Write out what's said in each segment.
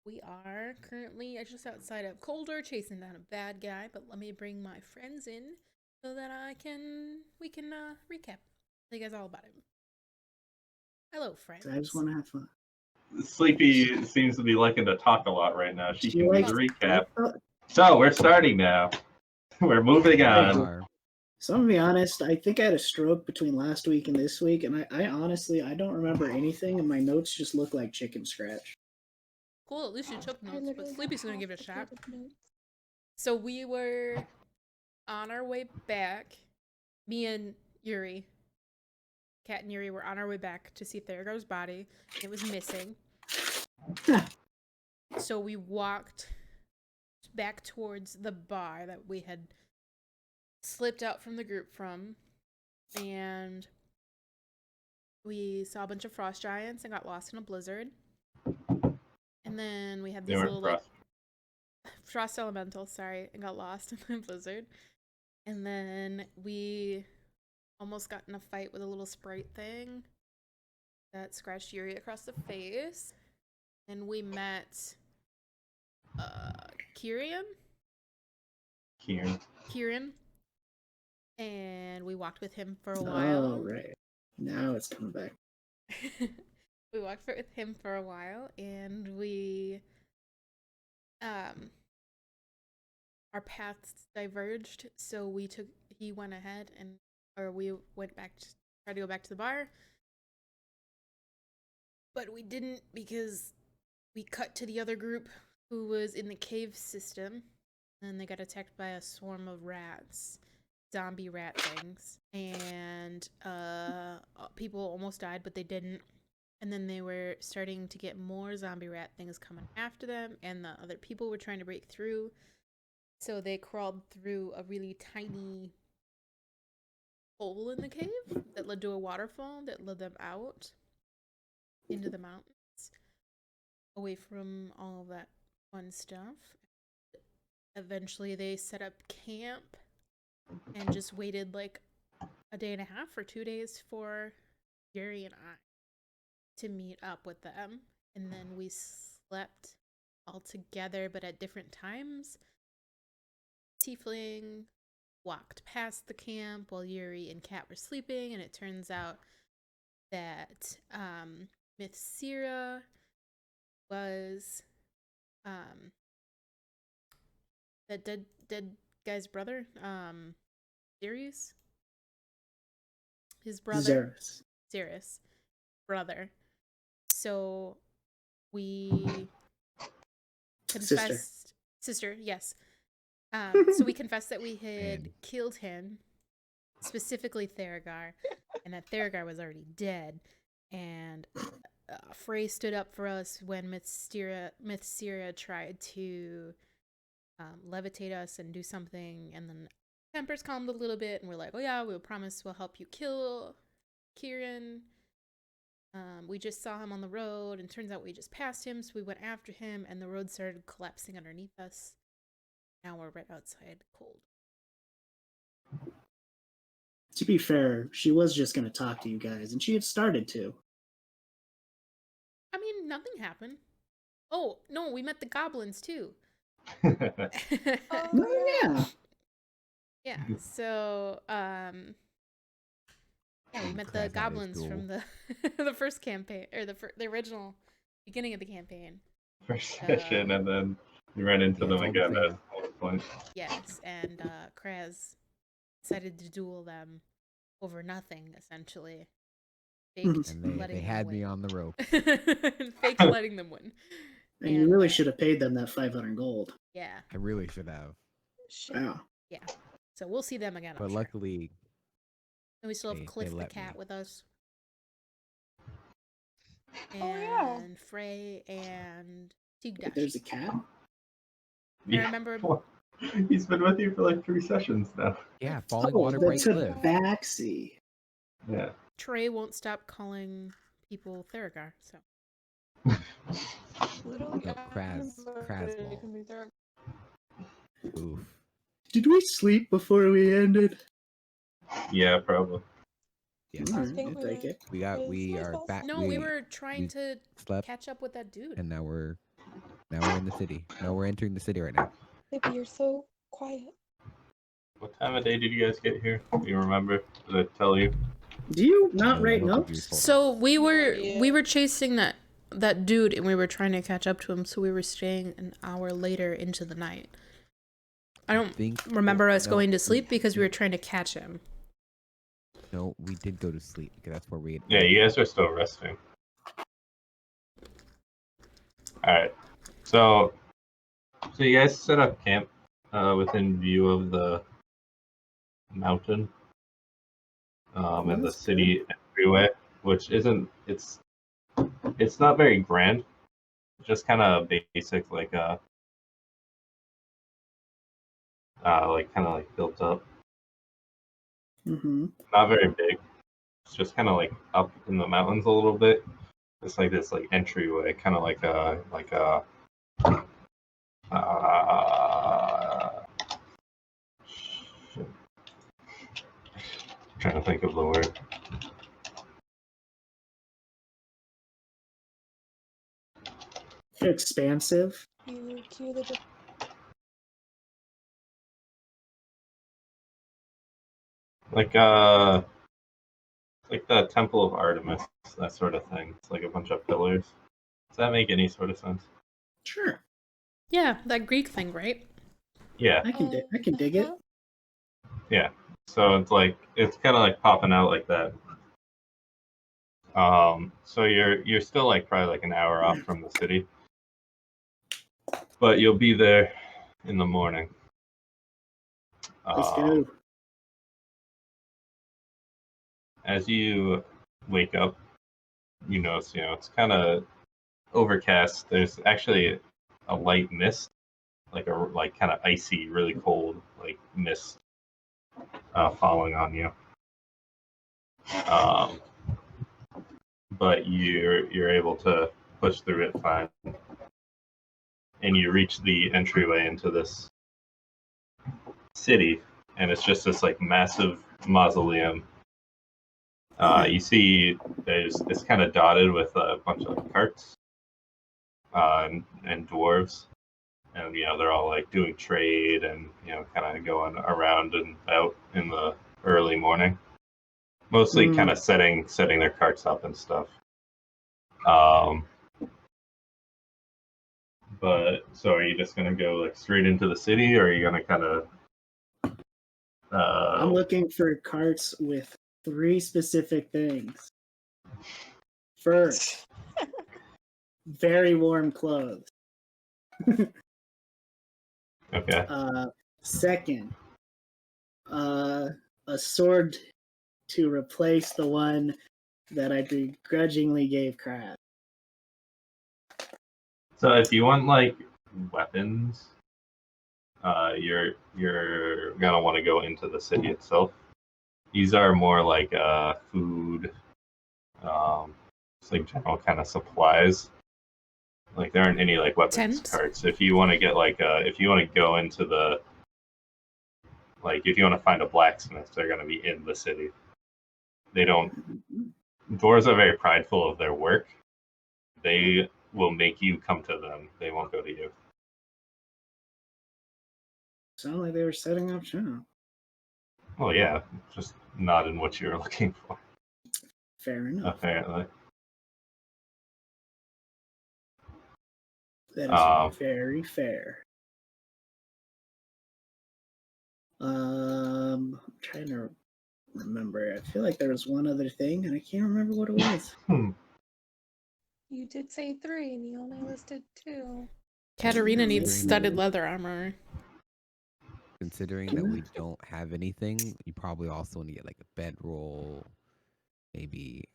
We are currently just outside of Kolduhr chasing down a bad guy, but let me bring my friends in so that we can recap. Tell you guys all about him. Hello, friends. I just want to have fun. Sleepy seems to be liking to talk a lot right now. She can likes do the recap. to- So we're starting now. We're moving on. So I'm gonna be honest, I think I had a stroke between last week and this week, and I honestly I don't remember anything, and my notes just look like chicken scratch. Cool, at least you took notes, but Sleepy's gonna give it a shot. So we were on our way back. Me and Yuri, Kat and Yuri were on our way back to see Theragar's body. It was missing. So we walked back towards the bar that we had slipped out from the group from, and we saw a bunch of frost giants and got lost in a blizzard. And then we had these little like frost elementals, sorry, and got lost in the blizzard. And then we almost got in a fight with a little sprite thing that scratched Yuri across the face. And we met Kiern. And we walked with him for a while. Oh, right. Now it's coming back. We walked with him for a while, and we our paths diverged, so he went ahead we went back to try to go back to the bar. But we didn't, because we cut to the other group who was in the cave system, and they got attacked by a swarm of rats. Zombie rat things, and people almost died, but they didn't. And then they were starting to get more zombie rat things coming after them, and the other people were trying to break through. So they crawled through a really tiny hole in the cave that led to a waterfall that led them out into the mountains, away from all of that fun stuff. Eventually they set up camp and just waited like a day and a half or 2 days for Yuri and I to meet up with them. And then we slept all together, but at different times. Tiefling walked past the camp while Yuri and Kat were sleeping, and it turns out that Mithcyra was that dead guy's brother, Darius? His brother. Xeris. Brother. So we confessed. Sister, yes. So we confessed that we had killed him, specifically Theragar, and that Theragar was already dead. And Frey stood up for us when Mithcyra tried to levitate us and do something, and then tempers calmed a little bit, and we're like, oh yeah, we'll promise we'll help you kill Kiern. We just saw him on the road, and turns out we just passed him, so we went after him, and the road started collapsing underneath us. Now we're right outside cold. To be fair, she was just going to talk to you guys, and she had started to. I mean, nothing happened. Oh, no, we met the goblins, too. Oh, yeah. Yeah, so, yeah, we met the goblins from the the first campaign, or the original beginning of the campaign. First session, and then we ran into them again at one point. Yes, and Kraz decided to duel them over nothing, essentially. And they had me on the rope. Fake letting them win. And you really should have paid them that 500 gold. Yeah. I really should have. Wow. Yeah. So we'll see them again. But luckily, and we still have Cliff the cat with us. And Frey and Tigdash. There's a cat? Yeah. I remember. He's been with you for like 3 sessions now. Yeah, falling water breaks live. Tabaxi. Yeah. Trey won't stop calling people Theragar, so. Kraz. Oof. Did we sleep before we ended? Yeah, probably. Yeah. We are back. No, we were trying to catch up with that dude. And now we're in the city. No, we're entering the city right now. Baby, you're so quiet. What time of day did you guys get here? Do you remember? Did I tell you? Do you not No, I write don't think you notes? told us. So we Yeah. were chasing that dude, and we were trying to catch up to him. So we were staying an hour later into the night. I don't remember us going to sleep because we were trying to catch him. No, we did go to sleep because that's where we. Yeah, you guys are still resting. All right. So you guys set up camp within view of the mountain and the That's city entryway, which isn't. It's not very grand. Just kind of basic, like kind of like built up. Mm-hmm. Not very big. It's just kind of like up in the mountains a little bit. It's like this like entryway, kind of like a shit. Trying to think of the word. Expansive. You cue the. Like the Temple of Artemis, that sort of thing. It's like a bunch of pillars. Does that make any sort of sense? Sure. Yeah, that Greek thing, right? Yeah. I can dig it. Yeah. So it's kind of like popping out like that. So you're still like probably like an hour off from the city, but you'll be there in the morning. Let's go. As you wake up, you notice it's kind of overcast. There's actually a light mist, like kind of icy, really cold like mist falling on you. But you're able to push through it fine, and you reach the entryway into this city, and it's just this like massive mausoleum. You see, it's kind of dotted with a bunch of carts and dwarves, and they're all like doing trade and kind of going around and out in the early morning. Mostly kind of setting their carts up and stuff. But so are you just gonna go like straight into the city, or are you gonna kind of? I'm looking for carts with 3 specific things. First, very warm clothes. Okay. Second, a sword to replace the one that I begrudgingly gave Crab. So if you want like weapons, you're gonna want to go into the city itself. These are more like food, it's like general kind of supplies. Like there aren't any like weapons Tents? carts. If you want to get like if you want to go into the if you want to find a blacksmith, they're gonna be in the city. They don't. Dwarves are very prideful of their work. They will make you come to them. They won't go to you. Sound like they were setting up shop. Well, yeah, just not in what you were looking for. Fair enough. Apparently. That is very fair. I'm trying to remember. I feel like there was one other thing, and I can't remember what it was. You did say 3, and you only listed 2. Katerina needs Considering studded that- leather armor. Considering that we don't have anything, you probably also want to get like a bedroll, maybe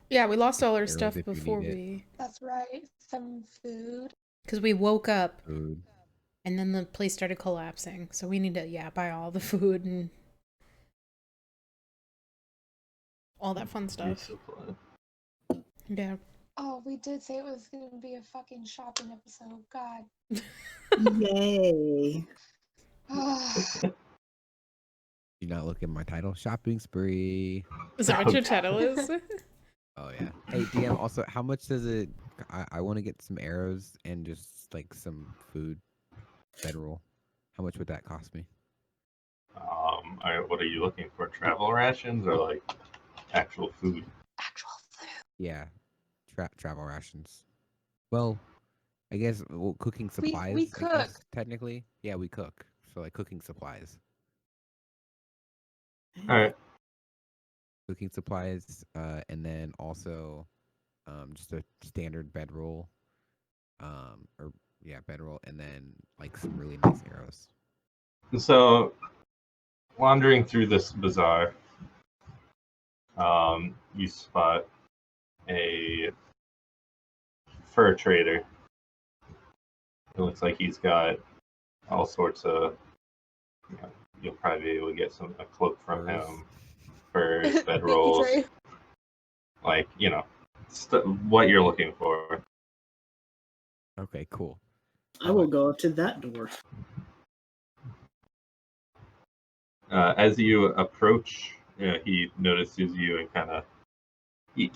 Yeah, we lost all our arrows stuff if you before need it. we... That's right. Some food. Because we woke up, food. and then the place started collapsing. So we need to, buy all the food and all that fun stuff. Yeah. Oh, we did say it was going to be a fucking shopping episode. God. Yay! You not look at my title? Shopping spree. Is that what your title is? Oh yeah. Hey DM. Also, how much does it I want to get some arrows and just like some food. Bedroll. How much would that cost me? What are you looking for? Travel rations or like actual food? Actual food. Yeah, travel rations. Well, I guess cooking supplies. we I guess cook. technically, yeah, we cook. So like cooking supplies. All right. Cooking supplies, and then also, just a standard bedroll. Or yeah, bedroll, and then like some really nice arrows. So, wandering through this bazaar, you spot a fur trader. It looks like he's got all sorts of. You know, you'll probably be able to get a cloak from Furs. him, furs, Thank you, bedrolls, Trey. like what you're looking for. Okay, cool. I will go up to that dwarf. As you approach, he notices you and kind of,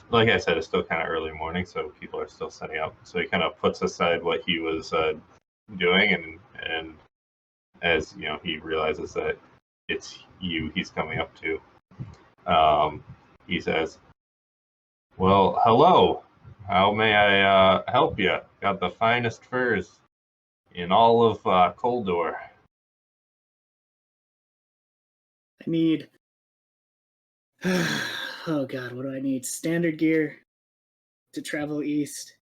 like I said, it's still kind of early morning, so people are still setting up. So he kind of puts aside what he was doing, and as he realizes that it's you he's coming up to, he says, "Well, hello. How may I help you? Got the finest furs in all of Kolduhr." I need. Oh god, what do I need? Standard gear to travel east,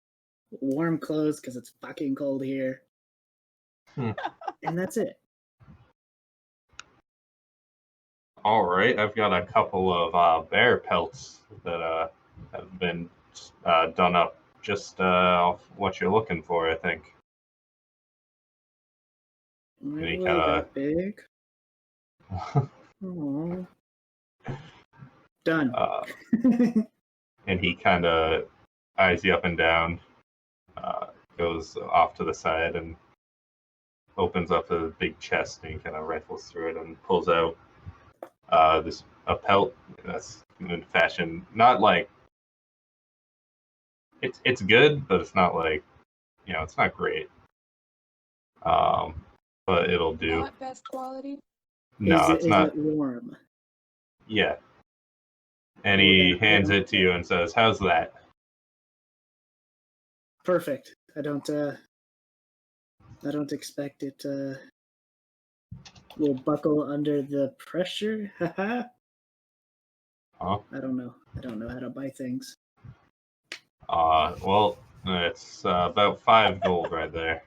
warm clothes because it's fucking cold here, and that's it. All right, I've got a couple of bear pelts that have been done up just what you're looking for, I think. Really kinda- that big? Oh, done. And he kind of eyes you up and down, goes off to the side and opens up a big chest, and he kind of rifles through it and pulls out a pelt that's in fashion. Not like it's good, but it's not like it's not great. But it'll do. Not best quality. No, it's not. Is it warm? Yeah. And Oh, he then hands it to you and says, "How's that?" Perfect. I don't expect it will buckle under the pressure. Haha. Huh? I don't know how to buy things. Well, it's about 5 gold right there.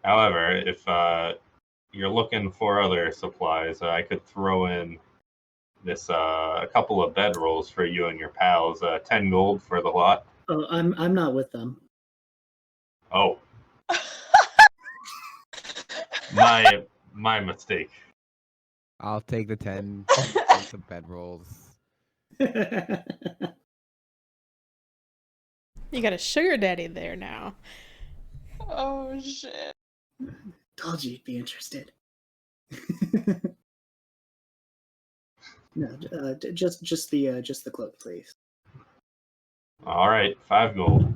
However, if you're looking for other supplies, I could throw in this a couple of bedrolls for you and your pals. 10 gold for the lot. Oh, I'm not with them. Oh, my mistake. I'll take the 10 some bedrolls. You got a sugar daddy there now. Oh shit. Told you you'd be interested. No, just the cloak, please. All right, 5 gold.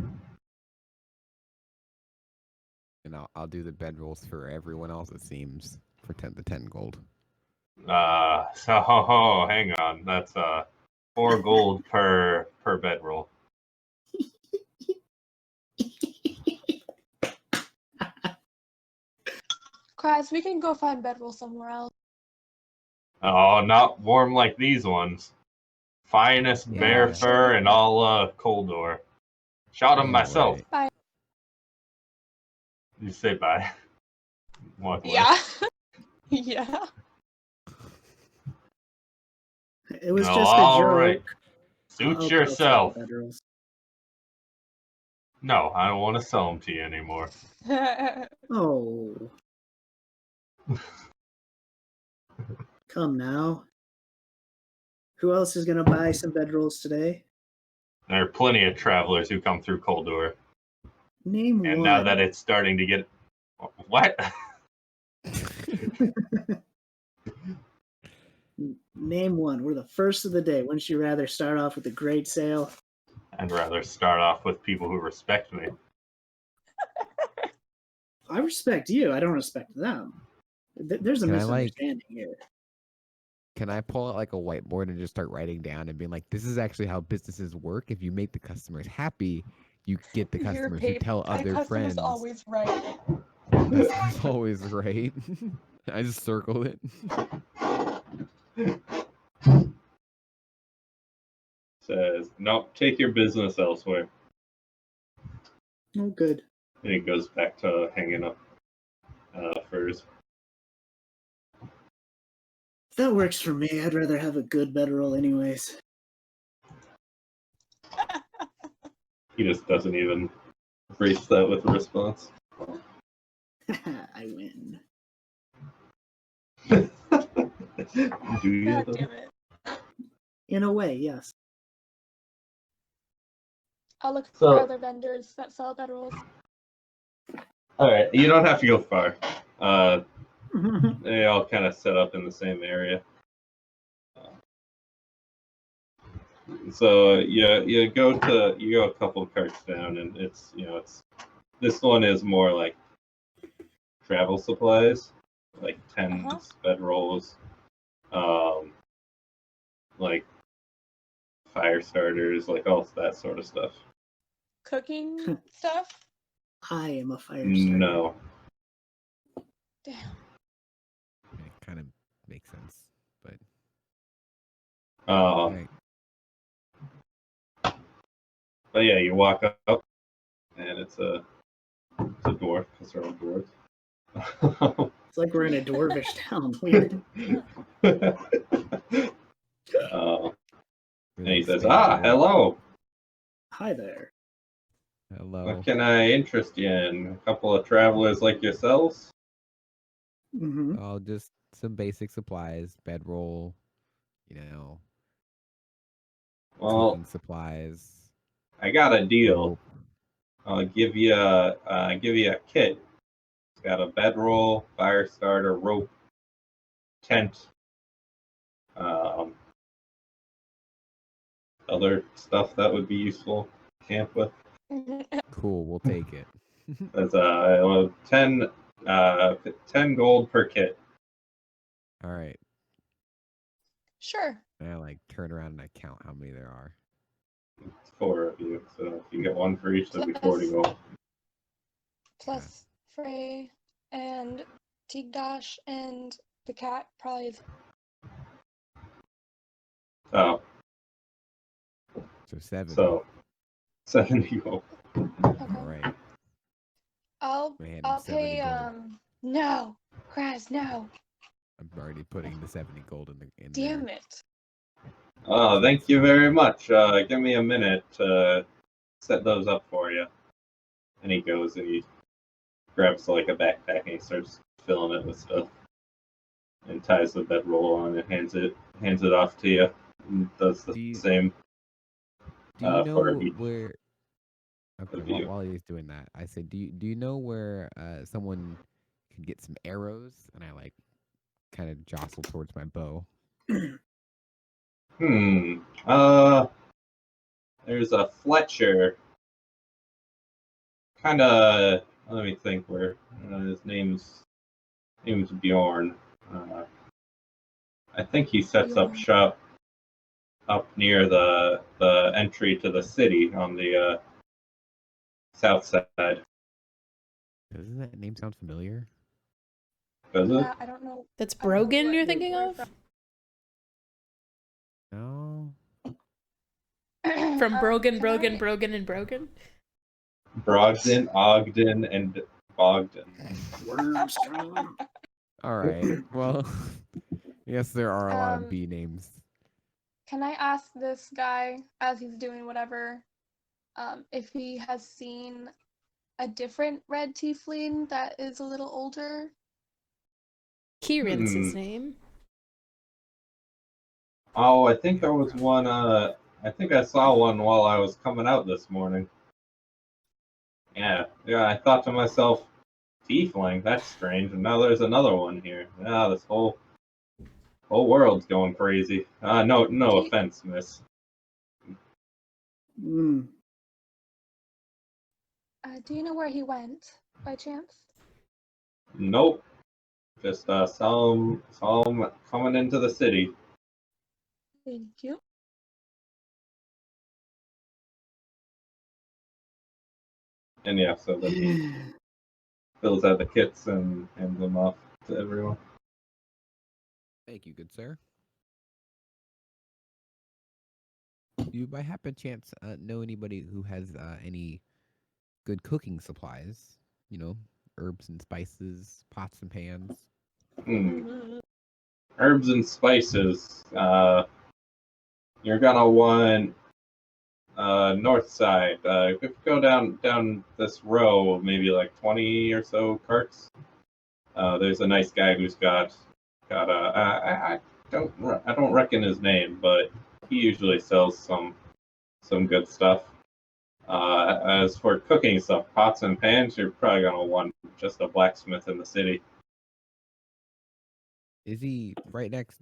And I'll do the bedrolls for everyone else, it seems, for 10 gold. So hang on, that's 4 gold per bedroll. Kraz, we can go find bedroll somewhere else. Oh, not warm like these ones. Finest bear Yeah. fur in all Kolduhr. Shot him Yeah, myself. right. Bye. You say bye. Walk away. Yeah. Yeah. It was No, just a joke. all right. Suit I'll take yourself. the bedrolls. No, I don't want to sell them to you anymore. Oh. Come now. Who else is gonna buy some bedrolls today? There are plenty of travelers who come through Kolduhr. Name And one. now that it's starting to get... What? Name one. We're the first of the day. Wouldn't you rather start off with a great sale? I'd rather start off with people who respect me. I respect you. I don't respect them. There's a Can I, like- misunderstanding here. Can I pull out like a whiteboard and just start writing down and being like, this is actually how businesses work. If you make the customers happy, you get the Your customers who tell other customer's friends. always right. Customer's always right. I just circled it. Says, nope, take your business elsewhere. Oh, good. And he goes back to hanging up furs. That works for me. I'd rather have a good bedroll anyways. He just doesn't even brace that with a response. I win. Do you? God though? damn it. In a way, yes. I'll look So- for other vendors that sell bedrolls. All right, you don't have to go far. They all kind of set up in the same area. So you go a couple carts down, and it's this one is more like travel supplies, like tents, Uh-huh. bedrolls, like fire starters, like all that sort of stuff. Cooking stuff? I am a fire starter. No. Damn. It kind of makes sense, but Uh, right. But yeah, you walk up, and it's a dwarf because they're all dwarves. It's like we're in a dwarvish town. Weird. And he says, Expand "Ah, more. hello. Hi there. Hello. What can I interest you in? A couple of travelers like yourselves?" Mm-hmm. Oh, just some basic supplies, bedroll, Well, cooking supplies. I got a deal. rope. I'll give you a kit. It's got a bedroll, fire starter, rope, tent, other stuff that would be useful to camp with. Cool, we'll take it. That's 10 gold per kit. All right. Sure. And I like turn around and I count how many there are. It's 4 of you, so if you get one for each, that'd be 40 gold. Plus Frey and Tigdash and the cat probably is. Oh, So 7. so 70 gold. Okay. All right. I'll We hand him I'll 70 pay gold. no. Kraz, no. I'm already putting the 70 gold in Damn there. it. Oh, thank you very much. Give me a minute to set those up for you. And he goes and he grabs like a backpack and he starts filling it with stuff. And ties the bedroll on and hands it off to you. And does the Do you- same. Do you know for each where? Okay, of you. while he's doing that, I said, do you know where someone can get some arrows? And I like kind of jostle towards my bow. There's a Fletcher. Kind of. Let me think. Where his name's Bjorn. I think he sets up Bjorn. shop up near the entry to the city on the south side. Doesn't that name sound familiar? Does it? Yeah, I don't know. That's I don't know Brogan what you're thinking where of? No. From Brogan, can Brogan, I- Brogan, and Brogan? Brogden, Ogden, and Bogden. Wormstrom. All right. Well, yes, there are a lot of Um, B names. Can I ask this guy, as he's doing whatever, if he has seen a different red tiefling that is a little older? Kieran's his name. Oh, I think there was one. I think I saw one while I was coming out this morning. Yeah. I thought to myself, tiefling. That's strange. And now there's another one here. Yeah, this whole world's going crazy. No Do you- offense, miss. Mm. Do you know where he went, by chance? Nope. Just saw him coming into the city. Thank you. And yeah, so then fills out the kits and hands them off to everyone. Thank you, good sir. Do you, by happen chance, know anybody who has any good cooking supplies? You know, herbs and spices, pots and pans. Herbs and spices. You're gonna want north side. If you go down this row, maybe like 20 or so carts. There's a nice guy who's got I don't reckon his name, but he usually sells some good stuff. As for cooking stuff, pots and pans, you're probably gonna want just a blacksmith in the city. Is he right next?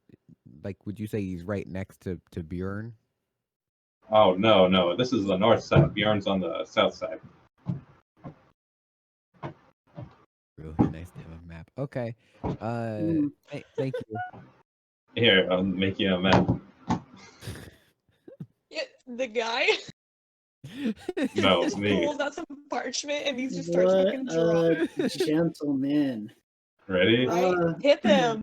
Like, would you say he's right next to Bjorn? Oh no, this is the north side. Bjorn's on the south side. Really nice to have a map. Okay. Thank you. Here, I'll make you a map. Yeah, the guy No, just me. pulls out some parchment and he just starts fucking drawing. Gentleman. Ready? Hit them.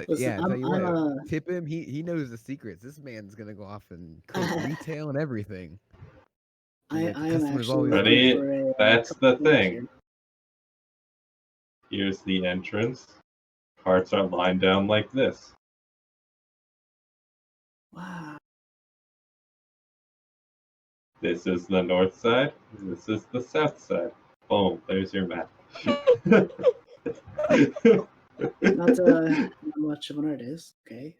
Listen, Tell you what, I'm tip him. He knows the secrets. This man's gonna go off and create retail and everything. I The am customer's actually always looking Ready? for a. That's the couple things thing. here. Here's the entrance. Carts are lined down like this. Wow. This is the north side. This is the south side. Boom, there's your map. Not much of an artist. Okay.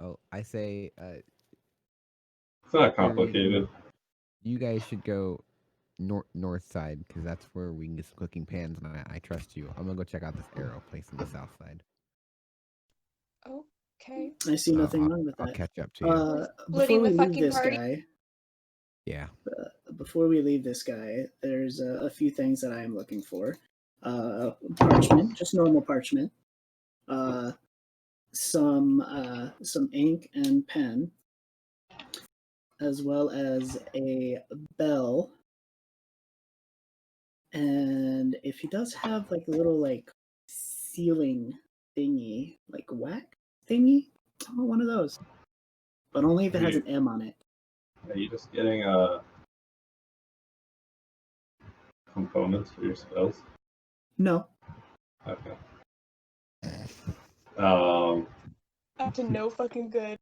Oh, I say, It's not complicated. you guys should go north side because that's where we can get some cooking pans, and I trust you. I'm gonna go check out this arrow place on the south side. Okay. I see nothing wrong with I'll that. catch up to you. Before Splitting we the leave fucking this party. guy, Yeah. before we leave this guy, there's a few things that I am looking for. Parchment, just normal parchment. Some ink and pen, as well as a bell. And if he does have like a little like sealing thingy, like whack thingy, I want one of those. But only if it has an M on it. Are you just getting components for your spells? No. Okay. Up to no fucking good.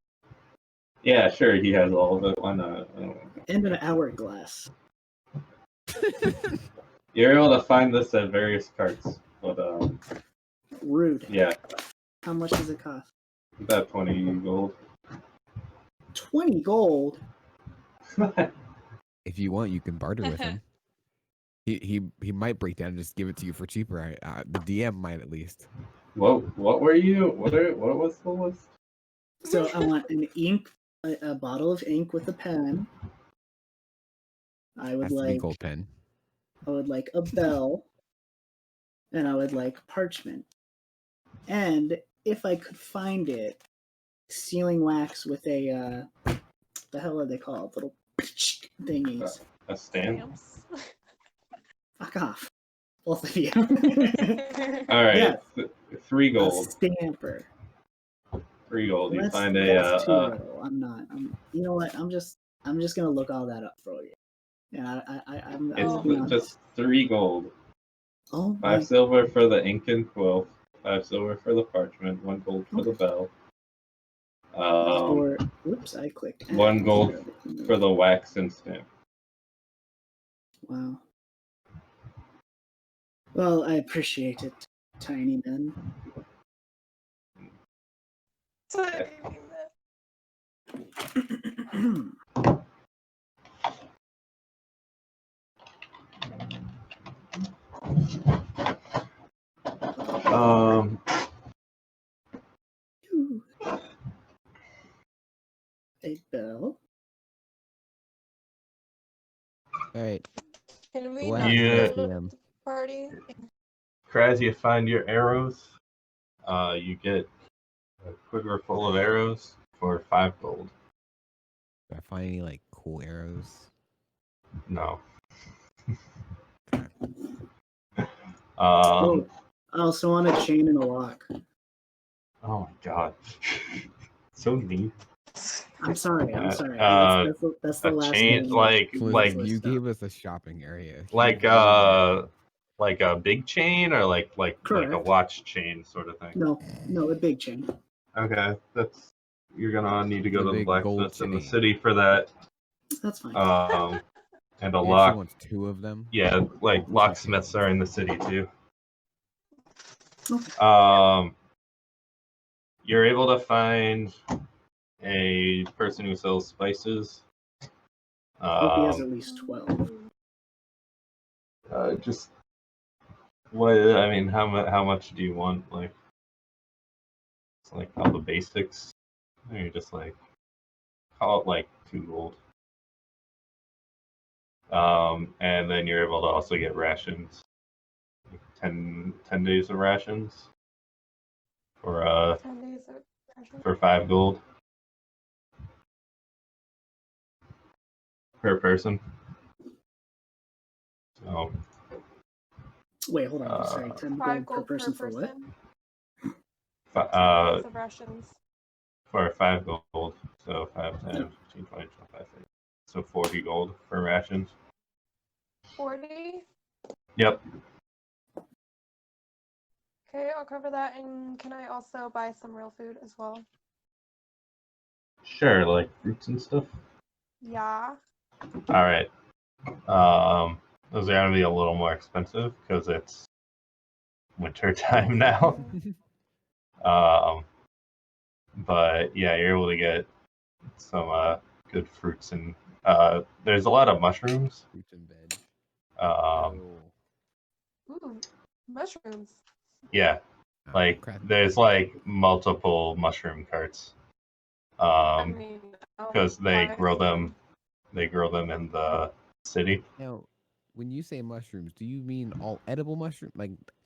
Yeah, sure, he has all of it. Why not? And an hourglass. You're able to find this at various carts, but Rude. yeah, How much does it cost? about 20 gold. 20 gold. If you want, you can barter with him. He might break down and just give it to you for cheaper. The DM might at least. What were you? What was the list? So I want an ink, a bottle of ink with a pen. I would Has to be like gold pen. I would like a bell, and I would like parchment. And if I could find it, sealing wax with a the hell are they called? Little thingies. A stand? Stamps. Fuck off, both of you. All right, Yeah. 3 A gold. stamper. 3 gold. You That's find too a little. I'm not. You know what? I'm just gonna look all that up for you. And I'll be it's honest. just 3 gold. Oh 5 silver for the ink and quill. 5 silver for the parchment. 1 gold for the bell. Whoops! I clicked. 1 gold for the wax and stamp. Wow. Well, I appreciate it, tiny man. A bell. All right. Can we What not happens go next to PM? the party? Kraz, you find your arrows. You get a quiver full of arrows for 5 gold. Do I find any like cool arrows? No. Okay. Oh, I also want a chain and a lock. Oh my god. So neat. I'm sorry. Uh, That's the a last chain, thing. like You gave us a shopping area. like a big chain or like a Correct. watch chain sort of thing. No, a big chain. Okay, you're gonna need to go The to the big gold blacksmith in the chain. city for that. That's fine. And a She lock. wants 2 of them. Yeah, like Two locksmiths chains. are in the city too. Okay. You're able to find a person who sells spices. Hope he has at least 12. Just what I mean, how much do you want? Like, it's like all the basics. Or you're just like call it like 2 gold. And then you're able to also get rations, like 10 days of rations for 10 days of pressure. for 5 gold per person. So Wait, hold on. Sorry, 10 5 gold per person for what? 10 days of rations. for 5 gold, so 5, 10, 15, 20, 25, 30. So 40 gold for rations. 40? Yep. Okay, I'll cover that. And can I also buy some real food as well? Sure, like fruits and stuff. Yeah. All right. Those are gonna be a little more expensive because it's winter time now. But yeah, you're able to get some good fruits and there's a lot of mushrooms. Fruits and veg. Ooh, mushrooms. Yeah, like there's like multiple mushroom carts. I mean, Because they why- grow them in the city. Now, when you say mushrooms, do you mean all edible mushrooms,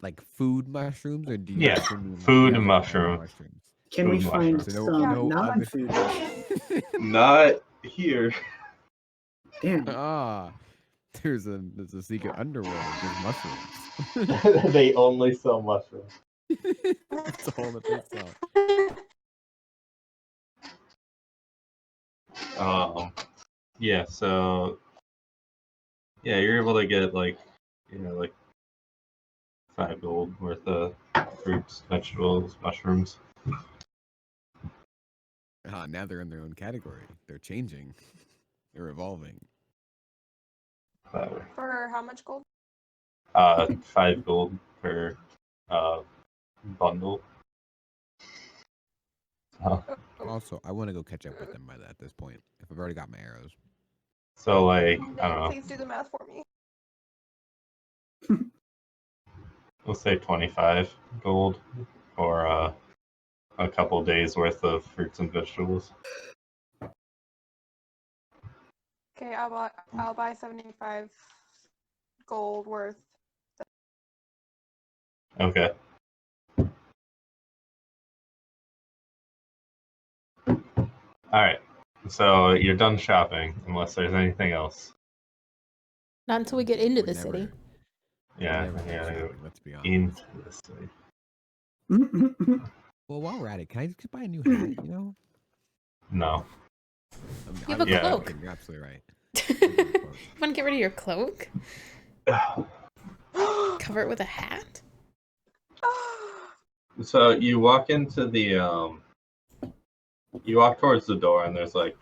like food mushrooms, or do you Yeah, also mean food like mushroom. mushrooms? Can we Food find mushroom. So some no other- non-food mushrooms? Not here. Damn. Ah, there's a secret underworld of just mushrooms. They only sell mushrooms. That's all that they sell. Yeah, so yeah, you're able to get like 5 gold worth of fruits, vegetables, mushrooms. Now they're in their own category. They're changing. They're evolving. For how much gold? 5 gold per bundle. Also, I want to go catch up with them at this point. If I've already got my arrows. So like I Nick, don't know. please do the math for me. We'll say 25 gold for a couple days worth of fruits and vegetables. Okay, I'll buy 75 gold worth. Okay. All right. So you're done shopping, unless there's anything else. Not until we get into We're the never- city. Yeah. never done Yeah. shopping, let's be honest. Into the city. Well, while we're at it, can I just buy a new hat? You know. No. You have a Yeah. cloak. You're absolutely right. You want to get rid of your cloak? Cover it with a hat? So you walk into you walk towards the door, and there's like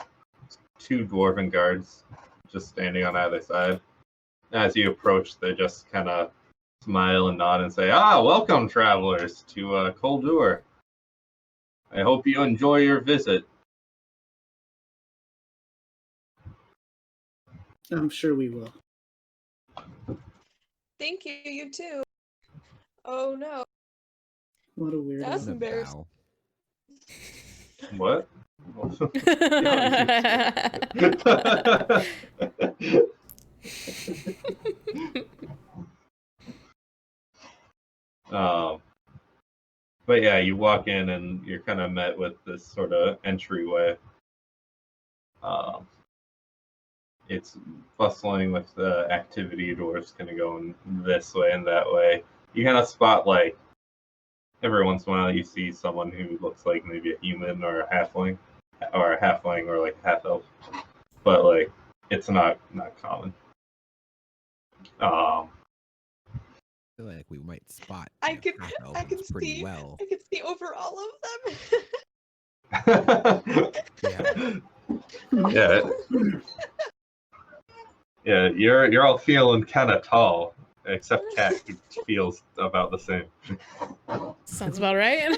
2 dwarven guards just standing on either side. As you approach, they just kind of smile and nod and say, welcome, travelers, to Kolduhr. I hope you enjoy your visit. I'm sure we will. Thank you, you too. Oh no. What a weird. That's I'm gonna embarrassing. bow. What? But yeah, you walk in and you're kind of met with this sort of entryway. It's bustling with activity. Dwarves kind of going this way and that way. You kind of spot like every once in a while you see someone who looks like maybe a human or a halfling, or like a half elf, but like it's not common. I feel like we might spot I the can half-elves pretty see well. I can see over all of Yeah. Yeah. Yeah, you're all feeling kind of tall, except Cat, who feels about the same. Sounds about right. I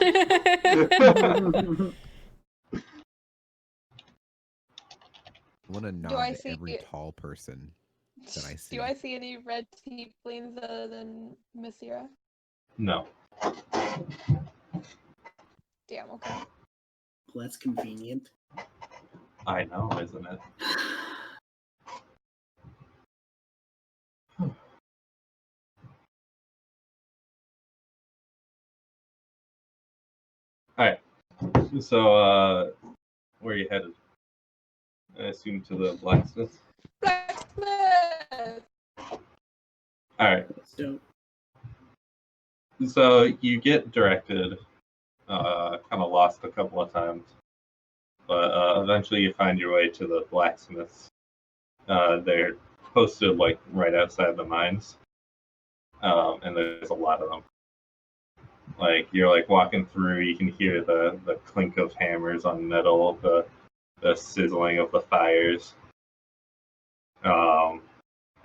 want to Do nod I to see every tall person that I see. Do I see any red tieflings other than Mithcyra? No. Damn, okay. Well, that's convenient. I know, isn't it? Alright. So, where are you headed? I assume to the blacksmith? Blacksmith! Alright. So, So, you get directed, kind of lost a couple of times, but eventually you find your way to the blacksmiths. They're posted, like, right outside the mines, and there's a lot of them. Like, you're, like, walking through, you can hear the clink of hammers on metal, the sizzling of the fires.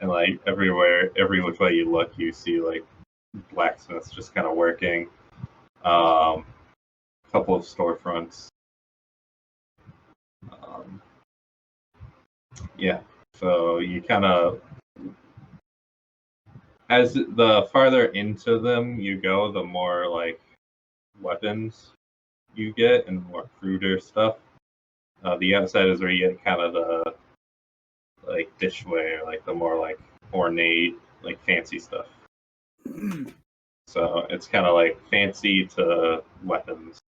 And like everywhere, every which way you look, you see like blacksmiths just kind of working. A couple of storefronts. Yeah, so you kind of, as the farther into them you go, the more like weapons you get and more cruder stuff. The outside is where you get kind of the like dishware, like the more like ornate, like fancy stuff. So it's kind of like fancy to weapons,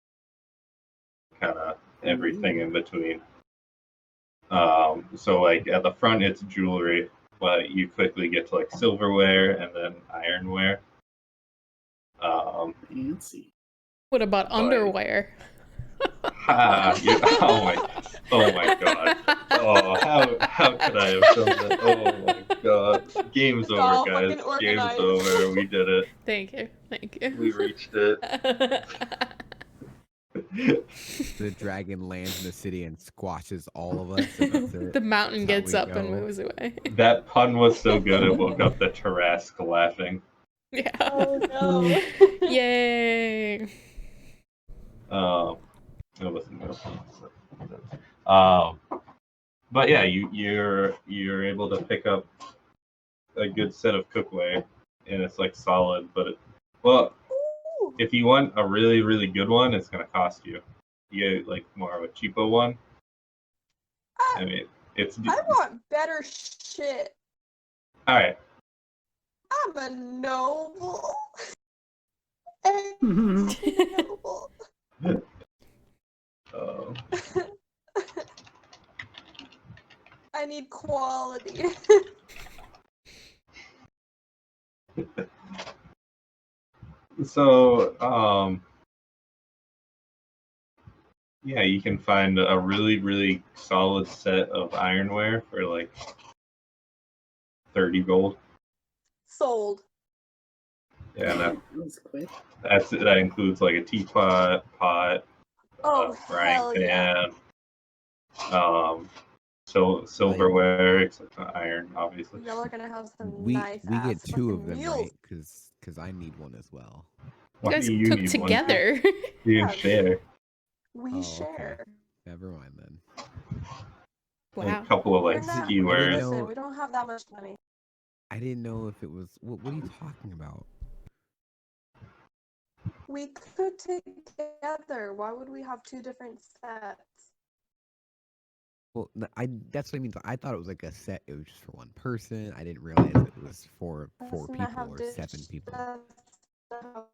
kind of everything in between. So like at the front it's jewelry, but you quickly get to like silverware and then ironware. fancy. What about underwear? Oh my god. Oh, how could I have done that? Oh my god. Game's over, all guys. fucking Game's organized. over. We did it. Thank you. We reached it. The dragon lands in the city and squashes all of us. And that's it. The mountain That's how gets we up and go. moves away. That pun was so good it woke up the Tarrasque laughing. Yeah. Oh no. Yay. It wasn't no pun. But yeah, you're able to pick up a good set of cookware, and it's like solid. But Ooh, if you want a really really good one, it's gonna cost you. You get like more of a cheapo one. I mean, it's I want better shit. all right. I'm a noble. And noble. I need quality. So, yeah, you can find a really, really solid set of ironware for like 30 gold. Sold. Yeah, That was quick. that includes like a teapot, pot, Oh, frying hell yeah. pan, silverware, except for iron, obviously. Y'all are gonna have some We nice get ass two of fucking them, meals. right? Because I need one as well. You Why guys do you cook need one? together. You Yeah. can share. We Oh, okay. share. Never mind then. Wow. A couple of like We're not, skewers. listen, we don't have that much money. I didn't know if it was. What are you talking about? We could together. Why would we have two different sets? Well, that's what I mean. I thought it was like a set. It was just for one person. I didn't realize it was for That's 4 not how people or dish 7 people. that's how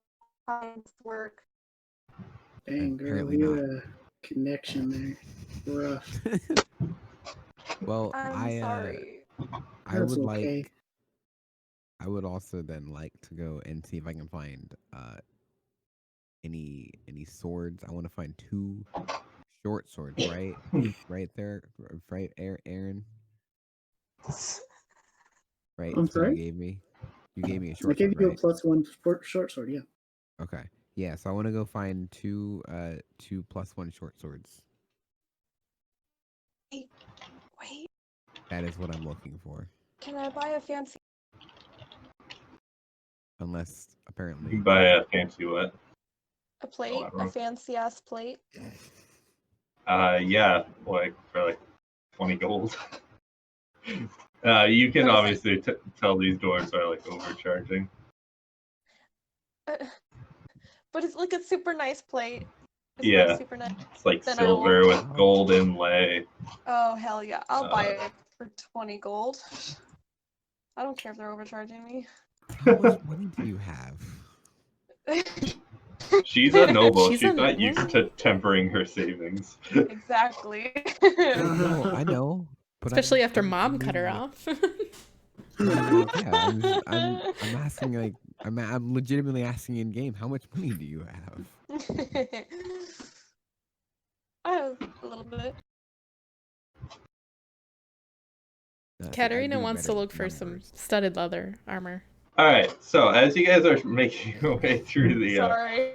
pints work. Dang, girl, Apparently your connection there. Rough. Well, I'm sorry. I That's would okay. like. I would also then like to go and see if I can find any swords. I want to find 2 short swords, right? Right there, right, Aaron. Right, I'm that's what you sorry? gave me. You gave me a I short gave sword, you a right? +1 short sword, yeah. Okay. Yeah, so I want to go find 2 +1 short swords. Wait, That is what I'm looking for. can I buy a fancy Unless You apparently can buy a fancy what? plate? Oh, A fancy ass plate? yeah, like for like 20 gold. You can But obviously tell these dwarves are like overcharging. but it's like a super nice plate. It's Yeah. like super nice. It's like Then I will. silver with gold inlay. Oh hell yeah! I'll buy it for 20 gold. I don't care if they're overcharging me. how much money do you have? She's a noble. She's She's a not noble. used to tempering her savings. Exactly. No, I know. But Especially after I mom cut mean, her like, off. yeah, I'm asking like I'm legitimately asking in game. How much money do you have? I have a little bit. See, I Katerina do wants better to with look for some numbers. studded leather armor. All right. So as you guys are making your way through the Sorry.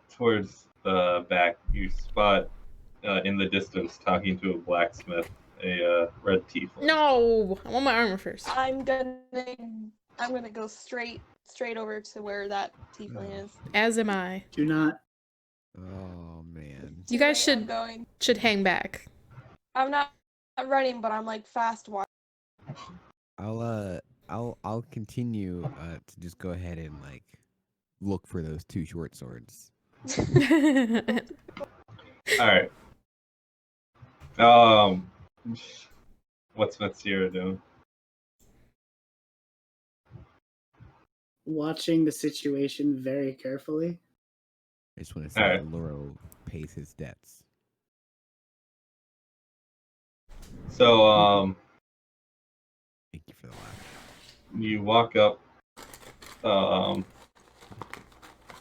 towards the back, you spot in the distance talking to a blacksmith, a red tiefling. No, I want my armor first. I'm gonna go straight over to where that tiefling is. As am I. Do not. Oh man. You guys I'm going. should hang back. I'm not running, but I'm like fast walking. I'll continue to just go ahead and like look for those 2 short swords. All right. What's Mithcyra doing? Watching the situation very carefully. I just want to see Alright. if Luro pays his debts. So Thank you for the laugh. you walk up.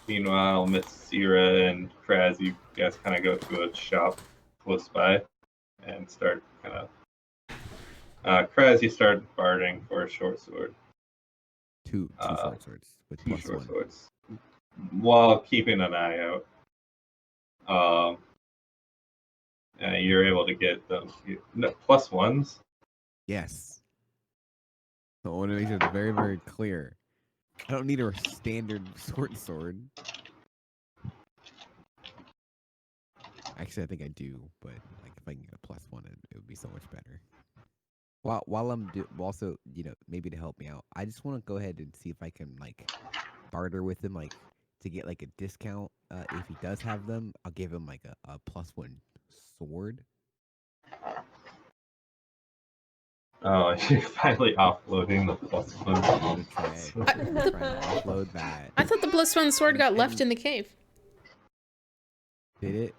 Meanwhile, Mithcyra and Kraz, you guys kind of go to a shop close by and start kind of. Kraz, you start barding for a short sword. 2 short swords with Two plus short 1. swords. While keeping an eye out. You're able to get them. Plus ones? Yes. So I want to make sure it's very, very clear. I don't need a standard sword. Actually, I think I do, but like if I can get a plus 1, it would be so much better. While I'm also, maybe to help me out, I just want to go ahead and see if I can like barter with him, like to get like a discount. If he does have them, I'll give him like a plus 1 sword. Oh, you're finally offloading the plus one. I'm gonna try and offload that. I thought the +1 sword got left in the cave. Did it?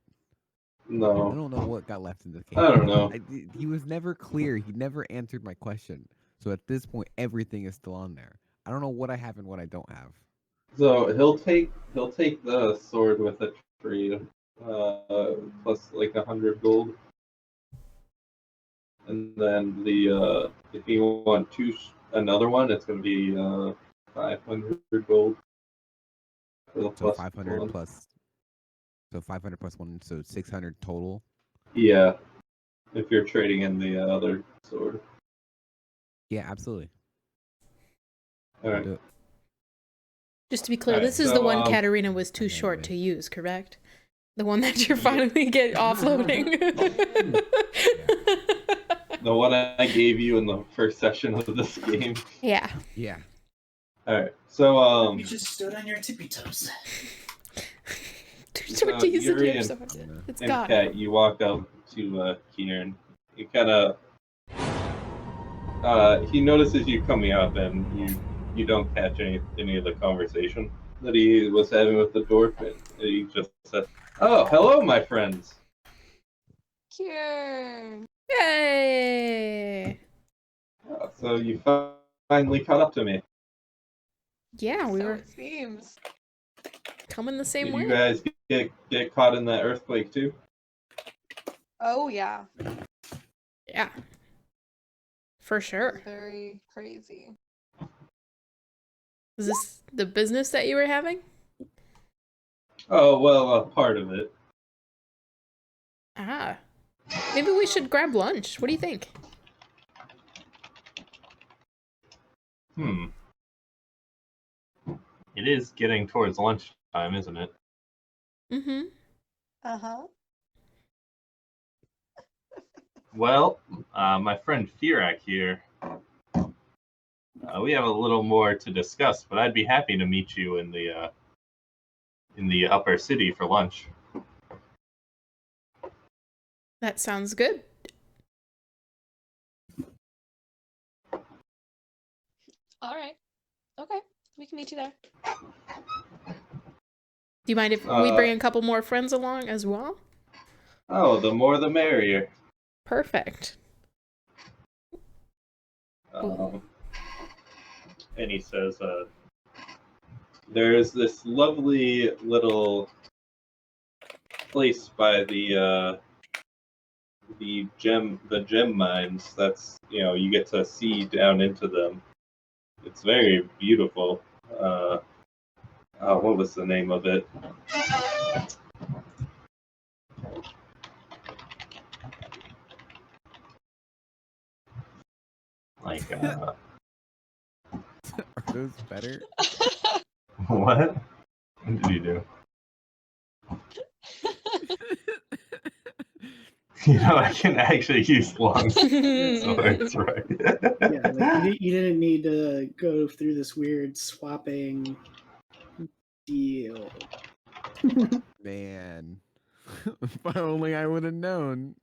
I No. don't know what got left in the cave. I don't know. He was never clear. He never answered my question. So at this point, everything is still on there. I don't know what I have and what I don't have. So he'll take the sword with it for you, plus like 100 gold. And then if you want another one, it's gonna be 500 gold for the So plus 500 one. plus. So 500 plus 1, so 600 total. Yeah, if you're trading in the other sword. Yeah, absolutely. All I'll right. do it. Just to be clear, Alright, this is so, the one Katerina was too okay, short wait. to use, correct? The one that you're finally get offloading. The one I gave you in the first session of this game. Yeah. Yeah. All right, so You just stood on your tippy toes. Too short to use it Yuri here, and- so it's and gone. Kat, you walk up to Kiern he kind of he notices you coming up, and you don't catch any of the conversation that he was having with the dwarf. And he just said, "Oh, hello, my friends." Kiern. Yay! So you finally caught up to me. Yeah, we So were it seems. coming the same Did way. you guys get caught in that earthquake too? Oh yeah. Yeah. For sure. Very crazy. Is this the business that you were having? Oh well, a part of it. Ah. Maybe we should grab lunch. What do you think? It is getting towards lunchtime, isn't it? Mm-hmm. Uh-huh. Well, my friend Firak here, we have a little more to discuss, but I'd be happy to meet you in the upper city for lunch. That sounds good. All right. Okay. We can meet you there. Do you mind if we bring a couple more friends along as well? Oh, the more the merrier. Perfect. And he says, "There's this lovely little place by the gem mines. That's you get to see down into them. It's very beautiful. What was the name of it? Like Are those better? what? What did you do? I can actually use long swords, right? Yeah, like you didn't need to go through this weird swapping deal. Man. If only I would have known.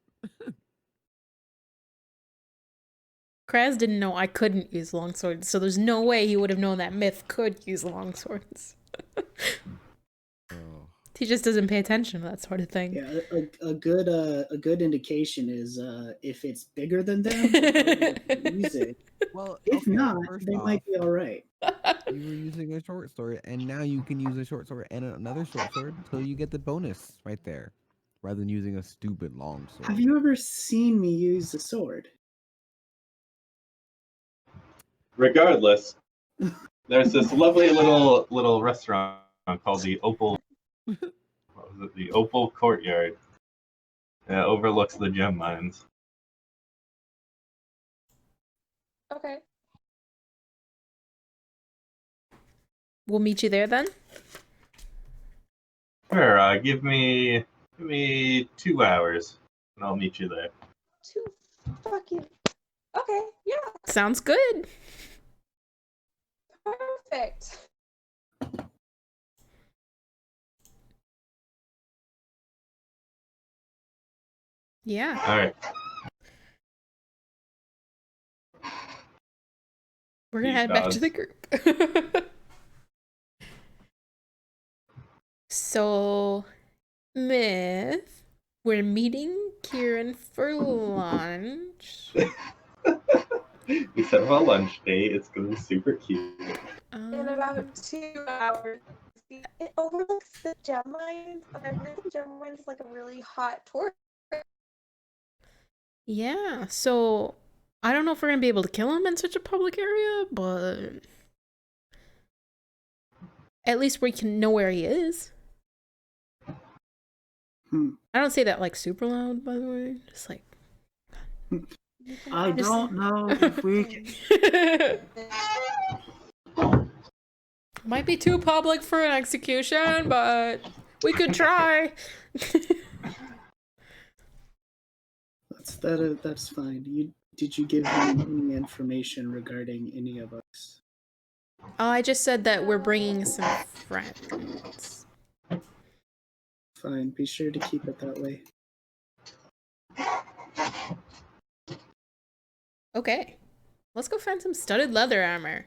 Kraz didn't know I couldn't use longswords, so there's no way he would have known that Myth could use longswords. Oh. He just doesn't pay attention to that sort of thing. Yeah, a good indication is if it's bigger than them, use it. Well, If okay, not, first they off, might be all right. you were using a short sword, and now you can use a short sword and another short sword until you get the bonus right there, rather than using a stupid long sword. Have you ever seen me use a sword? Regardless, there's this lovely little restaurant called the Opal. What was it? The Opal Courtyard. That overlooks the gem mines. Okay. We'll meet you there then? Sure. Give me 2 hours, and I'll meet you there. Fucking. Okay. Yeah. Sounds good. Perfect. Yeah. All right. We're gonna These head back to the gods. group. So, Myth, we're meeting Kiern for lunch. We set up a lunch date. It's gonna be super cute. In about 2 hours. It overlooks the gem mines, but I heard the gem mines is like a really hot tour. Yeah, so I don't know if we're gonna be able to kill him in such a public area, but at least we can know where he is. I don't say that like super loud, by the way. Just like I Just- don't know if we can. might be too public for an execution, but we could try. That's fine. Did you give him any information regarding any of us? I just said that we're bringing some friends. Fine. Be sure to keep it that way. Okay. Let's go find some studded leather armor.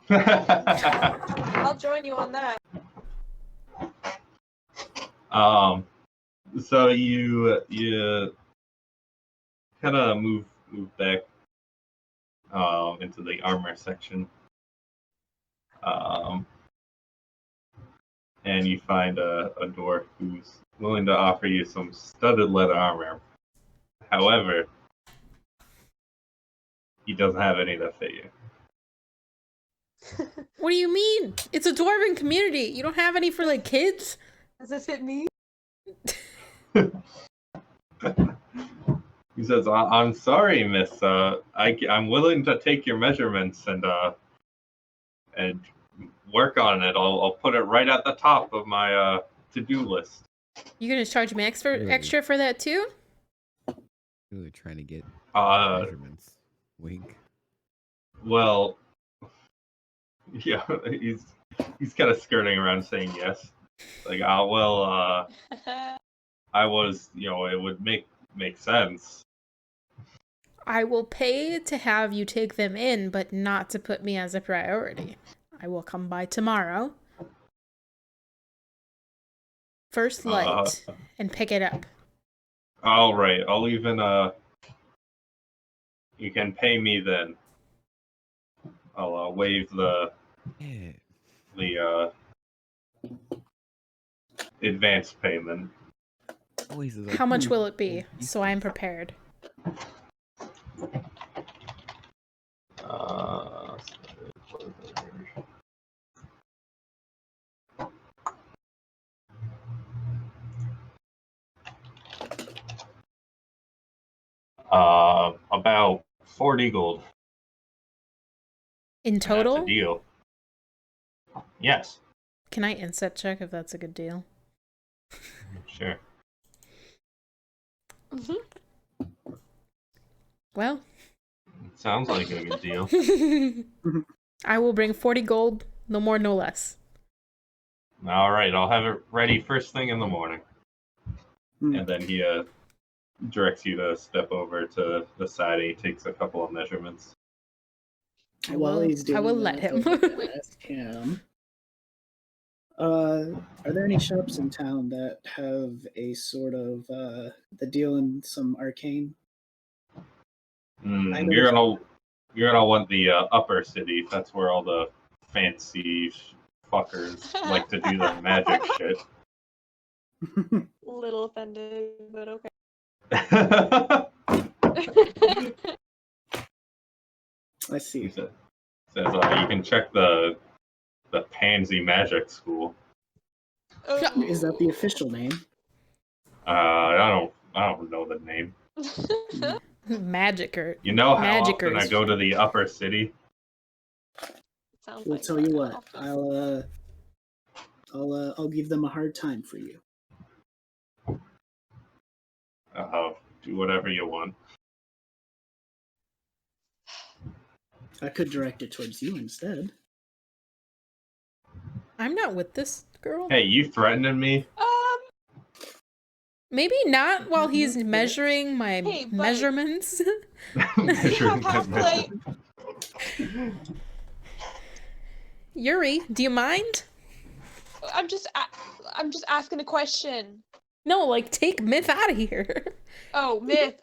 I'll join you on that. So you kind of move back into the armor section, and you find a dwarf who's willing to offer you some studded leather armor. However, he doesn't have any that fit you. What do you mean? It's a dwarven community. You don't have any for like kids? Does it fit me? He says, "I'm sorry, miss. I'm willing to take your measurements and work on it. I'll put it right at the top of my to-do list." You gonna charge me Really? extra for that too? Really trying to get measurements. Wink. Well, yeah, he's kind of skirting around saying yes. Like, I was, it would make sense. I will pay to have you take them in, but not to put me as a priority. I will come by tomorrow. First light, and pick it up. All right, I'll even you can pay me then. I'll waive the advance payment. How much will it be? So I'm prepared. About 40 gold. In total? That's a deal. Yes. Can I inset check if that's a good deal? Sure. Mm-hmm. Well. Sounds like a good deal. I will bring 40 gold, no more, no less. All right, I'll have it ready first thing in the morning. And then he directs you to step over to the side and he takes a couple of measurements. While he's doing I will that, let him. I will ask him. Are there any shops in town that have a sort of the deal in some arcane? You're gonna want the upper city. That's where all the fancy fuckers like to do their magic shit. Little offended, but okay. I see. He says you can check the Pansy Magic School. Oh. Is that the official name? I don't know the name. Magicker. You know how Magickers. often I go to the upper city? Sounds We'll like tell you that what. often. I'll give them a hard time for you. Do whatever you want. I could direct it towards you instead. I'm not with this girl. Hey, you threatening me? Maybe not while he's measuring my measurements. Measuring my half-plate. Yuri, do you mind? I'm just asking a question. No, like, take Myth out of here. Oh, Myth.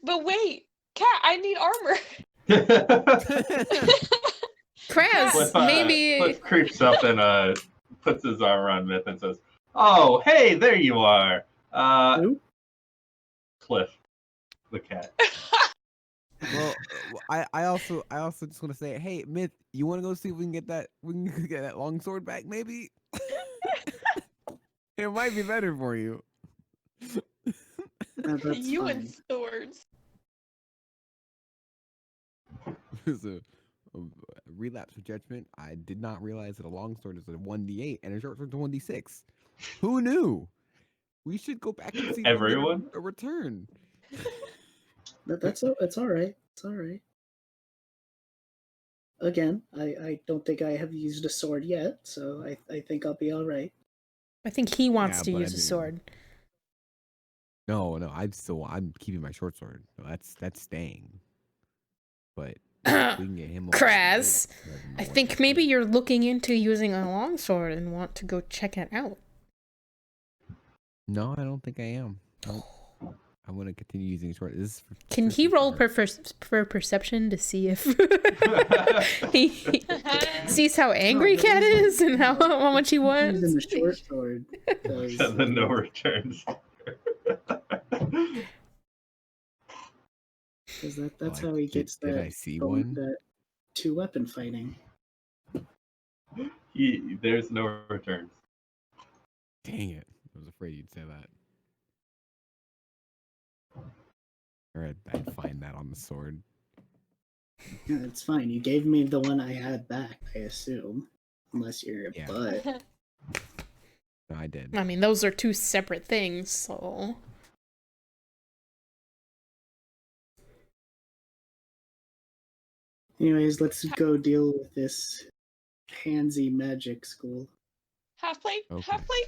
But wait, Cat, I need armor. Kraz, maybe. Cliff creeps up and puts his arm around Myth and says, "Oh, hey, there you are." Who? Cliff, the cat. Well, I also just want to say, hey, Myth, you want to go see if we can get that long sword back? Maybe it might be better for you. You fine. and swords. So, relapse of judgment. I did not realize that a longsword is a 1d8 and a short sword is a 1d6. Who knew? We should go back and see if we can Everyone? get a return. It's all right. It's all right. Again, I don't think I have used a sword yet, so I think I'll be all right. I think he wants to but use a sword. No, I'm keeping my short sword. No, that's staying. But if we can get him over the Kraz, rope, that'd be I more think worth maybe it. you're looking into using a longsword and want to go check it out. No, I don't think I am. Nope. I'm gonna continue using short. This is Can for he roll future. for perception to see if he sees how angry No, the Cat reason- is and how much he He's wants? using the short sword because the no returns. that's Like, how he did gets did that I see one? that 2-weapon fighting. There's no returns. Dang it! I was afraid you'd say that. Or I'd find that on the sword. Yeah, it's fine. You gave me the one I had back, I assume. Unless you're a Yeah. butt. No, I did. I mean, those are two separate things, so. Anyways, let's go deal with this pansy magic school. Half plate? Okay. Half plate?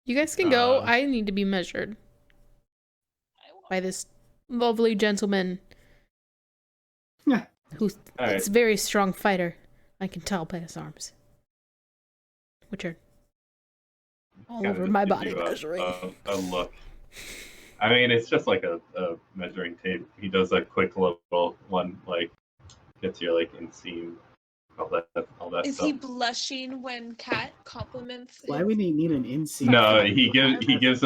You guys can go. Uh, I need to be measured by this lovely gentleman Yeah. who's All right. it's a very strong fighter. I can tell by his arms, which are all Kinda over just my gives body you measuring. a look. I mean, it's just like a measuring tape. He does a quick little one, like gets your like inseam, all that Is stuff. he blushing when Kat compliments Why his would he need an inseam? No, fucking he armor? gives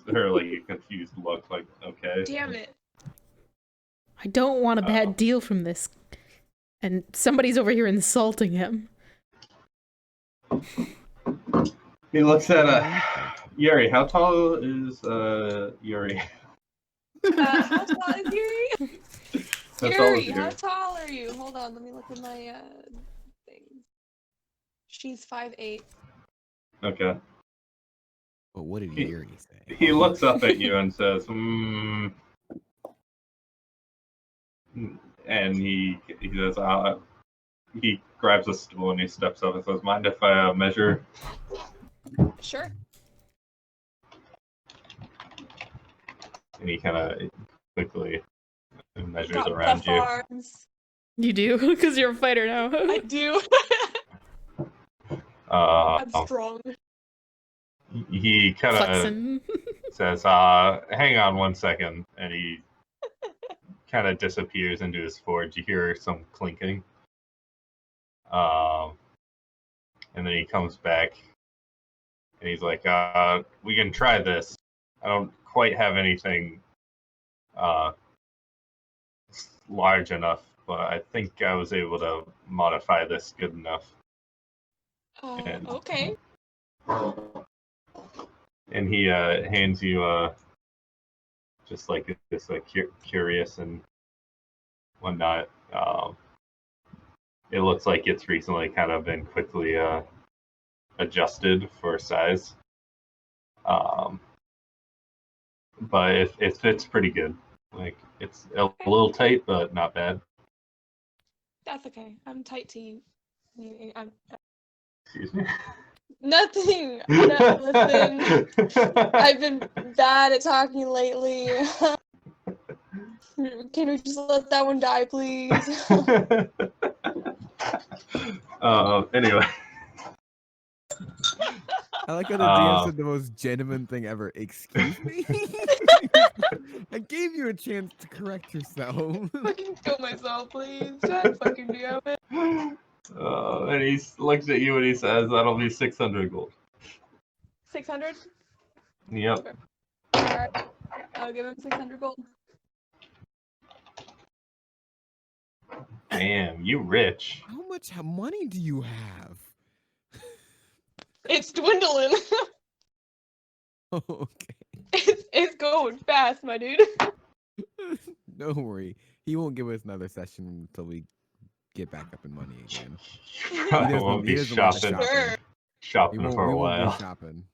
her like a confused look, like okay. Damn it. I don't want a bad deal from this, and somebody's over here insulting him. He looks at Yuri. How tall is Yuri? How tall is Yuri? How tall is Yuri, how Yuri? tall are you? Hold on, let me look at my thing. She's 5'8". Okay. But what did He- Yuri say? He looks up at you and says, "Hmm." And he says, he grabs a stool and he steps up and says, "Mind if I measure?" Sure. And he kind of quickly measures Got around buff you. arms. You do, because you're a fighter now. I do. I'm strong. He kind of Flexing. says, "Hang on one second," and he kind of disappears into his forge. You hear some clinking. And then he comes back and he's like, "We can try this. I don't quite have anything large enough, but I think I was able to modify this good enough." And, Okay. and he hands you just like this curious and whatnot. It looks like it's recently kind of been quickly adjusted for size. But it fits pretty good. Like it's a little tight, but not bad. That's okay. I'm tight to you. I'm Excuse me. nothing. No, listen. I've been bad at talking lately. Can we just let that one die, please? Anyway. I like how the DM said the most genuine thing ever. Excuse me? I gave you a chance to correct yourself. Fucking kill myself, please. God fucking damn it. And he looks at you and he says, "That'll be 600 gold." 600? Yep. Okay. Alright. I'll give him 600 gold. Damn, you rich. How much money do you have? It's dwindling. Oh, okay. It's going fast, my dude. Don't worry. He won't give us another session until we get back up in money again. Probably won't be like shopping Sure. for a we won't while. be shopping.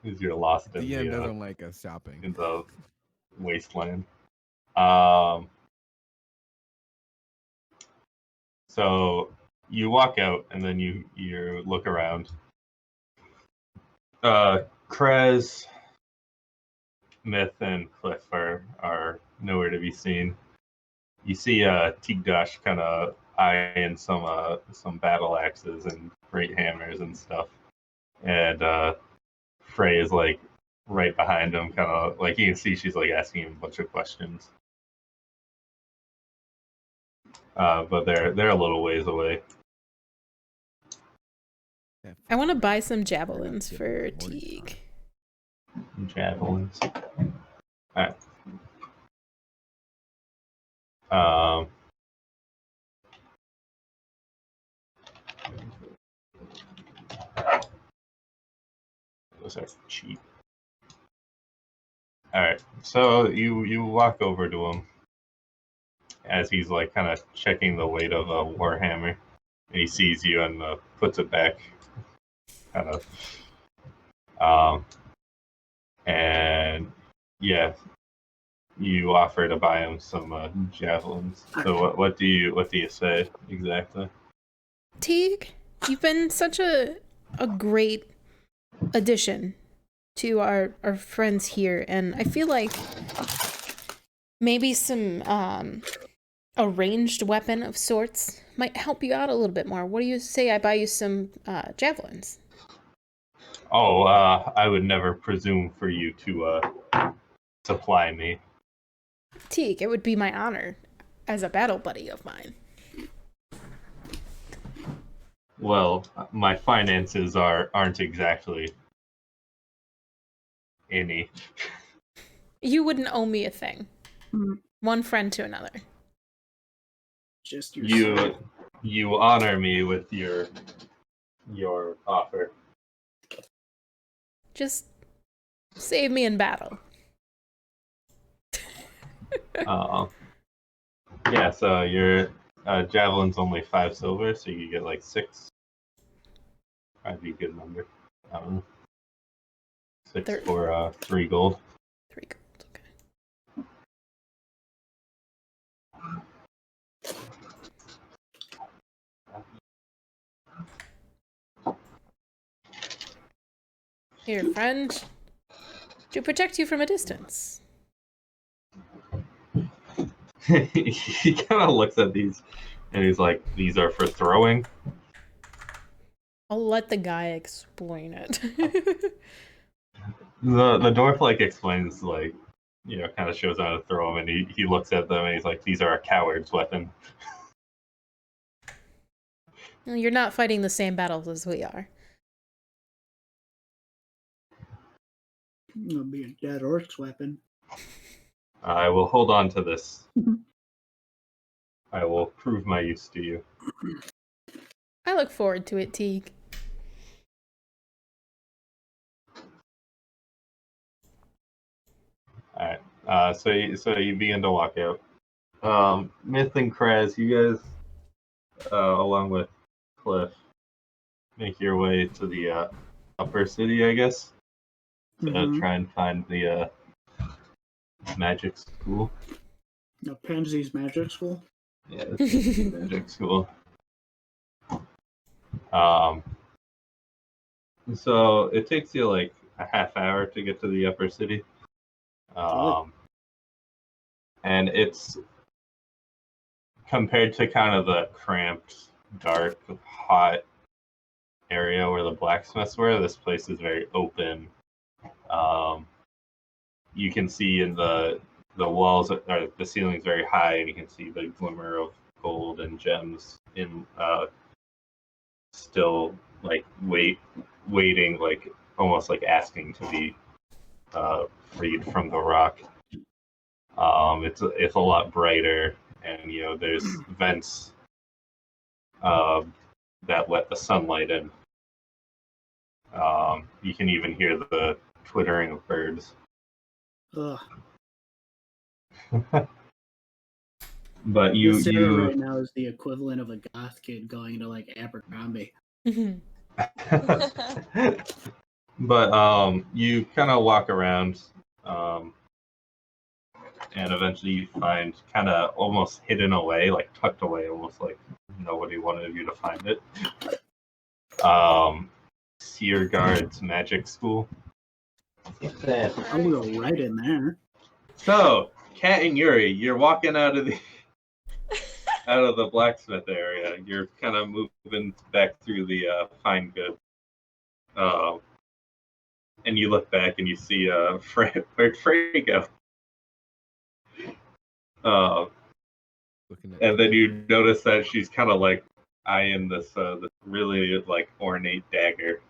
Because you're lost in DM doesn't like us in shopping. the wasteland. So you walk out and then you look around. Krez, Myth and Cliff are nowhere to be seen. You see Tigdash kind of eyeing some battle axes and great hammers and stuff, and Frey is like right behind him, kind of like you can see she's like asking him a bunch of questions. But they're a little ways away. I want to buy some javelins for Teague. Javelins. Alright. Those are cheap. Alright, so you walk over to him as he's like kind of checking the weight of a warhammer, and he sees you and puts it back, kind of. And yeah, you offer to buy him some javelins. So what do you say exactly? Teague, you've been such a great addition to our friends here, and I feel like maybe some a ranged weapon of sorts might help you out a little bit more. What do you say I buy you some javelins? Oh, I would never presume for you to supply me. Teague, it would be my honor as a battle buddy of mine. Well, my finances aren't exactly any. You wouldn't owe me a thing. Hmm. One friend to another. Just your You honor me with your offer. Just save me in battle. Yeah, so your javelin's only 5 silver, so you get like 6. Probably a good number. 6 for 3 gold. 3 gold, okay. Here, friend. To protect you from a distance. He kind of looks at these, and he's like, "These are for throwing." I'll let the guy explain it. The dwarf like explains, like, kind of shows how to throw them, and he looks at them and he's like, "These are a coward's weapon." You're not fighting the same battles as we are. it'll be a dead orc's weapon. I will hold on to this. I will prove my use to you. I look forward to it, Teague. All right. So you begin to walk out. Myth and Kraz, you guys, along with Cliff, make your way to the upper city, I guess, to try and find the magic school. No, Pansy's magic school. Yeah, it's magic school. So it takes you like a half hour to get to the upper city. And it's compared to kind of the cramped, dark, hot area where the blacksmiths were, this place is very open. You can see in the walls, or the ceiling's very high, and you can see the glimmer of gold and gems in still like waiting, like almost like asking to be freed from the rock. It's a lot brighter, and there's vents that let the sunlight in. You can even hear the twittering of birds. Ugh. But This area you right now is the equivalent of a goth kid going to like Abercrombie. But you kind of walk around, and eventually you find, kind of almost hidden away, like tucked away, almost like nobody wanted you to find it. Seerguard's magic school. I'll go right in there. So, Kat and Yuri, you're walking out of the blacksmith area. You're kind of moving back through the fine goods. And you look back and you see where'd Frey go? Looking at And then you notice that she's kind of like eyeing this really like ornate dagger.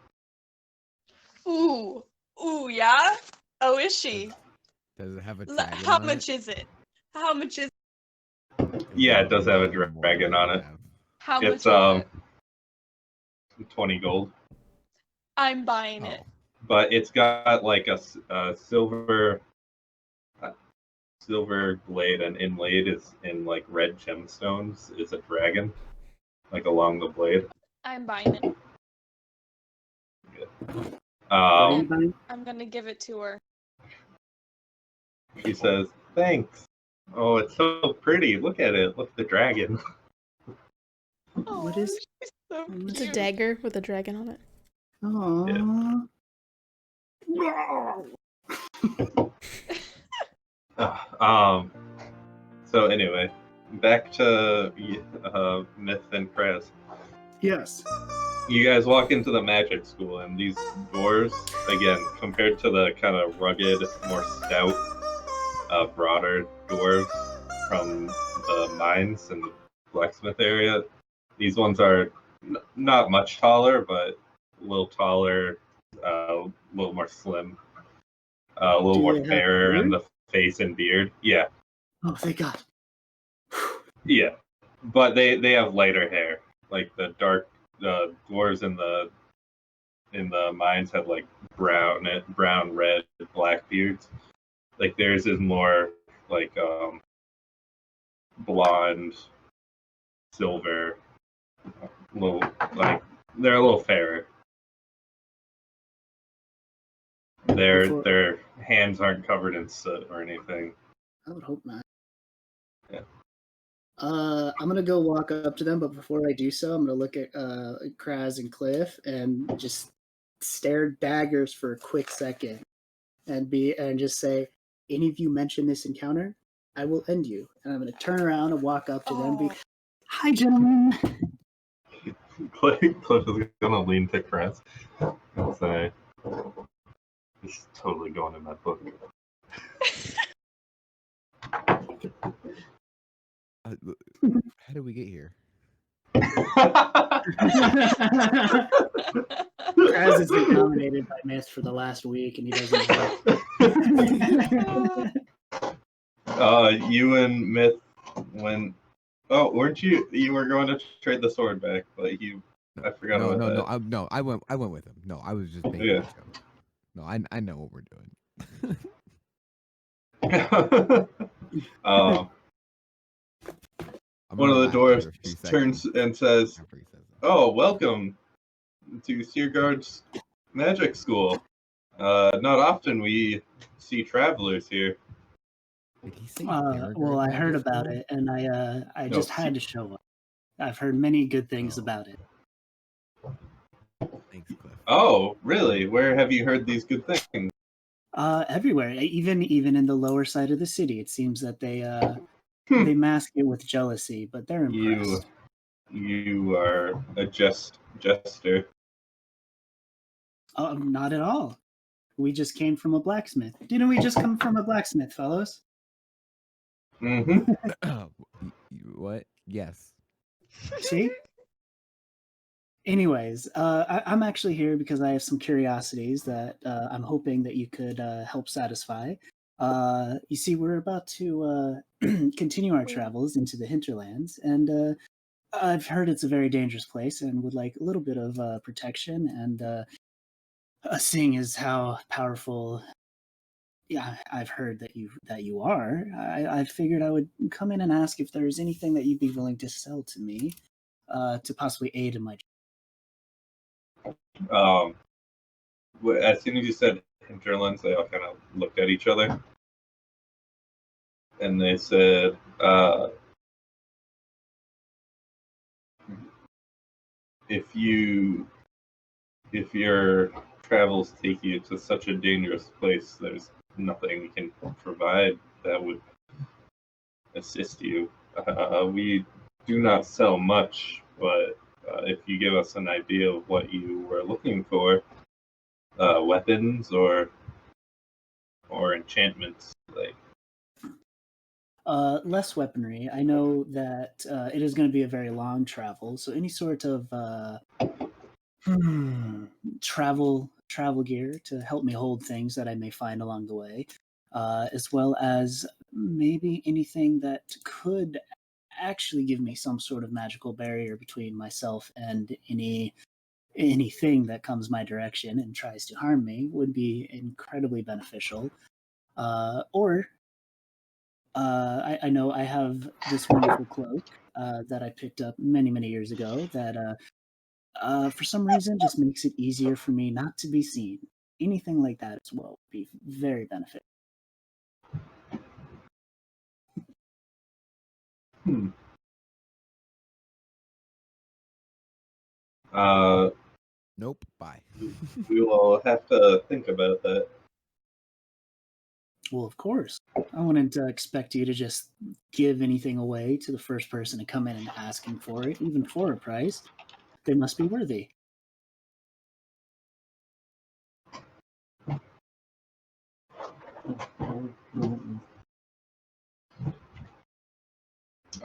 Ooh, yeah. Oh, is she? Does it have a dragon How on much it? is it? How much is? Yeah, it does have a More dragon than on I it. have. How It's much is it? 20 gold, I'm buying it. Oh, but it's got like a silver blade, and inlaid is in like red gemstones is a dragon, like along the blade. I'm buying it. What are you Um, buying? I'm gonna give it to her. she says, "Thanks. Oh, it's so pretty. Look at it. Look at the dragon." What Oh, is? she's so It's cute. a dagger with a dragon on it. Aww. So anyway, back to Myth and Kraz. Yes. You guys walk into the magic school, and these dwarves, again, compared to the kind of rugged, more stout, broader dwarves from the mines and blacksmith area, these ones are not much taller, but a little taller, a little more slim, a little Do more they have fairer in beard? the face and beard. Yeah, Oh, thank God. yeah, but they have lighter hair. Like the dwarves in the mines have like brown, red, black beards. Like theirs is more like blonde, silver, little like they're a little fairer. Before, Their hands aren't covered in soot or anything. I would hope not. Yeah. I'm gonna go walk up to them, but before I do so, I'm gonna look at Kraz and Cliff and just stare daggers for a quick second, and just say, "Any of you mention this encounter, I will end you." And I'm gonna turn around and walk up to them, and be, Oh. "Hi, gentlemen." Cliff is gonna lean to Kraz and say, "This is totally going in that book." How did we get here? Kraz has been dominated by Myth for the last week, and he doesn't know. You and Myth went. Oh, weren't you? You were going to trade the sword back, but you. I forgot No, about no. I went with him. No, I was just making Yeah. a joke. No, I know what we're doing. that. I'm One of gonna the laugh dwarves for a few turns seconds and says, after he says that. "Oh, welcome to Searguard's magic school. Not often we see travelers here." Did he say Well, I heard about it, and I No, just had to show up. I've heard many good things Oh. about it. Thanks, Cliff. Oh, really? Where have you heard these good things? Everywhere, even in the lower side of the city, it seems that they mask it with jealousy, but they're impressed. You are a jester. Not at all. We just came from a blacksmith. Didn't we just come from a blacksmith, fellows? Mm-hmm. What? Yes. See? Anyways, I'm actually here because I have some curiosities that I'm hoping that you could help satisfy. You see, we're about to continue our travels into the hinterlands, and I've heard it's a very dangerous place and would like a little bit of protection. And seeing as how powerful, yeah, I've heard that you are, I figured I would come in and ask if there's anything that you'd be willing to sell to me to possibly aid in my. As soon as you said hinterlands, they all kind of looked at each other, and they said, "If you're travels take you to such a dangerous place, there's nothing we can provide that would assist you. We do not sell much, but if you give us an idea of what you were looking for, weapons or enchantments, like Less weaponry. I know that it is going to be a very long travel, so any sort of travel gear to help me hold things that I may find along the way, as well as maybe anything that could actually give me some sort of magical barrier between myself and anything that comes my direction and tries to harm me would be incredibly beneficial. Or I know I have this wonderful cloak that I picked up many years ago that for some reason just makes it easier for me not to be seen. Anything like that as well would be very beneficial. hmm. Nope. Bye. We will have to think about that. Well, of course. I wouldn't expect you to just give anything away to the first person to come in and asking for it, even for a price. They must be worthy.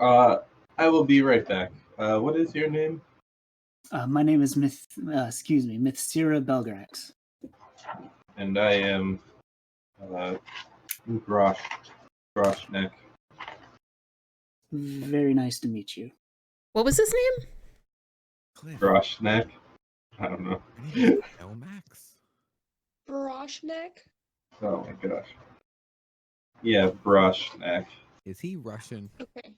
I will be right back. What is your name? My name is Mithcyra Belgrax. And I am Groshnek. Very nice to meet you. What was his name? Cliff, Groshnek? I don't know. your name is Elmax? Broshneck? Oh my gosh. Yeah, Broshnek. Is he Russian? Okay.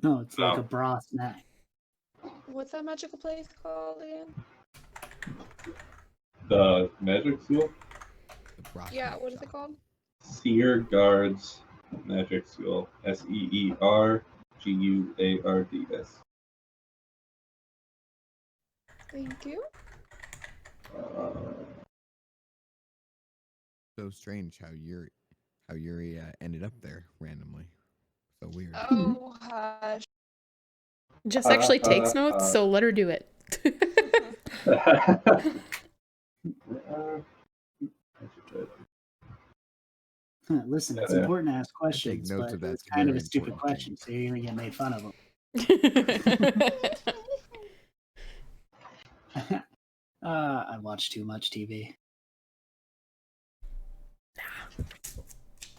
No, it's like Oh. a bra snack. What's that magical place called again? The magic school? The Brock Yeah, Knight what is it shop. called? Seer Guards Magic School. SEERGUARDS. Thank you. So strange how Yuri ended up there randomly. So weird. Oh, hush. Jess actually takes notes, so let her do it. Listen, it's Yeah. important to ask questions, notes but of that it's kind of very a stupid important question, thing. so you're going to get made fun of them. I watch too much TV.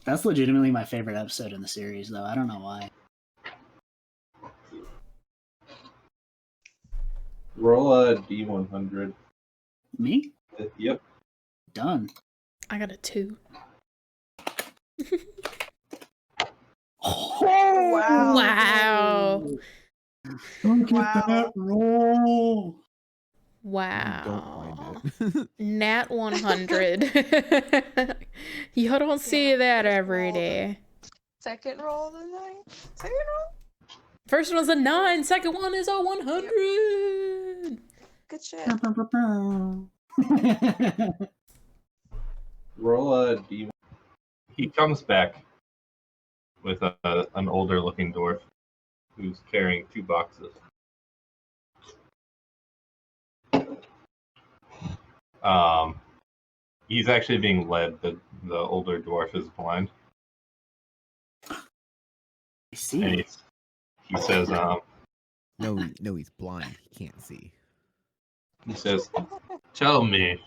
That's legitimately my favorite episode in the series, though. I don't know why. Roll a D100. Me? Yep. Done. I got a 2. Oh, Wow. Look Wow. at that roll. Wow. Don't mind it. Nat 100. You don't see that first every roll. day. Second roll of the night? Second roll? First one's a 9, second one is a 100. Good shit. Roll a D100. He comes back with an older looking dwarf who's carrying 2 boxes. He's actually being led. The older dwarf is blind. I see. And he says, No, he's blind. He can't see. tell me,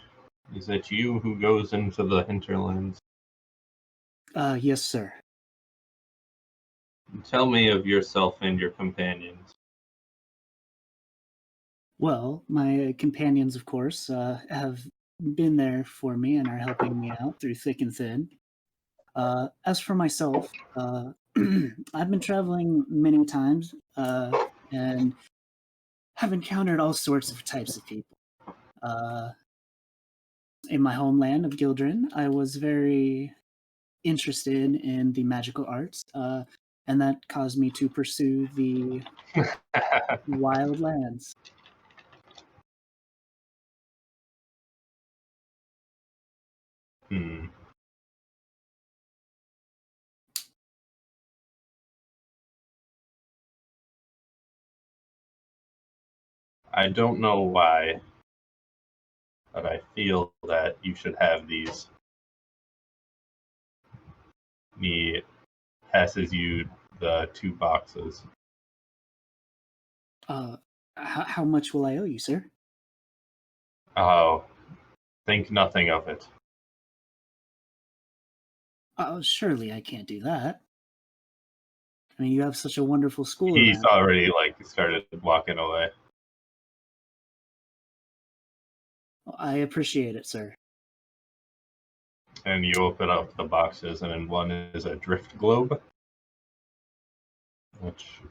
is it you who goes into the hinterlands? Yes, sir. Tell me of yourself and your companions. Well, my companions, of course, have been there for me and are helping me out through thick and thin. As for myself, I've been traveling many times and have encountered all sorts of types of people. In my homeland of Gildren, I was very interested in the magical arts, and that caused me to pursue the wild lands. Hmm. I don't know why, but I feel that you should have these. He passes you the 2 boxes. How much will I owe you, sir? Oh, think nothing of it. Oh, surely I can't do that. I mean, you have such a wonderful school He's around. already started walking away. I appreciate it, sir. And you open up the boxes, and in one is a drift globe, which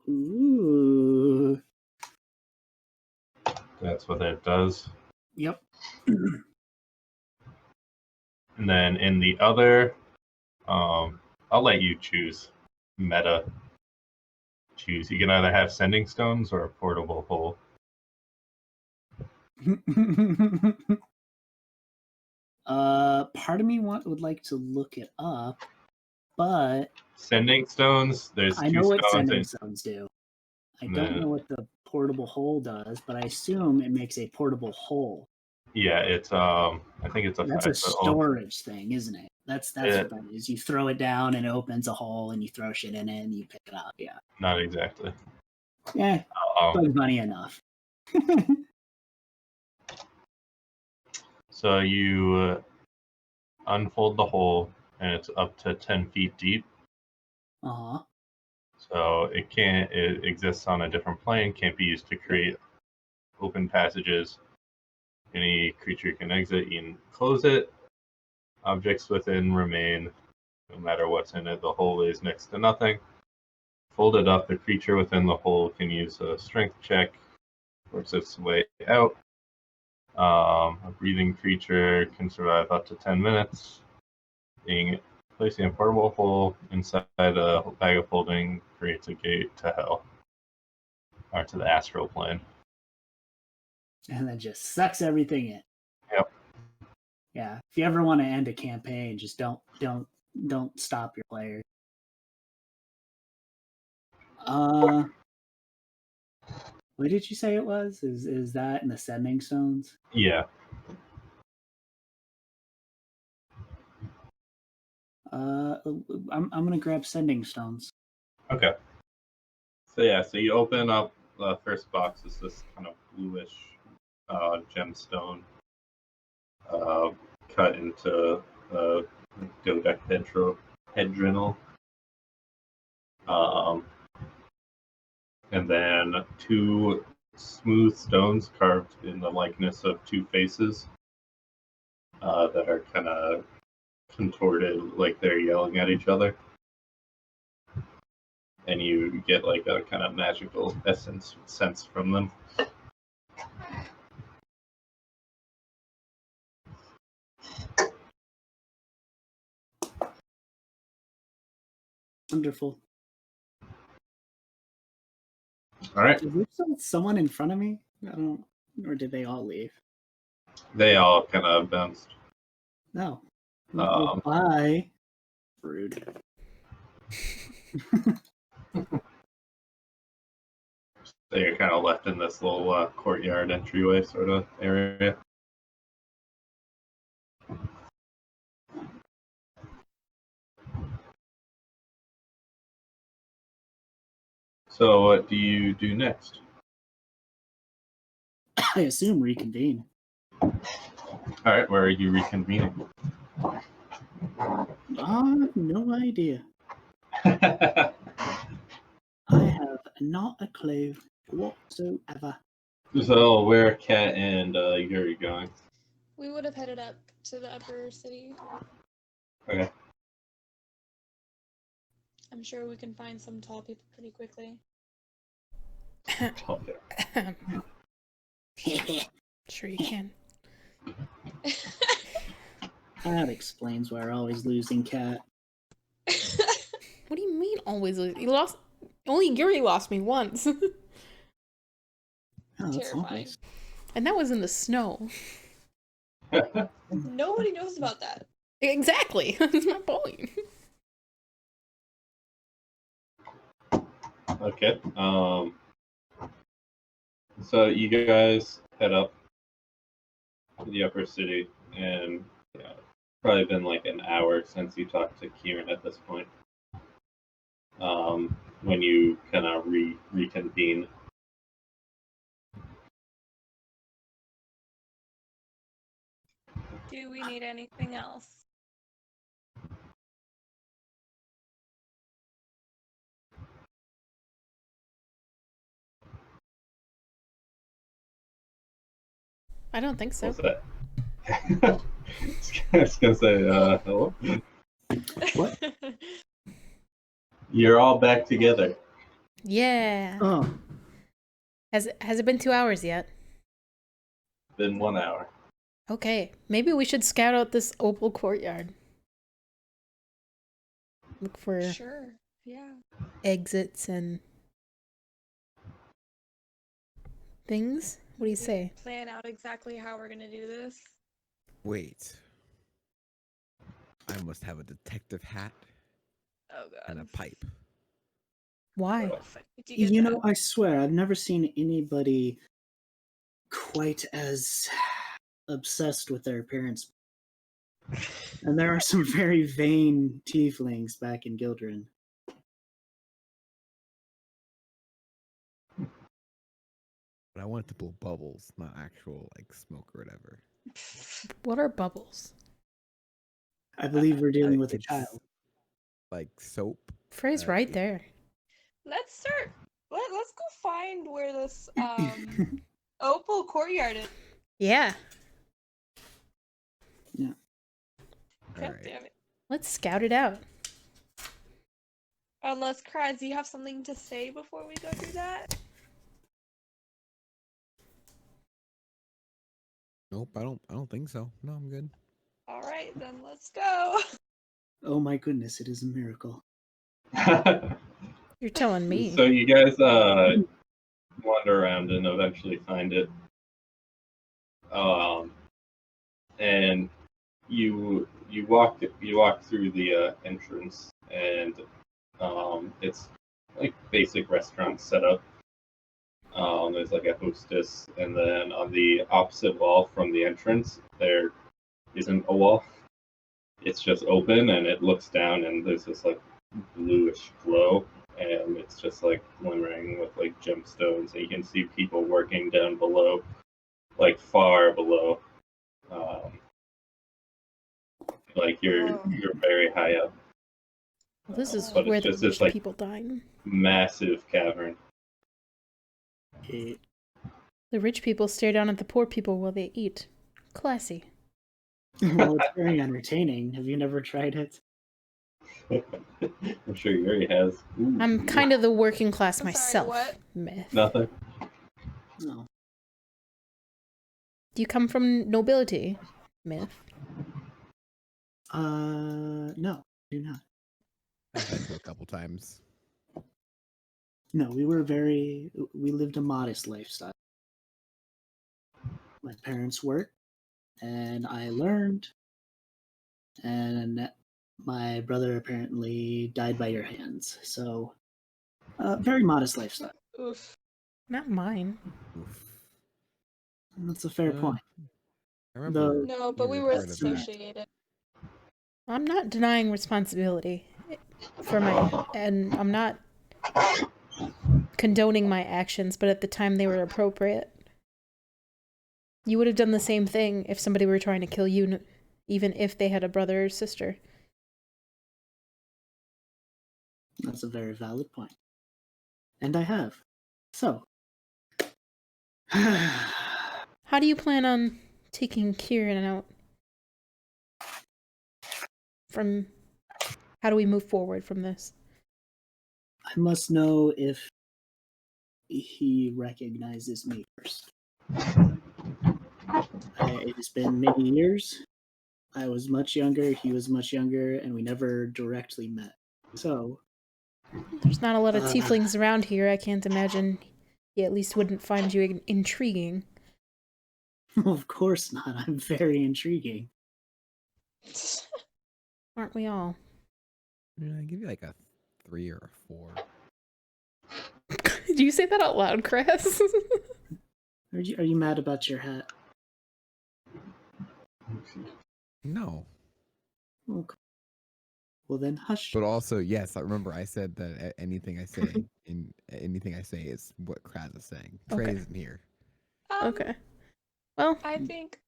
Ooh. that's what it does. Yep. And then in the other, I'll let you choose. Meta. Choose. You can either have sending stones or a portable hole. Part of me would like to look it up, but Sending stones, there's I 2 know what stones. sending stones do. I don't know what the portable hole does, but I assume it makes a portable hole. Yeah, it's I think it's a That's a 5-foot hole. storage thing, isn't it? That's what that is. You throw it down and it opens a hole, and you throw shit in it and you pick it up. Yeah. Not exactly. Yeah. Bugs Bunny enough. So you unfold the hole, and it's up to 10 feet deep. Uh-huh. So it exists on a different plane, can't be used to create open passages. Any creature can exit, you can close it. Objects within remain, no matter what's in it. The hole is next to nothing. Folded up, the creature within the hole can use a strength check, force its way out. A breathing creature can survive up to 10 minutes. Placing a portable hole inside a bag of holding creates a gate to hell, or to the astral plane. And then just sucks everything in. Yep. Yeah. If you ever want to end a campaign, just don't stop your player. What did you say it was? Is that in the sending stones? Yeah. I'm gonna grab sending stones. Okay. So yeah, so you open up the first box. It's this kind of bluish gemstone cut into dodecahedronal. And then 2 smooth stones carved in the likeness of 2 faces that are kind of contorted, like they're yelling at each other. And you get like a kind of magical sense from them. Wonderful. All right. Is there still someone in front of me? I don't. Or did they all leave? They all kind of bounced. No. Oh, bye. Rude. They're kind of left in this little courtyard entryway sort of area. So what do you do next? I assume reconvene. All right, where are you reconvening? No idea. I have not a clue whatsoever. So where Kat and Yuri going? We would have headed up to the upper city. Okay. I'm sure we can find some tall people pretty quickly. Sure you can. That explains why we're always losing Cat. What do you mean always lose? You lost. Only Yuri lost me once. Oh, that's Terrifying. always. And that was in the snow. Nobody knows about that. Exactly. That's my point. Okay. So you guys head up to the upper city, and yeah, probably been like an hour since you talked to Kiern at this point. When you kind of reconvene. Do we need anything else? I don't think so. What's that? I was gonna say, hello. What? You're all back together. Yeah. Oh, Has it been 2 hours yet? Been 1 hour. Okay, maybe we should scout out this opal courtyard. Look for Sure. Yeah. exits and things. What do you say? Plan out exactly how we're gonna do this. Wait. I must have a detective hat Oh god. and a pipe. Why? Where the fuck did you get you that? know, I swear, I've never seen anybody quite as obsessed with their appearance. And there are some very vain tieflings back in Gildren. But I want it to blow bubbles, not actual like smoke or whatever. What are bubbles? I believe we're dealing with a It's child. like soap. Phrase right there. Let's start. Let's go find where this opal courtyard is. Yeah. Yeah. God Alright. damn it. Let's scout it out. Unless Kraz, you have something to say before we go through that? Nope, I don't think so. No, I'm good. All right, then let's go. Oh my goodness, it is a miracle. You're telling me. So you guys wander around and eventually find it. And you walk through the entrance, and it's like basic restaurant setup. There's like a hostess, and then on the opposite wall from the entrance, there isn't a wall. It's just open, and it looks down, and there's this like bluish glow, and it's just like glimmering with like gemstones, and you can see people working down below, like far below. Like you're very high up. This is But where it's the just rich this like people dine. massive cavern. It, The rich people stare down at the poor people while they eat. Classy. well, it's very entertaining. Have you never tried it? I'm sure Yuri has. Ooh, I'm kind of the working class I'm sorry, myself. what? Myth. nothing. No. Do you come from nobility? Myth. No, I do not. I've been to a couple times. No, we lived a modest lifestyle. My parents worked, and I learned, and my brother apparently died by your hands. So, very modest lifestyle. Oof. Not mine. Oof. That's a fair point. I remember. No, but you we were part of that. associated. I'm not denying responsibility for my, and I'm not condoning my actions, but at the time they were appropriate. You would have done the same thing if somebody were trying to kill you, even if they had a brother or sister. That's a very valid point. And I have. So. How do you plan on taking Kiern out? How do we move forward from this? I must know if he recognizes me first. It's been many years. I was much younger, he was much younger, and we never directly met. So, There's not a lot of tieflings around here. I can't imagine he at least wouldn't find you intriguing. Of course not. I'm very intriguing. Aren't we all? Yeah, I give you like a 3 or a 4. Did you say that out loud, Chris? Are you mad about your hat? No. Okay. Well then, hush. But also, yes, I remember I said that anything I say is what Kraz is saying. Trey Okay. isn't here. Okay. Well, I think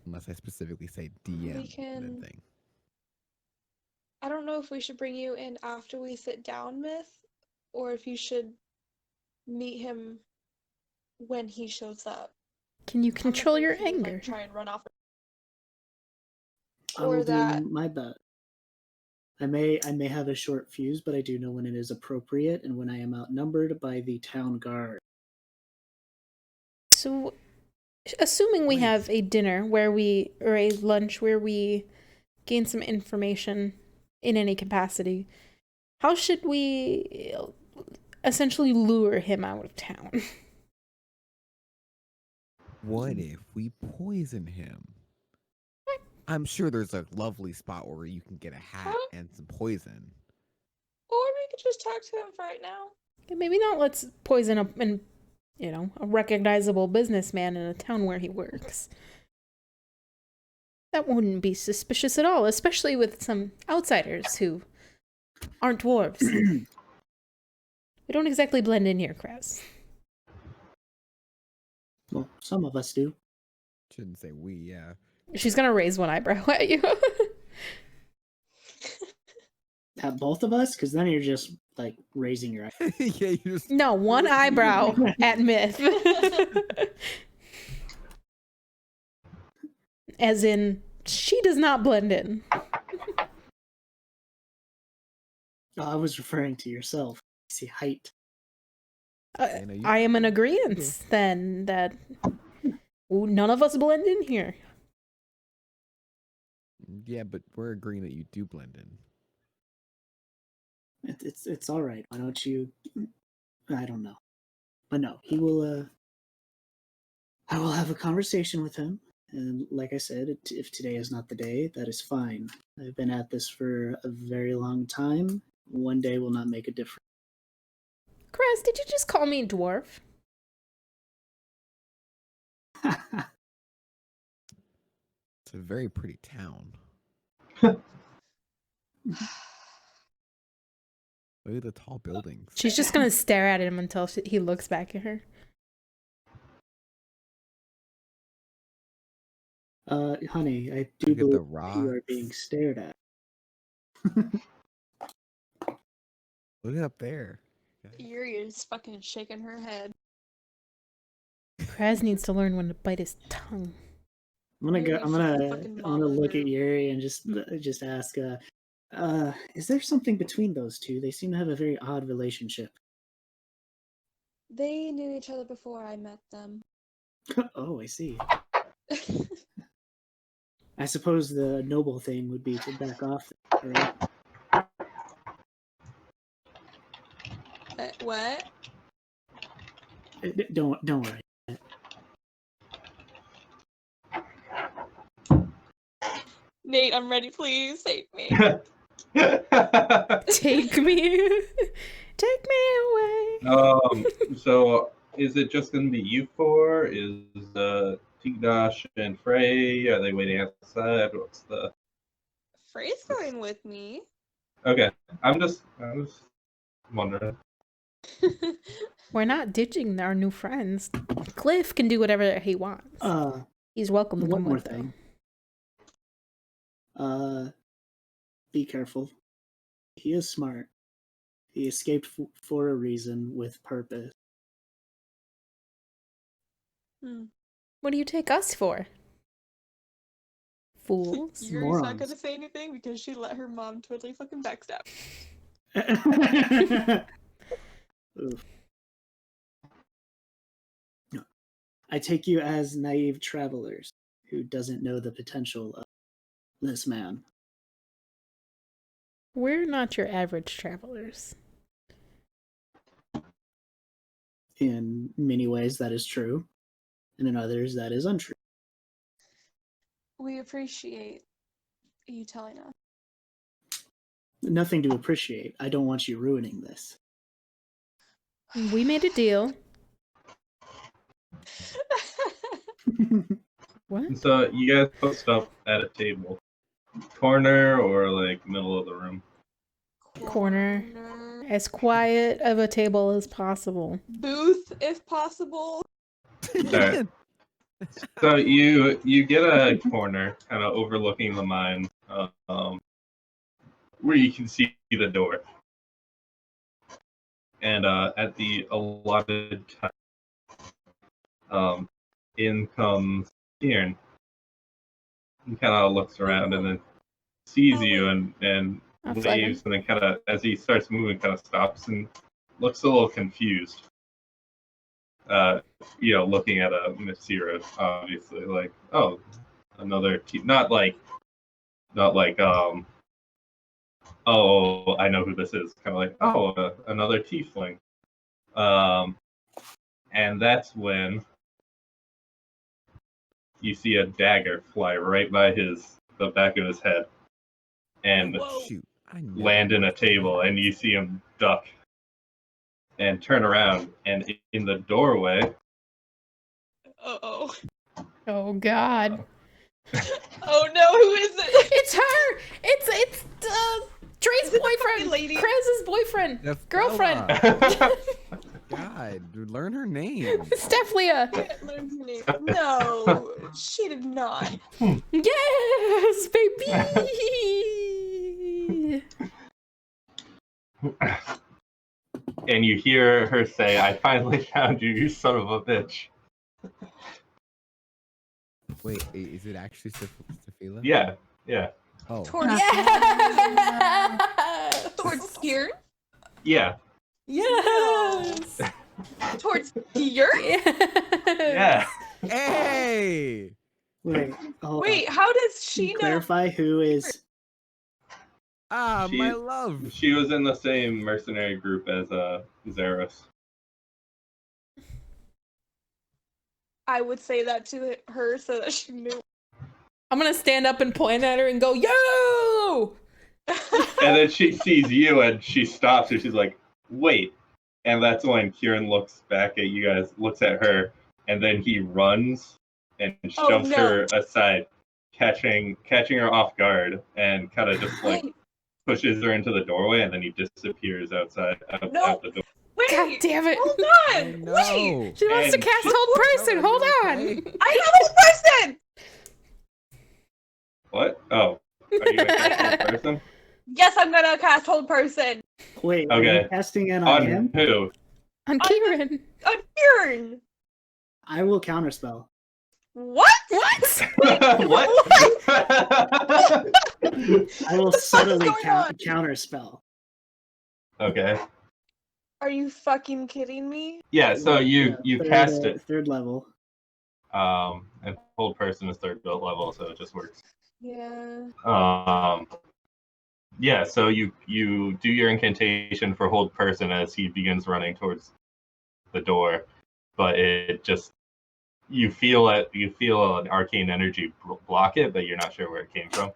Unless I specifically say DM we can. and then thing. I don't know if we should bring you in after we sit down, Myth, or if you should meet him when he shows up. can you I'm control afraid your he would, anger? like, try and run off. I will Or that. do my best. I may have a short fuse, but I do know when it is appropriate and when I am outnumbered by the town guard. So, assuming we Wait. have a dinner or a lunch where we gain some information in any capacity, how should we essentially lure him out of town? What if we poison him? I'm sure there's a lovely spot where you can get a hat and some poison. Or we could just talk to him right now. Maybe not. Let's poison a recognizable businessman in a town where he works. That wouldn't be suspicious at all, especially with some outsiders who aren't dwarves. We don't exactly blend in here, Kraz. Well, some of us do. Shouldn't say we, yeah. She's gonna raise one eyebrow at you. At both of us? Because then you're just, like, raising your eye. Yeah, you just No, one eyebrow at Myth. As in, she does not blend in. I was referring to yourself. See, height. I am in agreement then that none of us blend in here. Yeah, but we're agreeing that you do blend in. It's all right. Why don't you? I don't know, but no, he will. I will have a conversation with him, and like I said, if today is not the day, that is fine. I've been at this for a very long time. One day will not make a difference. Kraz, did you just call me dwarf? It's a very pretty town. Look at the tall buildings. She's just gonna stare at him until he looks back at her. Honey, I do Look at the believe you are being rocks. stared at. Look up there. Yuri is fucking shaking her head. Kraz needs to learn when to bite his tongue. I'm gonna Yuri go. I'm fucking gonna look mama at Yuri and just ask. Is there something between those two? They seem to have a very odd relationship. They knew each other before I met them. Oh, I see. I suppose the noble thing would be to back off. Right? What? Don't worry. Nate, I'm ready. Please save me. Take me. Take me away. So is it just going to be you four? Is Tigdash and Frey? Are they waiting outside? What's the? Frey's going with me. Okay, I'm just wondering. We're not ditching our new friends. Cliff can do whatever he wants. He's welcome to One come more with, thing. Be careful. He is smart. He escaped for a reason with purpose. What do you take us for? Fools. Yuri's not Morons. gonna say anything because she let her mom totally fucking backstab. Oof. No. I take you as naive travelers who doesn't know the potential of this man. We're not your average travelers. In many ways, that is true, and in others, that is untrue. We appreciate you telling us. Nothing to appreciate. I don't want you ruining this. We made a deal. What? So you guys post up at a table, corner or like middle of the room. Corner. As quiet of a table as possible. Booth, if possible. Alright. So you get a corner, kind of overlooking the mine, where you can see the door. And at the allotted time, in comes Kiern. He kind of looks around and then sees you and I'll flag him. leaves, and then kind of, as he starts moving, kind of stops and looks a little confused. Looking at a Mithcyra, obviously, like, oh, another not like, oh, I know who this is. Kind of like, oh, another Tiefling. And that's when you see a dagger fly right by the back of his head and Shoot. I know. land in a table, and you see him duck and turn around, and in the doorway, Uh-oh. Oh God. Oh no, who is it? It's her! It's Trey's Is it the fucking boyfriend! lady? Krez's boyfriend! The Girlfriend! God, dude, learn her name. Steflia! Can't learn her name. No, she did not. Yes, baby! and you hear her say, "I finally found you, you son of a bitch." Wait, is it actually Stefila? Yeah. Oh. Towards Yeah! towards Kiern? Yeah. Yes! Towards Kiern? Yeah. Hey! Wait, hold Wait, on. how does Can she you know? clarify who is? Ah, She- my love. She was in the same mercenary group as Zeros. I would say that to her so that she knew. I'm gonna stand up and point at her and go, yo! And then she sees you and she stops and she's like, "Wait." And that's when Kiern looks back at you guys, looks at her, and then he runs and Oh, jumps no. her aside, catching her off guard, and kind of just like Wait, pushes her into the doorway, and then he disappears outside out No. the door. wait, God damn it! hold I on, wait, know. She wants to And cast she- hold person. Hold Okay. on. I have a person! What? Oh, are you gonna cast one person? Yes, I'm gonna cast hold person Wait, are Okay. you casting it on On him? who? On I- Kieran. on Kiern. I will counterspell. What? What? What? I will What the fuck is subtly going on? counterspell. Okay. Are you fucking kidding me? Yeah. So you Third, cast it. Third level. And hold person is third build level, so it just works. Yeah. Yeah, so you do your incantation for hold person as he begins running towards the door, but it just you feel an arcane energy block it, but you're not sure where it came from.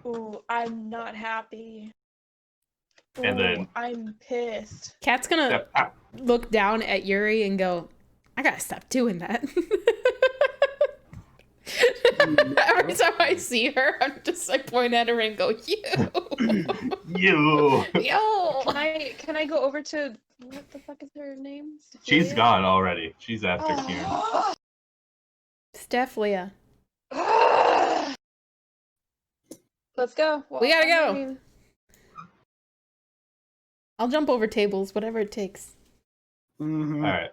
Ooh, I'm not happy. And then- Ooh, I'm pissed. Cat's gonna look down at Yuri and go, I gotta stop doing that. Every time I see her, I point at her and go, you. You. Yo. Can I go over to what the fuck is her name? She's Stephalia? gone already. She's after Kiern. Oh. Steflia. Let's go. We gotta I'm go. moving. I'll jump over tables, whatever it takes. Mhm. All right.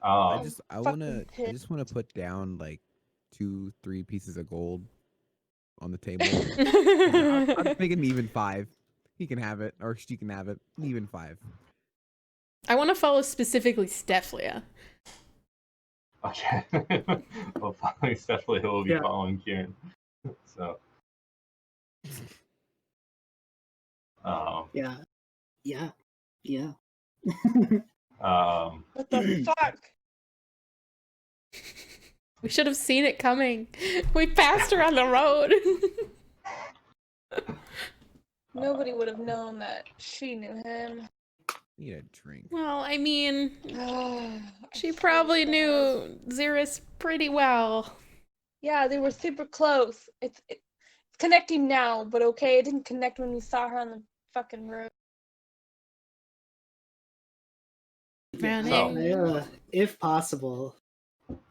I Um, just fucking pissed. wanna put down like 2-3 pieces of gold on the table. I'm thinking even 5. He can have it, or she can have it. Even 5. I want to follow specifically Steflia. okay. Well, following Stephanie will be Yeah. following Kiern. So. Yeah. What the fuck? We should have seen it coming. We passed her on the road. Nobody would have known that she knew him. Need a drink. Well, I mean, I she feel probably sad. knew Xeris pretty well. Yeah, they were super close. It's connecting now, but okay, it didn't connect when we saw her on the fucking road. Man, So- if possible,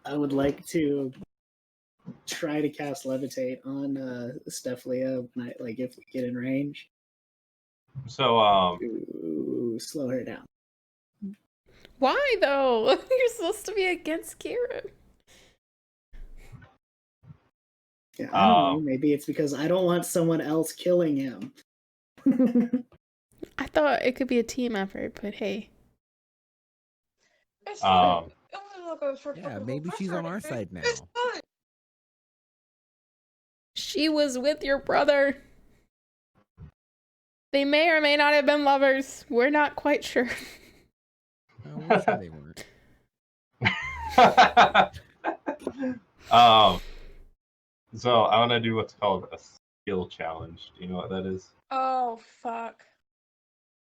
I would like to try to cast Levitate on Stephalia when if we get in range. So, To slow her down. why though? You're supposed to be against Kiern. Yeah, I don't know. Maybe it's because I don't want someone else killing him. I thought it could be a team effort, but hey. It's um, fine. It was like a short Yeah, fucking maybe she's on our frustrating. side now. It's fine. She was with your brother. They may or may not have been lovers. We're not quite sure. Oh, we're sure they weren't. so I want to do what's called a skill challenge. Do you know what that is? Oh fuck.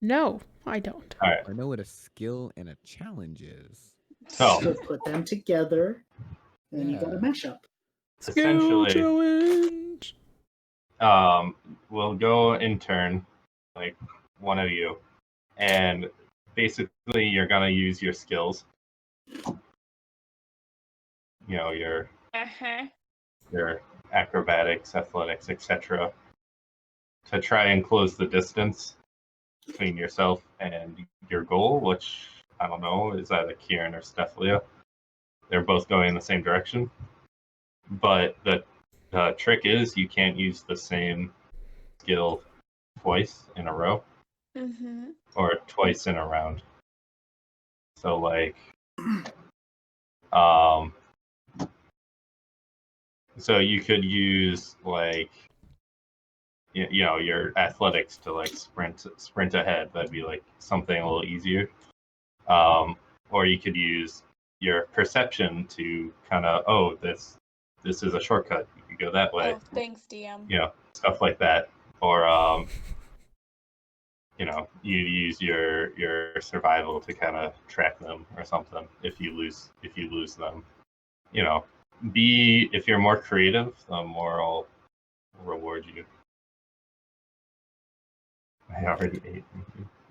No, I don't. All right. I know what a skill and a challenge is. So So put them together, and you got a Yeah. mashup. essentially, challenge. we'll go in turn, like one of you, and basically you're gonna use your skills. You know, your acrobatics, athletics, etc., to try and close the distance between yourself and your goal, which I don't know is either Kiern or Stephalia. They're both going in the same direction, but the trick is you can't use the same skill twice in a row Mm-hmm. or twice in a round. So um so you could use you know, your athletics to sprint ahead. That'd be like something a little easier. Or you could use your perception to kind of, this is a shortcut. You could go that way. Oh, thanks, DM. You know, stuff like that. Or you know, you use your survival to kind of track them or something. If you lose them, you know, if you're more creative, the more I'll reward you. I already ate.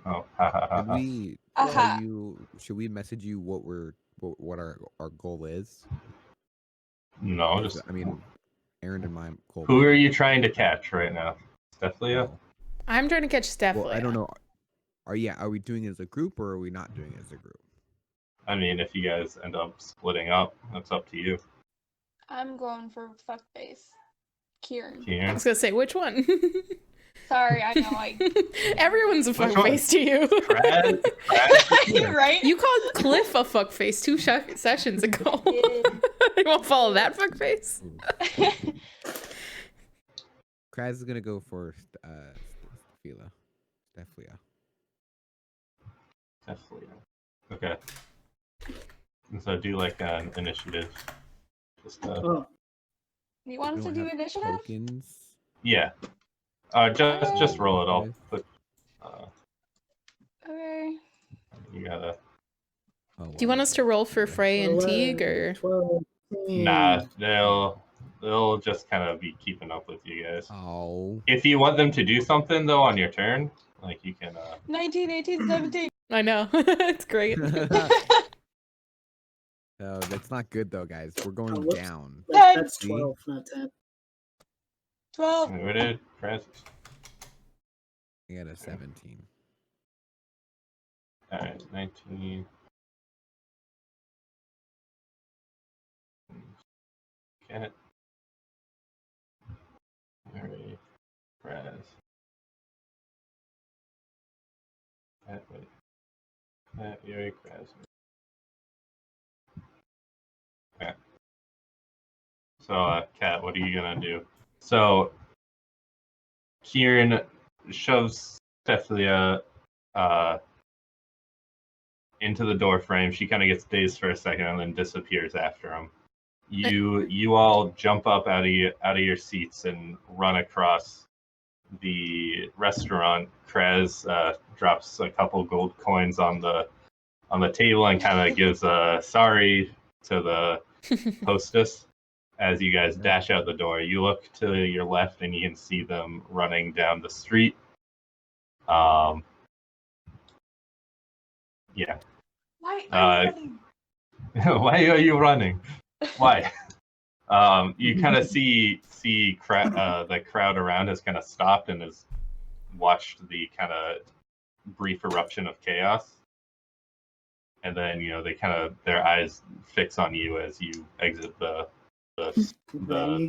Oh, ha ha ha. Should we Aha. tell you? Should we message you what our goal is? No, 'Cause, just I mean, Aaron and my goal. who are you trying to catch right now? Stephalia? Oh. I'm trying to catch Stephalia. Well, I don't know. Are we doing it as a group or are we not doing it as a group? I mean, if you guys end up splitting up, that's up to you. I'm going for fuckface. Kiern. I Kiern? was gonna say, which one? Sorry, I know. Everyone's a Which fuckface to you. Kraz? Kraz? Right? You called Cliff a fuckface 2 sessions ago. Yeah. You won't follow that fuckface? Kraz is gonna go for Stephalia. Stephalia. Okay. And so do like an initiative. Just Oh, You want us to We do don't have initiative? Tokens. yeah. Just roll it off. But Okay. you gotta. Oh, Do you want us to roll for Frey and Teague, or 12, 13. Nah, they'll just kind of be keeping up with you guys. Oh. If you want them to do something though on your turn, like you can. 19, 18, 17. I know it's great. No, that's not good though, guys. We're going whoops. down. That's See? 12, not 10. 12. What did Kraz? I got a 17. All right, 19. Cat. Alright, Kraz. Cat, wait. Cat, Yuri, Kraz. Okay. So, Cat, what are you gonna do? So, Kiern shoves Stephalia into the door frame. She kind of gets dazed for a second and then disappears after him. You all jump up out of your seats and run across the restaurant. Kraz drops a couple gold coins on the table and kind of gives a sorry to the hostess as you guys dash out the door. You look to your left and you can see them running down the street. Yeah. Why are you running? Why are you running? Why? You kind of see the crowd around has kind of stopped and has watched the kind of brief eruption of chaos, and then they kind of their eyes fix on you as you exit the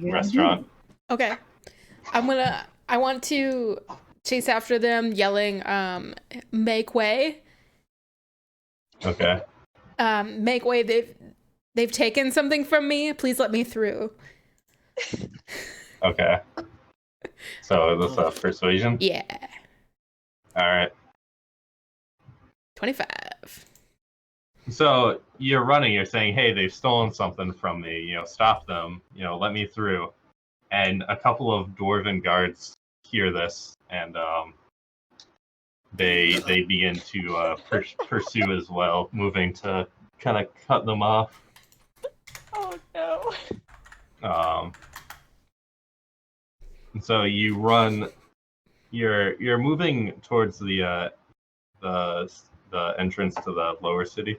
restaurant. Okay. I want to chase after them, yelling, make way. Okay. Make way. They've taken something from me. Please let me through. Okay. So this is persuasion? Yeah. All right. 25. So you're running, you're saying, hey, they've stolen something from me, stop them, let me through. And a couple of Dwarven guards hear this, and they begin to pursue as well, moving to kind of cut them off. Oh no. So you run, you're moving towards the entrance to the lower city.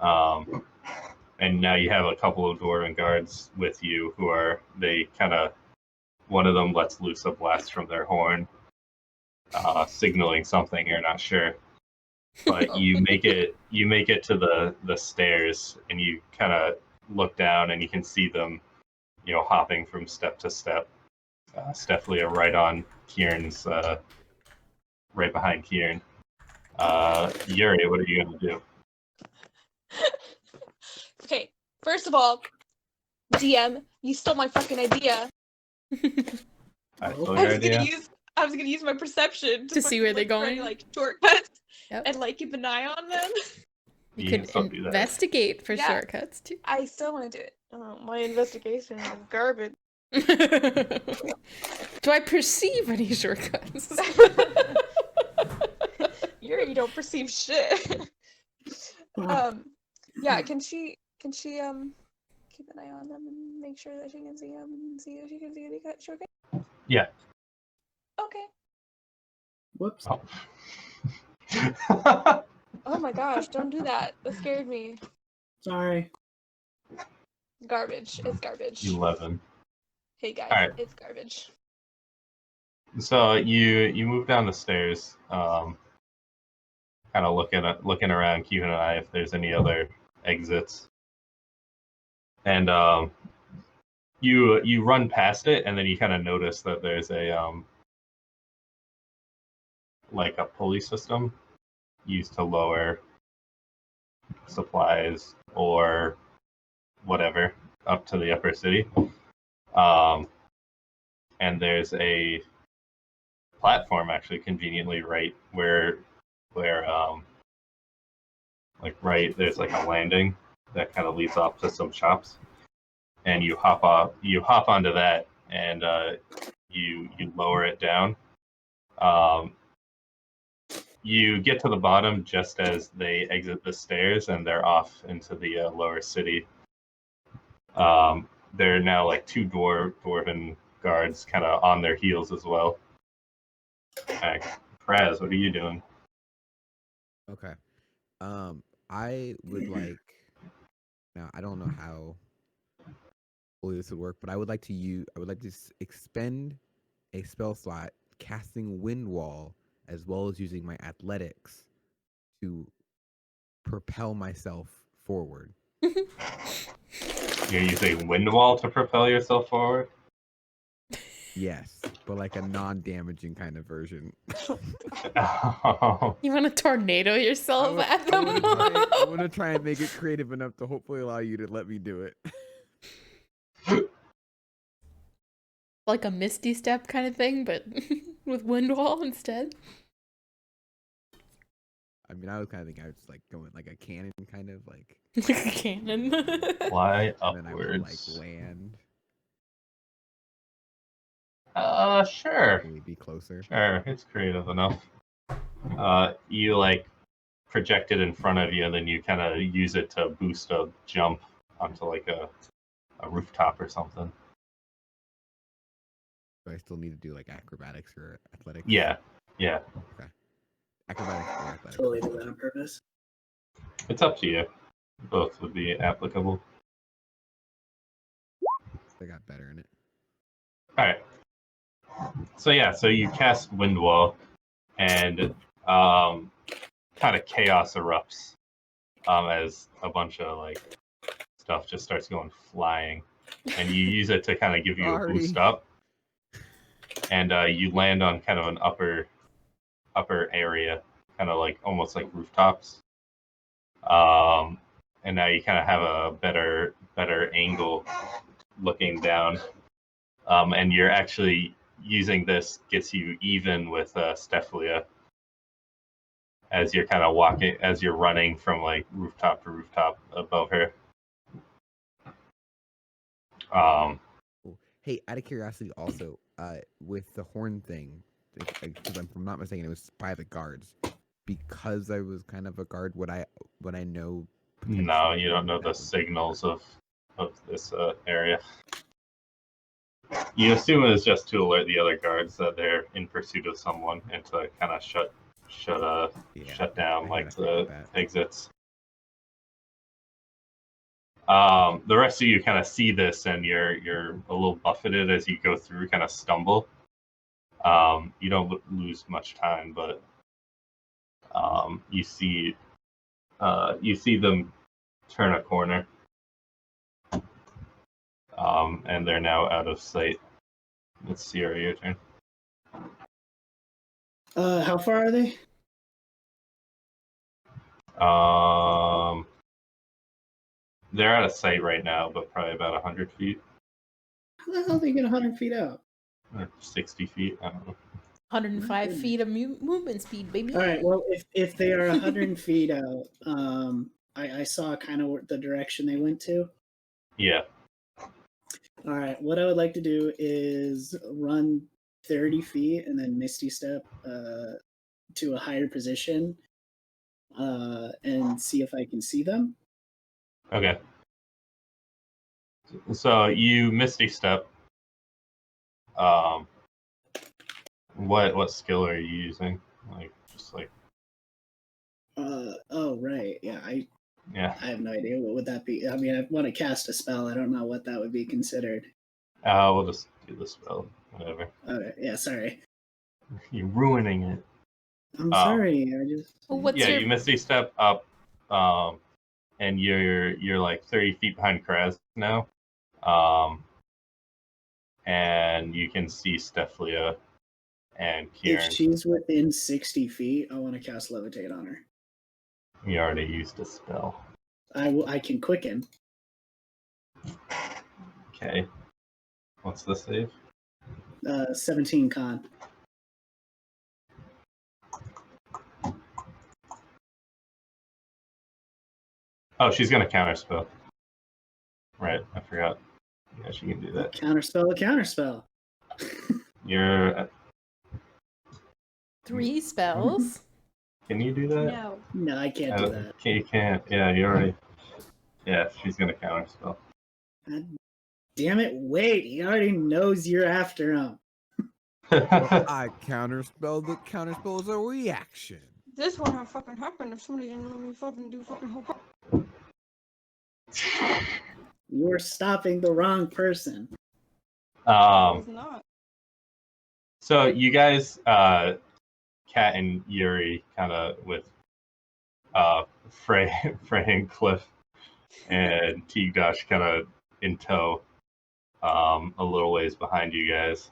And now you have a couple of Dwarven guards with you who one of them lets loose a blast from their horn, signaling something, you're not sure. But you make it to the stairs, and you kind of look down and you can see them, hopping from step to step. Stephalia right on Kiern's, right behind Kiern. Yuri, what are you going to do? Okay, first of all, DM, you stole my fucking idea. I stole your idea? I was gonna use my perception to see where they're going, like shortcuts, yep. and like keep an eye on them. You could investigate for shortcuts too. I still want to do it. My investigation is garbage. Do I perceive any shortcuts? You don't perceive shit. Yeah, can she keep an eye on them and make sure that she can see them and see if she can see any shortcuts? Yeah. Okay. Whoops. Oh my gosh, don't do that. That scared me. Sorry. Garbage. It's garbage. 11. Hey guys, right. It's garbage. So you move down the stairs, kind of looking around, keeping an eye if there's any other exits. And you run past it, and then you kind of notice that there's a like a pulley system used to lower supplies or whatever up to the upper city. And there's a platform actually conveniently right where like right there's like a landing that kind of leads off to some shops, and you hop onto that, and you lower it down. You get to the bottom just as they exit the stairs, and they're off into the lower city. There are now like two dwarven guards kind of on their heels as well. Kraz, what are you doing? Okay. I would like. Now I don't know how fully this would work, but I would like to expend a spell slot casting Wind Wall, as well as using my athletics to propel myself forward. You're using Wind Wall to propel yourself forward? Yes, but like a non-damaging kind of version. Oh. You want to tornado yourself at them? I want to try and make it creative enough to hopefully allow you to let me do it. Like a Misty Step kind of thing, but with Wind Wall instead? I mean, I was kind of thinking I was just like going like a cannon, kind of like, Cannon. Fly and then I would like upwards. land, Sure. really be closer. Sure. It's creative enough. You like project it in front of you, and then you kind of use it to boost a jump onto like a rooftop or something. Do I still need to do like acrobatics or athletics? Yeah. Yeah. Okay. Acrobatics or athletics? Totally did that on purpose. It's up to you. Both would be applicable. I got better in it. All right. So yeah, so you cast Wind Wall, and kind of chaos erupts as a bunch of like stuff just starts going flying, and you use it to kind of give you a boost up, and you land on kind of an upper area, kind of like almost like rooftops, and now you kind of have a better angle looking down, and you're actually using this gets you even with Stephalia as you're kind of walking, as you're running from like rooftop to rooftop above her. Cool. Hey, out of curiosity, also, with the horn thing, because if I'm not mistaken, it was by the guards. Because I was kind of a guard, would I know? No, you don't know that the would- signals of this area. You assume it's just to alert the other guards that they're in pursuit of someone and to kind of shut down I like kinda figured the that. exits. The rest of you kind of see this, and you're a little buffeted as you go through, kind of stumble. You don't lose much time, but you see them turn a corner, and they're now out of sight. It's Sierra, your turn. How far are they? They're out of sight right now, but probably about 100 feet. How the hell do they get 100 feet out? Or 60 feet, I don't know. 105 goodness. feet of movement speed, baby. All right. Well, if they are 100 feet out, I saw kind of the direction they went to. Yeah. All right. What I would like to do is run 30 feet and then Misty Step to a higher position and see if I can see them. Okay. So you Misty Step. What skill are you using? Like just like Oh right, yeah. I have no idea what would that be. I mean, I want to cast a spell. I don't know what that would be considered. We'll just do the spell. Whatever. Okay, yeah. Sorry. You're ruining it. I'm sorry. I just. What's Yeah, your you Misty Step up, and you're like 30 feet behind Kraz now, and you can see Stephalia and If Kiern. she's within 60 feet, I want to cast Levitate on her. You already used a spell. I can quicken. Okay. What's the save? 17 con. Oh, she's gonna counterspell. Right, I forgot. Yeah, she can do that. Counterspell, a counterspell. You're. 3 spells? Can you do that? No. No, I can't do that. Okay, you can't. Yeah, you already. Yeah, she's gonna counterspell. God damn it! Wait, he already knows you're after him. I counterspell. The counterspell is a reaction. This wouldn't have fucking happened if somebody didn't let me fucking do fucking whole part. You're stopping the wrong person. It's not. So you guys, Kat and Yuri, kind of with Frey and Cliff and Tigdash kind of in tow, a little ways behind you guys.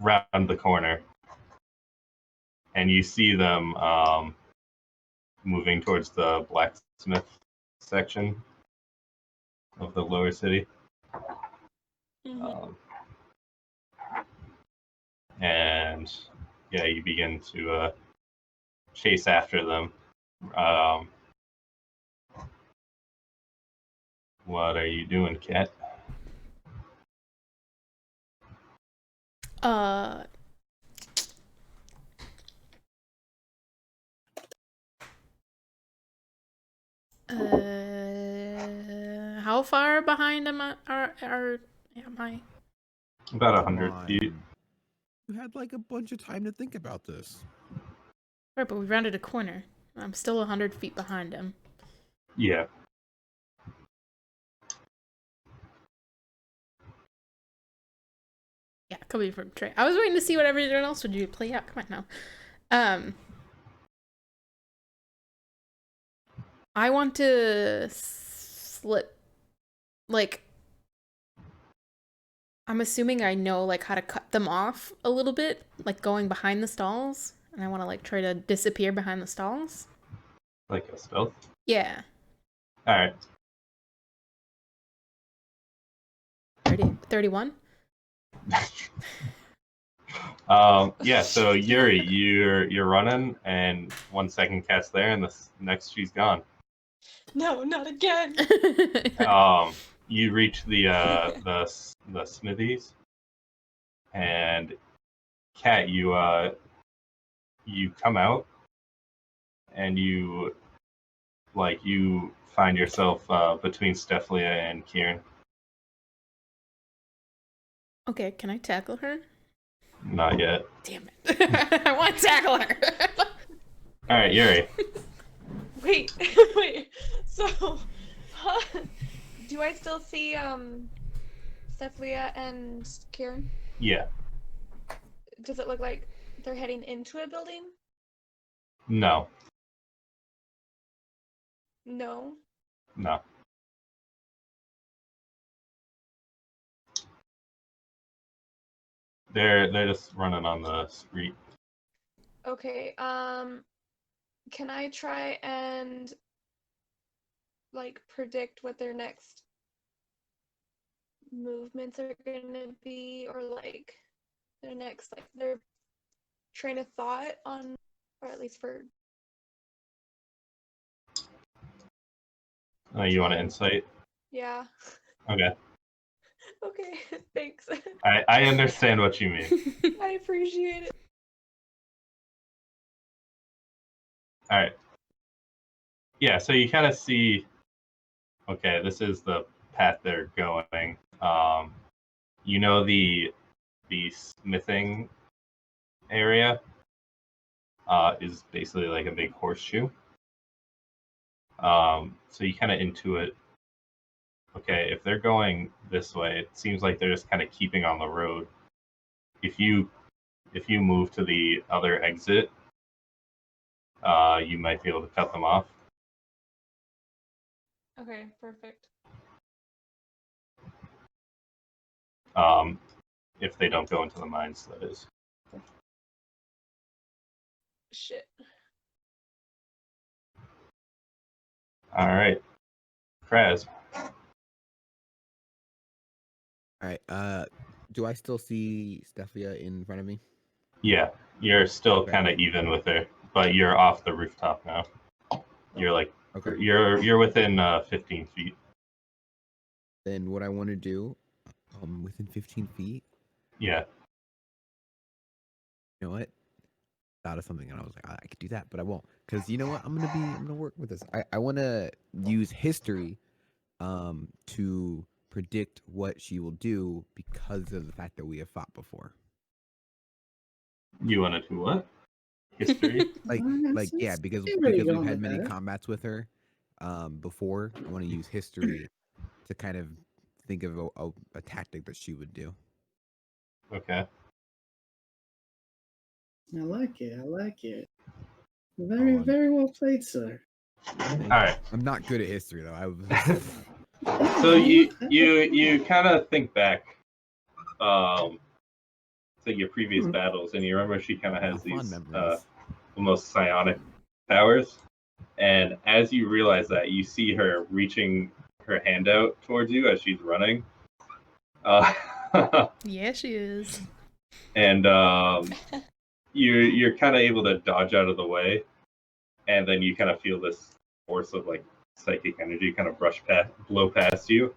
Round the corner, and you see them moving towards the blacksmith section of the lower city. Mhm. and yeah, you begin to chase after them. What are you doing, Cat? How far behind am I? About Come 100 on. feet. You had like a bunch of time to think about this. Right, but we rounded a corner. I'm still 100 feet behind him. Yeah. Yeah, coming from Trey. I was waiting to see what everyone else would do. Play out. Come on now. I want to slip. Like, I'm assuming I know like how to cut them off a little bit, like going behind the stalls, and I want to like try to disappear behind the stalls. Like a stealth? Yeah. Alright. 31? Yeah, so Yuri, you're running, and 1 second Cat's there, and the next she's gone. No, not again. You reach the smithies, and Cat, you come out, and you find yourself between Stephalia and Kiern. Okay, can I tackle her? Not yet. Damn it. I want to tackle her. Alright, Yuri. Wait. So, do I still see Stephalia and Kiern? Yeah. Does it look like they're heading into a building? No. No. No. They're just running on the street. Okay. Can I try and like predict what their next movements are gonna be, or like their train of thought on, or at least for. You want to insight? Yeah. Okay. Okay. Thanks. I understand what you mean. I appreciate it. Alright. Yeah, so you kind of see, okay, this is the path they're going. You know the smithing area is basically like a big horseshoe. So you kind of intuit, okay, if they're going this way, it seems like they're just kind of keeping on the road. If you move to the other exit, you might be able to cut them off. Okay, perfect. If they don't go into the mines, that is. Shit. All right, Kraz. All right. Do I still see Stephalia in front of me? Yeah, you're still Okay. kind of even with her, but you're off the rooftop now. You're like, Okay. you're within 15 feet. Then what I want to do, within 15 feet. Yeah. You know what? Thought of something, and I was like, I could do that, but I won't, because you know what? I'm gonna work with this. I want to use history, to predict what she will do because of the fact that we have fought before. You want to do what? History? Yeah, because see where you're we've going had with many that. combats with her, before. I want to use history to kind of think of a tactic that she would do. Okay. I like it. Very, very well played, sir. All right. I'm not good at history though. I was. So you kind of think back to your previous battles, and you remember she kind of has Fond these memories. almost psionic powers. And as you realize that, you see her reaching her hand out towards you as she's running. Yeah, she is. And you're kind of able to dodge out of the way, and then you kind of feel this force of like psychic energy kind of blow past you,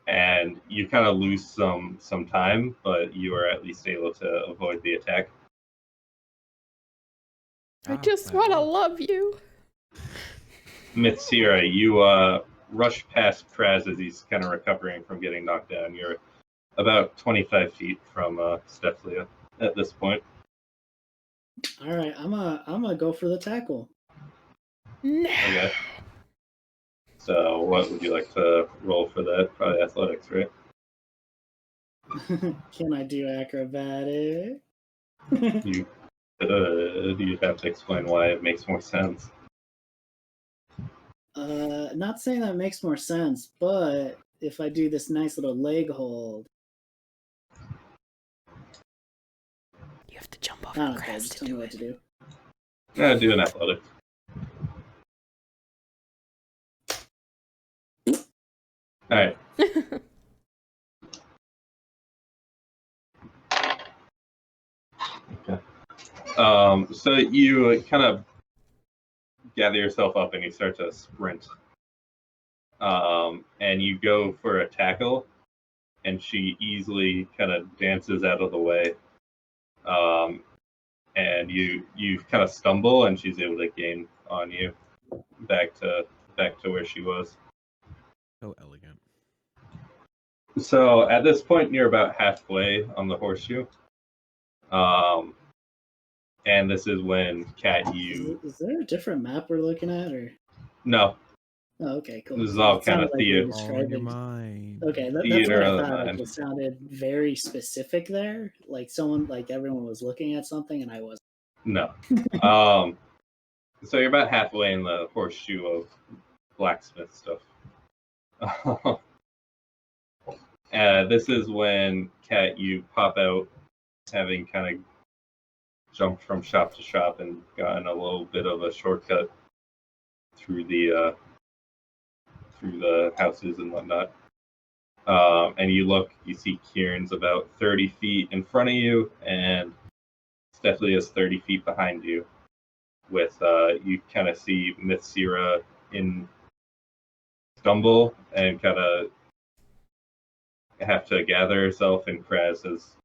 and you kind of lose some time, but you are at least able to avoid the attack. I just want to love you. Mithcyra, you rush past Kraz as he's kind of recovering from getting knocked down. You're about 25 feet from Steflia at this point. All right, I'm gonna go for the tackle. No. Okay. So what would you like to roll for that? Probably athletics, right? Can I do acrobatic? You'd have to explain why it makes more sense. Not saying that makes more sense, but if I do this nice little leg hold, You have to jump off I the don't know. grass Just to tell me do what it. to do. Do an athletics. All right. Okay. So you kind of gather yourself up and you start to sprint. And you go for a tackle, and she easily kind of dances out of the way. And you kind of stumble, and she's able to gain on you back to where she was. So elegant. So at this point, you're about halfway on the horseshoe. And this is when Kat, Is there a different map we're looking at, or no, oh, okay, cool. this is all It kind sounded of like you were theater. All in your describing. mind. Okay, that's Theater what I of the thought. Like, mind. it sounded very specific there, like everyone was looking at something and I wasn't. No. So you're about halfway in the horseshoe of blacksmith stuff. This is when, Kat, you pop out, having kind of jumped from shop to shop and gotten a little bit of a shortcut through the houses and whatnot. And you see Kiern's about 30 feet in front of you, and Stephanie is 30 feet behind you. With you kind of see Mithcyra in stumble and kind of have to gather herself, and Kraz is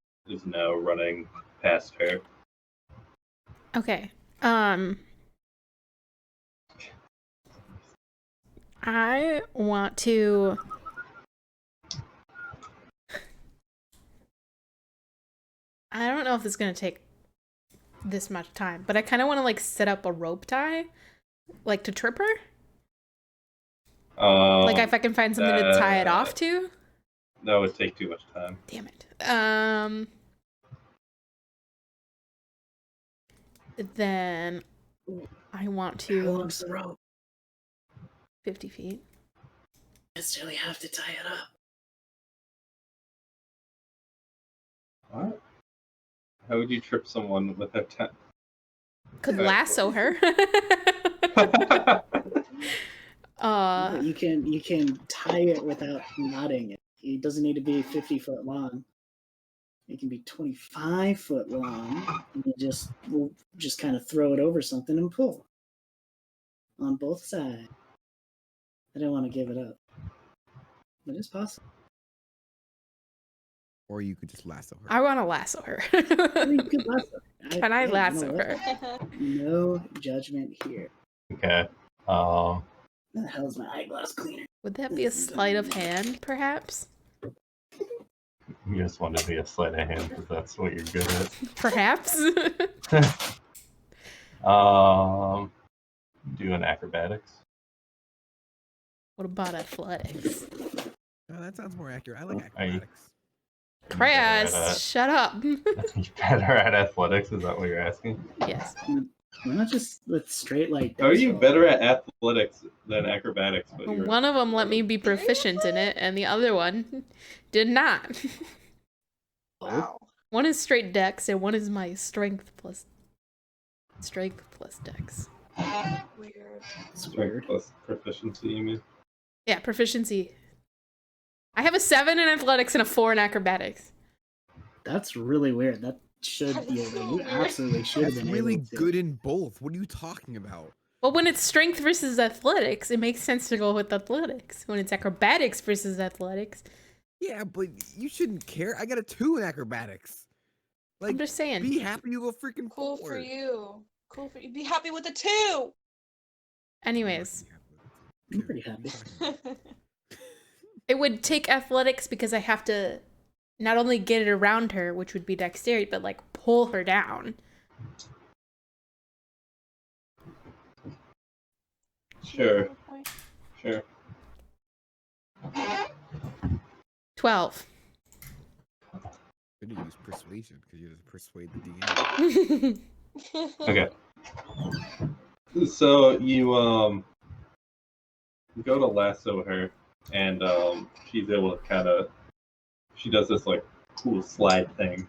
now running past her. Okay. I want to. I don't know if this is gonna take this much time, but I kind of want to like set up a rope tie, like to trip her. Like if I can find something to tie it off to. That would take too much time. Damn it. Then I want How to long's the rope? 50 feet. Necessarily have to tie it up. What? How would you trip someone without time? Could lasso her. You can tie it without knotting it. It doesn't need to be 50 foot long. It can be 25 foot long. And you we'll just kind of throw it over something and pull on both sides. I don't want to give it up, but it's possible. Or you could just lasso her. I want to lasso her. You could lasso her. Can I you know lasso what? her? No judgment here. Okay. Where the hell is my eyeglass cleaner? Would that be a sleight of hand, perhaps? You just want to be a sleight of hand because that's what you're good at. Perhaps. Do an acrobatics. What about athletics? Oh, that sounds more accurate. I like Are you- acrobatics. Kraz, shut up. You better at athletics? Is that what you're asking? Yes. Why not just with straight like? How are dice you roll? better at athletics than acrobatics? But you're... One of them let me be proficient in it, and the other one did not. Wow. One is straight dex, and one is my strength plus dex. Weird. It's Strength weird. plus proficiency, you mean? Yeah, proficiency. I have a 7 in athletics and a 4 in acrobatics. That's really weird. That should That be is so you weird. absolutely should have That's been really able to. good in both. What are you talking about? Well, when it's strength versus athletics, it makes sense to go with athletics. When it's acrobatics versus athletics, Yeah, but you shouldn't care. I got a 2 in acrobatics. Like, I'm just saying. be happy you go freaking Cool for forward. you. Cool for you. Be happy with the 2. Anyways, I'm pretty happy. it would take athletics because I have to not only get it around her, which would be dexterity, but like pull her down. Sure. Sure. 12. Could you use persuasion? Because you just persuade the DM. Okay. So you go to lasso her, and she's able to kind of. She does this like cool slide thing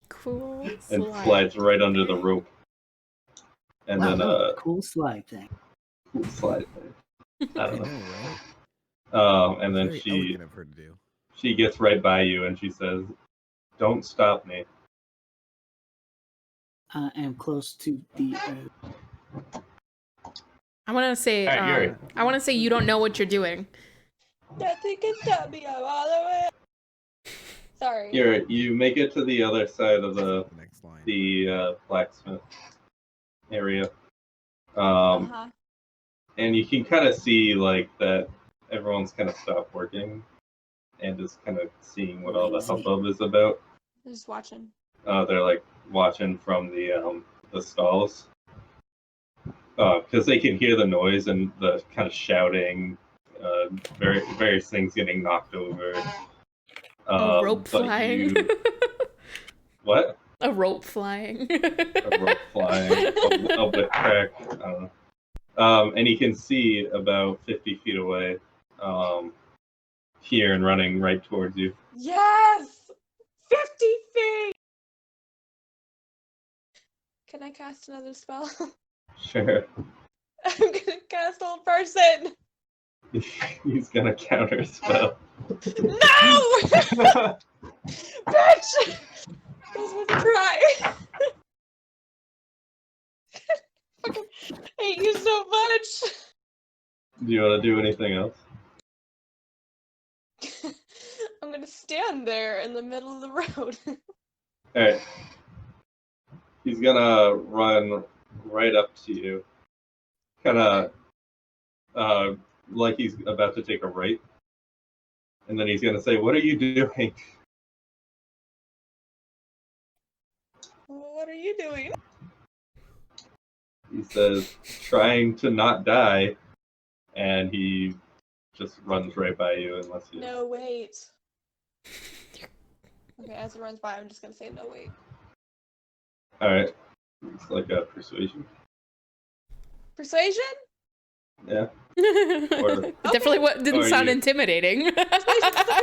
Cool. and slide. slides right under the rope. And Wow, then that was a cool slide thing. cool slide thing. I I don't know, know. right? And then Very she elegant of her to do. gets right by you and she says, "Don't stop me." I am close to the. I want to say. All right, Yuri. I want to say you don't know what you're doing. Nothing can stop me. I'm all the way. Sorry. You make it to the other side of The next line. the blacksmith area. Uh-huh. And you can kind of see like that everyone's kind of stopped working and is kind of seeing what all the hubbub is about. Just watching. They're like watching from the stalls because they can hear the noise and the kind of shouting, various things getting knocked over. A rope but flying. What? A rope flying. A rope flying, a whip crack. I don't know. And you can see about 50 feet away, Kiern running right towards you. Yes! 50 feet! Can I cast another spell? Sure. I'm gonna cast Old Person! He's gonna counter spell. No! Bitch! That was worth a try. Fucking hate you so much. Do you want to do anything else? I'm gonna stand there in the middle of the road. Alright. He's gonna run right up to you. Kind of like he's about to take a right. And then he's gonna say, "What are you doing?" What are you doing? He says, "Trying to not die." And he just runs right by you unless you... No, wait. Okay, as it runs by, I'm just gonna say no, wait. Alright. It's like a persuasion. Persuasion? Yeah. It definitely didn't Or sound you- intimidating.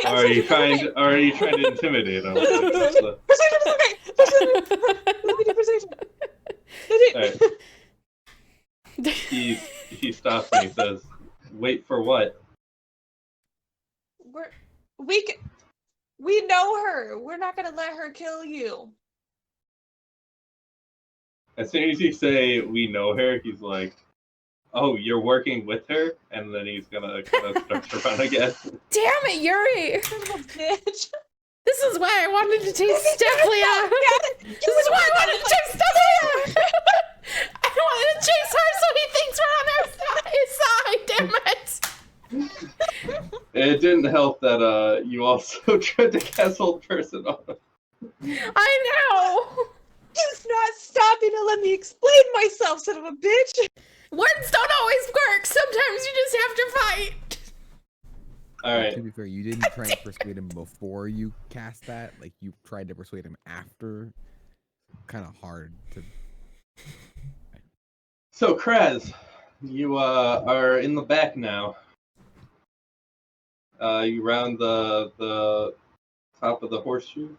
Are you trying to intimidate him? Persuasion is okay! Persuasion! Let me do persuasion! Alright. He stops and he says, "Wait for what?" We know her! We're not gonna let her kill you! As soon as you say "we know her," he's like, "Oh, you're working with her?" And then he's gonna kind of start to run again. Damn it, Yuri! Son of a bitch! This is why I wanted to taste Steplia! This is why I wanted to chase Steplia! I wanted to chase her so he thinks we're on his side, damn it! It didn't help that you also tried to cast Old Person on him. I know! Just not stopping to let me explain myself, son of a bitch! Words don't always work. Sometimes you just have to fight. Alright. To be fair, you didn't try and persuade him before you cast that. Like, you tried to persuade him after. Kind of hard to... So, Kraz, you are in the back now. You round the top of the horseshoe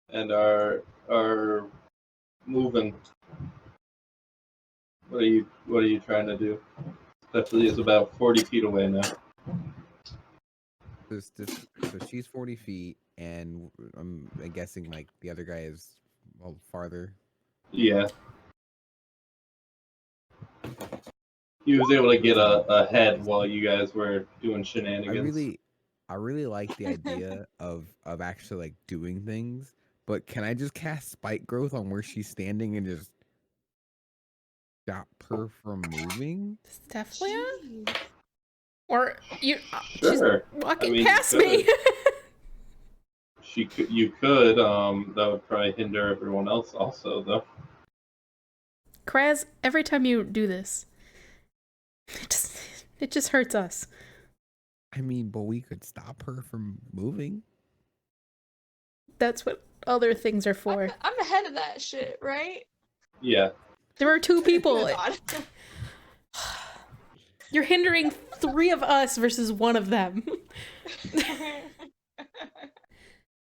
and are moving. What are you trying to do? Stephanie is about 40 feet away now. So so she's 40 feet, and I'm guessing like the other guy is farther. Yeah. He was able to get ahead while you guys were doing shenanigans. I really like the idea of actually like doing things, but can I just cast spike growth on where she's standing and just stop her from moving? Stephlia? Jeez. Or you? She's Sure. walking I mean, past you me. You could. That would probably hinder everyone else also, though. Kraz, every time you do this, it just hurts us. I mean, but we could stop her from moving. That's what other things are for. I'm ahead of that shit, right? Yeah. There are 2 people. God. You're hindering 3 of us versus 1 of them.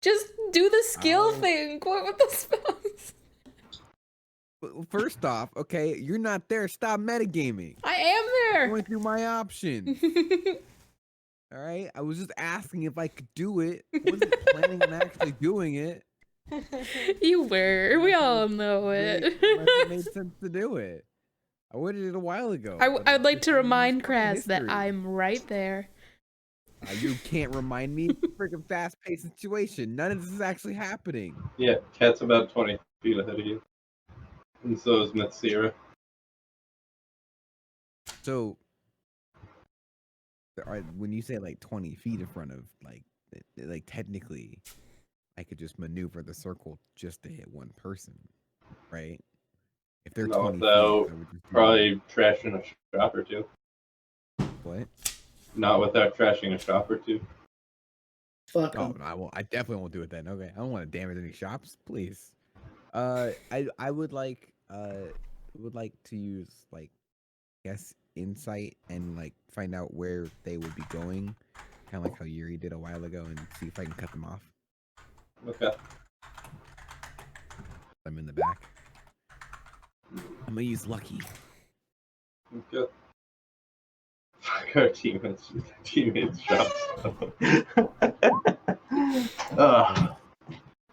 Just do the skill thing. What with the spells? First off, okay, you're not there. Stop metagaming. I am there. Going through my options. All right, I was just asking if I could do it. Wasn't planning on actually doing it. You were. We all know it. Unless it made sense to do it. I would have did it a while ago. I would like to remind Kraz Kraz that I'm right there. You can't remind me. It's a freaking fast-paced situation. None of this is actually happening. Yeah, Cat's about 20 feet ahead of you. And so is Mithcyra. So, when you say like 20 feet in front of, like technically, I could just maneuver the circle just to hit one person, right? If they're 20 feet, I would just probably trashing a shop or 2. What? Not without trashing a shop or 2. Fuck Oh, 'em. no, I won't. I definitely won't do it then. Okay, I don't want to damage any shops, please. I would like to use like, guess insight and like find out where they would be going, kind of like how Yuri did a while ago, and see if I can cut them off. Okay. I'm in the back. I'm gonna use lucky. Okay. Fuck our teammates shops.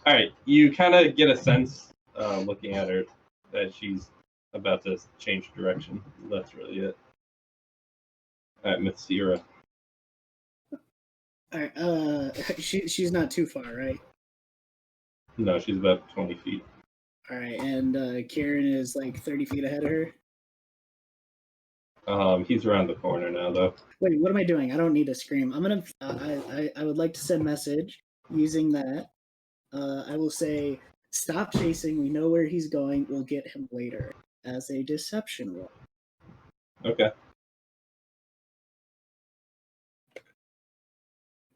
Alright, you kind of get a sense, looking at her, that she's about to change direction. That's really it. Alright, Mithcyra. Alright, she's not too far, right? No, she's about 20 feet. Alright, and Kiern is like 30 feet ahead of her. He's around the corner now, though. Wait, what am I doing? I don't need to scream. I'm gonna. I would like to send message using that. I will say, stop chasing. We know where he's going. We'll get him later as a deception roll. Okay.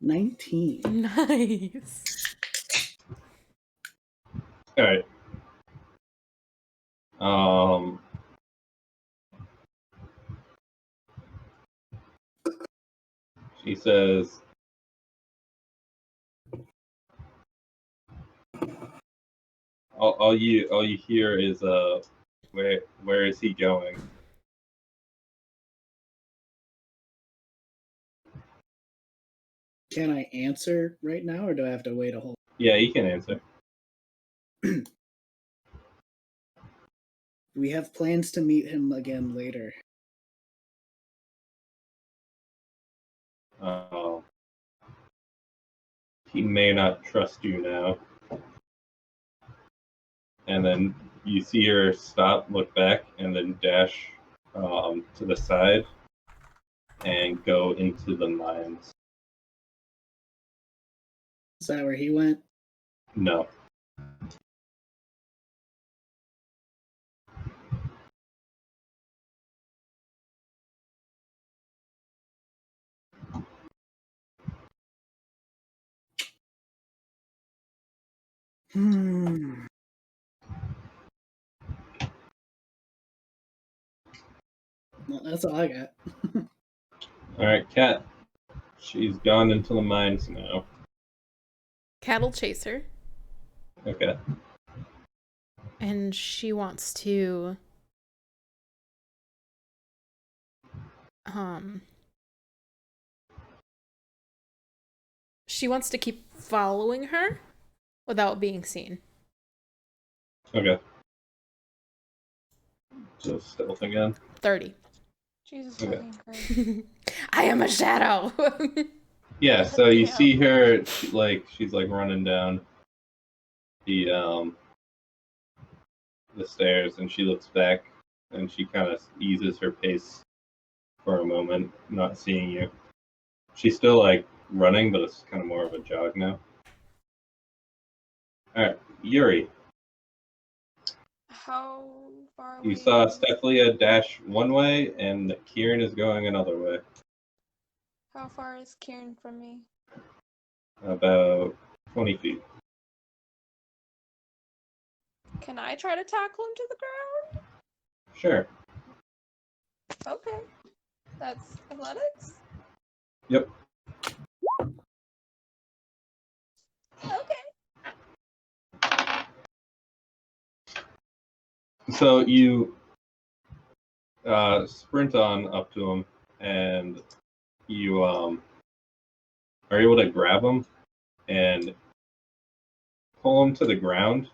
19. Nice. Alright. She says, all you hear is where is he going? Can I answer right now, or do I have to wait a whole? Yeah, you can answer. We have plans to meet him again later. He may not trust you now. And then you see her stop, look back, and then dash to the side and go into the mines. Is that where he went? No. No, that's all I got. Alright, Cat. She's gone into the mines now. Cattle chaser. Okay. And she wants to She wants to keep following her without being seen. Okay. So stealth again. 30. Jesus Okay. fucking Christ. I am a shadow. Yeah, so you Damn. see her, she's like running down the stairs, and she looks back, and she kind of eases her pace for a moment, not seeing you. She's still like running, but it's kind of more of a jog now. All right, Yuri, How far away? you saw Stephalia dash one way, and Kiern is going another way, How far is Kiern from me? about 20 feet. Can I try to tackle him to the ground? Sure. Okay. That's athletics? Yep. Okay. So you sprint on up to him, and you are able to grab him and pull him to the ground.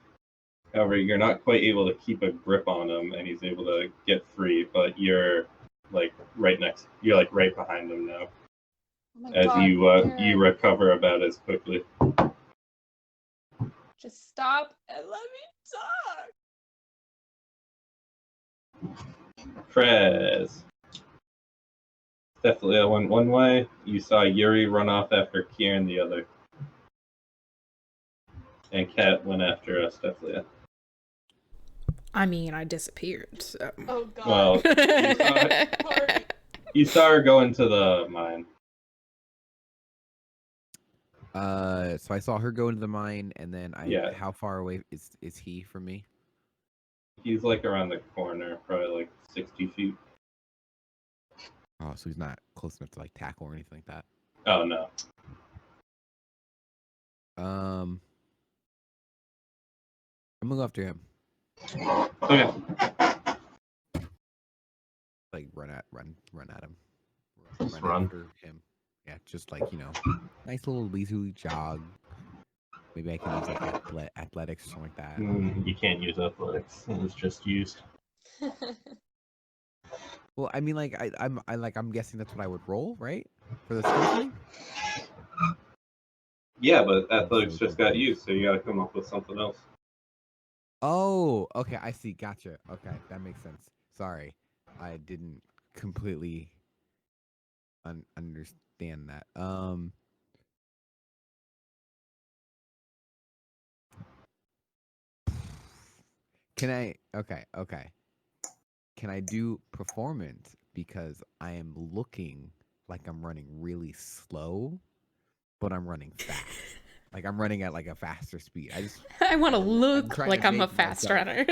However, you're not quite able to keep a grip on him, and he's able to get free. But you're like right behind him now, Oh my as God, you Kiern. recover about as quickly. Just stop and let me talk. Krez. Definitely went one way. You saw Yuri run off after Kiern the other. And Kat went after Stephalia. I mean, I disappeared, so. Oh god. Well, Party. you saw her go into the mine. So I saw her go into the mine, and then Yeah. How far away is he from me? He's like around the corner, probably like 60 feet. Oh, so he's not close enough to like tackle or anything like that. Oh, no. I'm gonna go after him. Okay. Like run at him. Just run. After him. Yeah, just like nice little leisurely jog. Maybe I can use like athletics or something like that. You can't use athletics. It was just used. Well, I mean, like I'm guessing that's what I would roll, right? For the skill thing. Yeah, but athletics so just got confused. used, so you gotta come up with something else. Oh, okay, I see. Gotcha. Okay, that makes sense. Sorry, I didn't completely understand that. Can I? Okay. Can I do performance because I am looking like I'm running really slow, but I'm running fast. Like I'm running at like a faster speed. I want to look trying like to I'm a make fast myself- runner.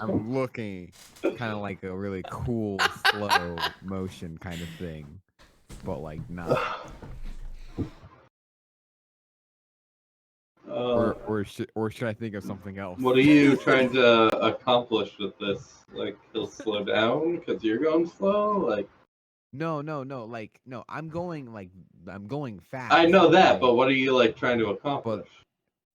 I'm looking kind of like a really cool, slow motion kind of thing, but like not. Or should I think of something else? What are you trying to accomplish with this? Like, he'll slow down because you're going slow? Like, No. Like no, I'm going fast. I know that, like, but what are you like trying to accomplish?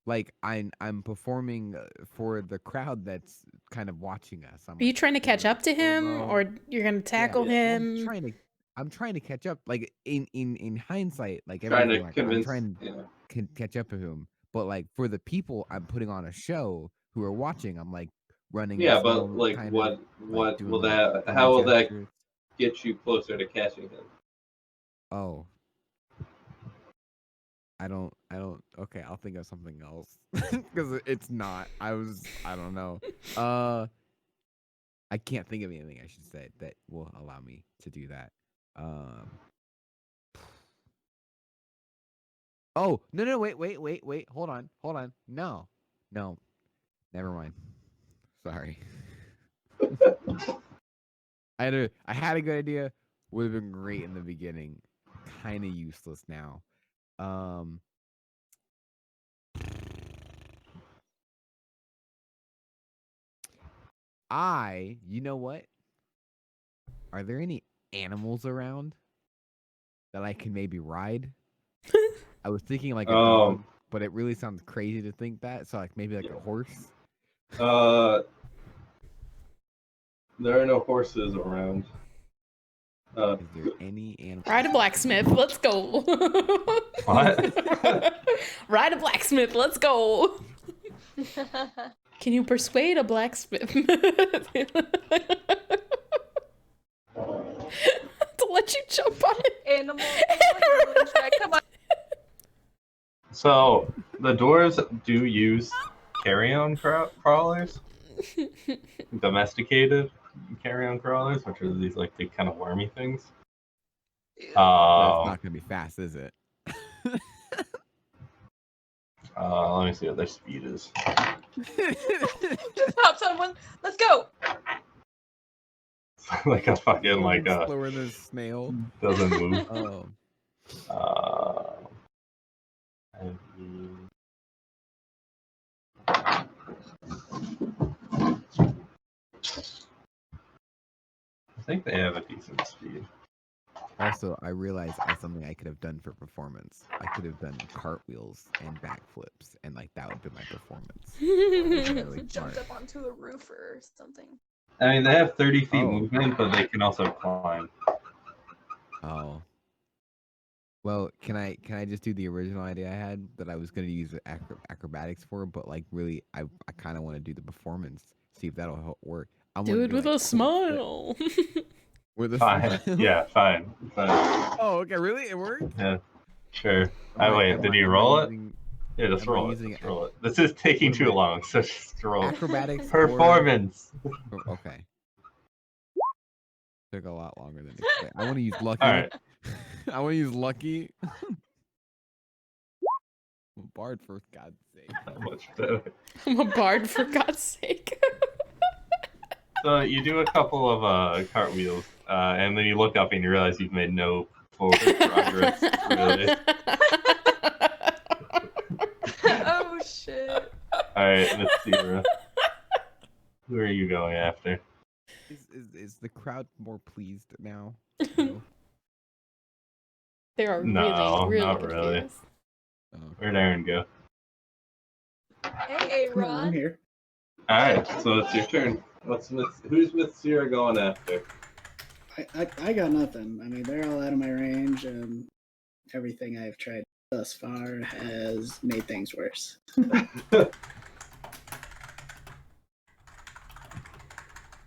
like I'm performing for the crowd that's kind of watching us. Are you trying to catch up to him, or you're gonna tackle him? I'm trying to catch up. Like in hindsight, like Trying to everything, like convince. I'm trying to catch up to him. But like for the people I'm putting on a show who are watching, I'm like running. Yeah, slow, but like, kind what of, like, doing, will like, that? hand How will that gestures. get you closer to catching him? Oh. I don't. Okay, I'll think of something else because it's not. I don't know. I can't think of anything I should say that will allow me to do that. Oh no! Wait! Hold on! No, never mind. Sorry. I had a good idea. Would have been great in the beginning. Kind of useless now. You know what? Are there any animals around that I can maybe ride? I was thinking like a Oh. dog, but it really sounds crazy to think that. So like maybe like a horse. There are no horses around. Is there any animal? Ride a blacksmith, let's go. What? Ride a blacksmith, let's go. Can you persuade a blacksmith to let you jump on it? Animal track. Come on. So the dwarves do use carrion crawlers, domesticated carrion crawlers, which are these like big kind of wormy things. But it's not gonna be fast, is it? Let me see what their speed is. Just pop someone. Let's go. Like a fucking like a slower than a snail. doesn't move. Oh. I think they have a decent speed. Also, I realized something I could have done for performance. I could have done cartwheels and backflips, and like that would be my performance. Really Jumped smart. up onto a roof or something. I mean, they have 30 feet Oh. movement, but they can also climb. Oh. Well, can I just do the original idea I had that I was gonna use acrobatics for, but like really, I kind of want to do the performance. See if that'll work. I wanna Do it do, with like, a smile. With a Fine. smile. Yeah, fine. Oh, okay. Really? It worked? Yeah, sure. Am I- Wait, am did I- you am I roll it? using Yeah, just am I roll it. using Just roll it. This is taking what am too I- long, so just roll it. acrobatics? Performance. Okay. Took a lot longer than expected. I want to use lucky. All right. I want to use lucky. I'm a bard, for God's sake. Much better. I'm a bard, for God's sake. So you do a couple of cartwheels, and then you look up and you realize you've made no forward progress. Really. Oh shit. All right, Mithcyra. Who are you going after? Is the crowd more pleased now? They are No, really not confused. really. Where'd Aaron go? Hey, I'm Ron. here. All right, so it's your turn. Who's Mithcyra going after? I got nothing. I mean, they're all out of my range, and everything I've tried thus far has made things worse. I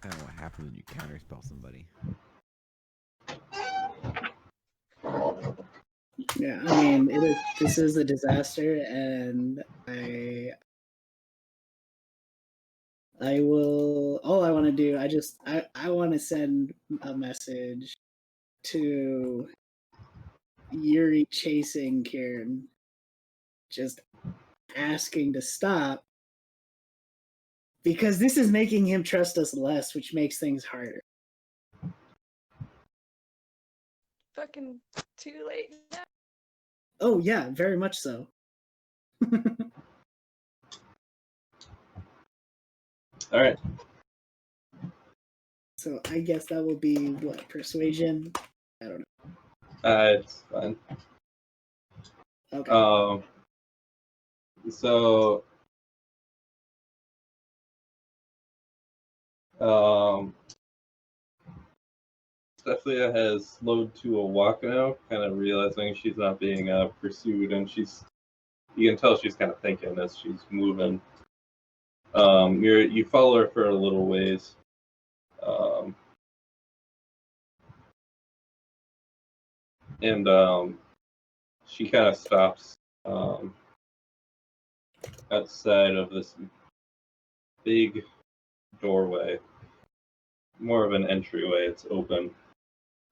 don't know what happens when you counterspell somebody. Yeah, I mean, this is a disaster, and I will. All I want to do, I want to send a message to Yuri chasing Kiern, just asking to stop, because this is making him trust us less, which makes things harder. Fucking too late now. Oh yeah, very much so. All right. So I guess that will be what, persuasion? I don't know. It's fine. Okay. So Stephania has slowed to a walk now, kind of realizing she's not being pursued, and you can tell she's kind of thinking as she's moving. You follow her for a little ways. And she kind of stops outside of this big doorway, more of an entryway. It's open,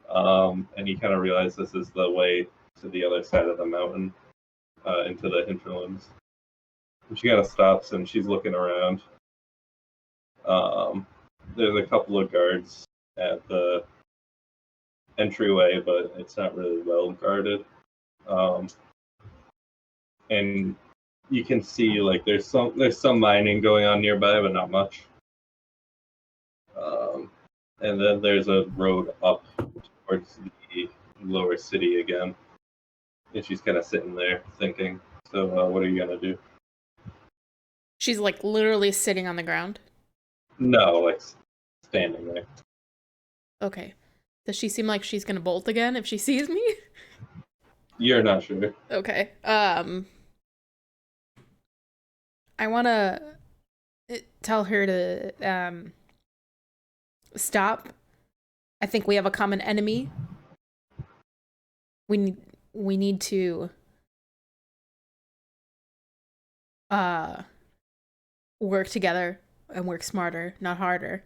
and you kind of realize this is the way to the other side of the mountain, into the hinterlands. And she kind of stops and she's looking around. There's a couple of guards at the entryway, but it's not really well guarded. And you can see like there's some mining going on nearby, but not much. And then there's a road up towards the lower city again. And she's kind of sitting there thinking. So, what are you gonna do? She's like literally sitting on the ground. No, like standing there. Okay. Does she seem like she's gonna bolt again if she sees me? You're not sure. Okay. I wanna tell her to stop. I think we have a common enemy. We need to work together and work smarter, not harder.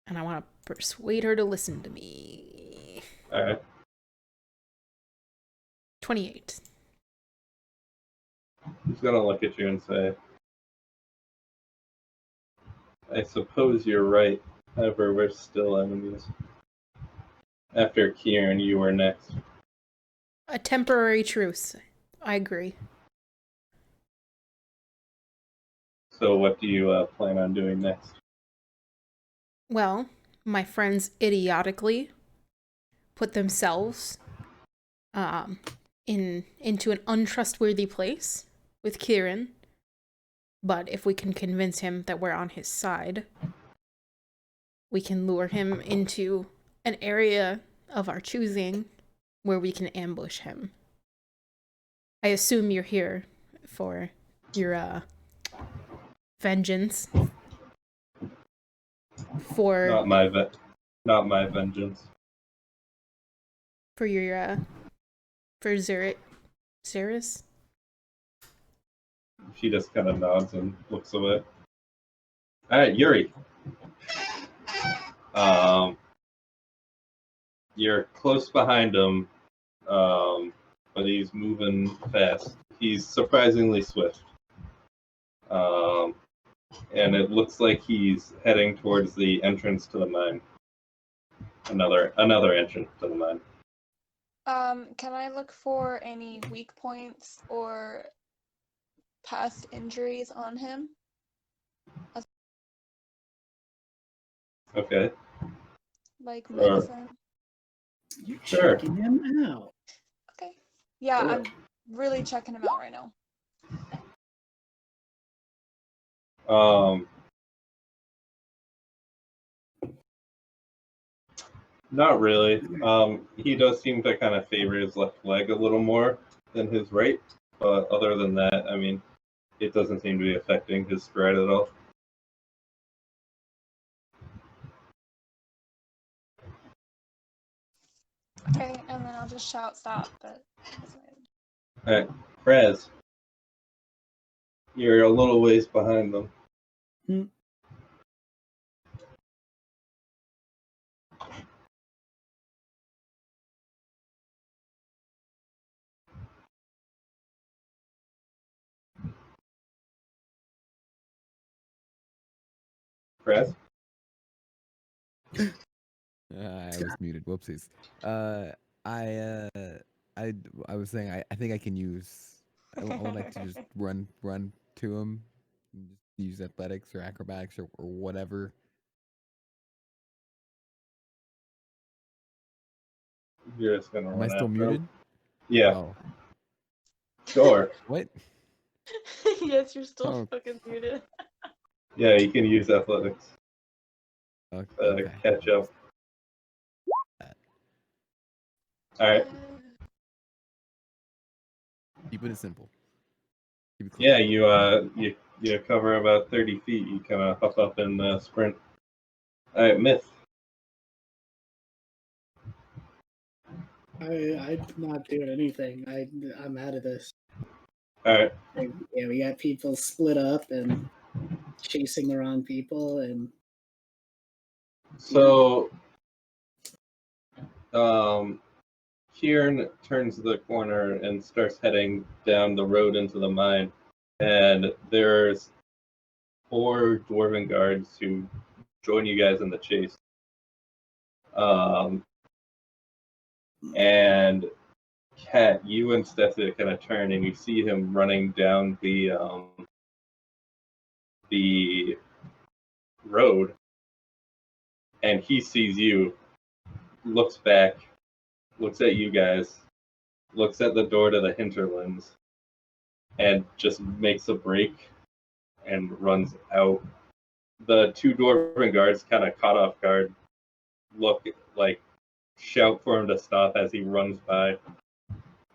And I want to persuade her to listen to me. All right. 28. He's gonna look at you and say, "I suppose you're right. However, we're still enemies." After Kiern, you were next. A temporary truce. I agree. So, what do you plan on doing next? Well, my friends idiotically put themselves into an untrustworthy place with Kiern. But if we can convince him that we're on his side, we can lure him into an area of our choosing where we can ambush him. I assume you're here for your vengeance. Not my vengeance. For your for Xeris. She just kind of nods and looks away. All right, Yuri. You're close behind him, but he's moving fast. He's surprisingly swift. And it looks like he's heading towards the entrance to the mine. Another entrance to the mine. Can I look for any weak points or past injuries on him? Okay. Like Sure. medicine? You're Sure. checking him out. Okay. Yeah, Sure. I'm really checking him out right now. Not really. He does seem to kind of favor his left leg a little more than his right, but other than that, I mean, it doesn't seem to be affecting his stride at all. Okay, and then I'll just shout stop, but All right, Kraz, you're a little ways behind them. Kraz? I was muted. Whoopsies. I was saying I think I can use. I would like to just run to him, and just use athletics or acrobatics or whatever. You're just gonna Am run I still after muted? him. Yeah, Oh, sure. what? Yes, you're still Oh. fucking muted. Yeah, you can use athletics Okay. catch up. All right. Keeping it simple. Keep it clean. Yeah, you cover about 30 feet. You kind of hop up and sprint. All right, Myth. I'm not doing anything. I'm out of this. All right. Yeah, we got people split up and chasing the wrong people, and So, Kiern turns the corner and starts heading down the road into the mine, and there's 4 dwarven guards who join you guys in the chase. And Kat, you and Steffi kind of turn, and you see him running down the road, and he sees you, looks back, looks at you guys, looks at the door to the hinterlands, and just makes a break and runs out. The two Dwarven guards, kind of caught off guard, look like shout for him to stop as he runs by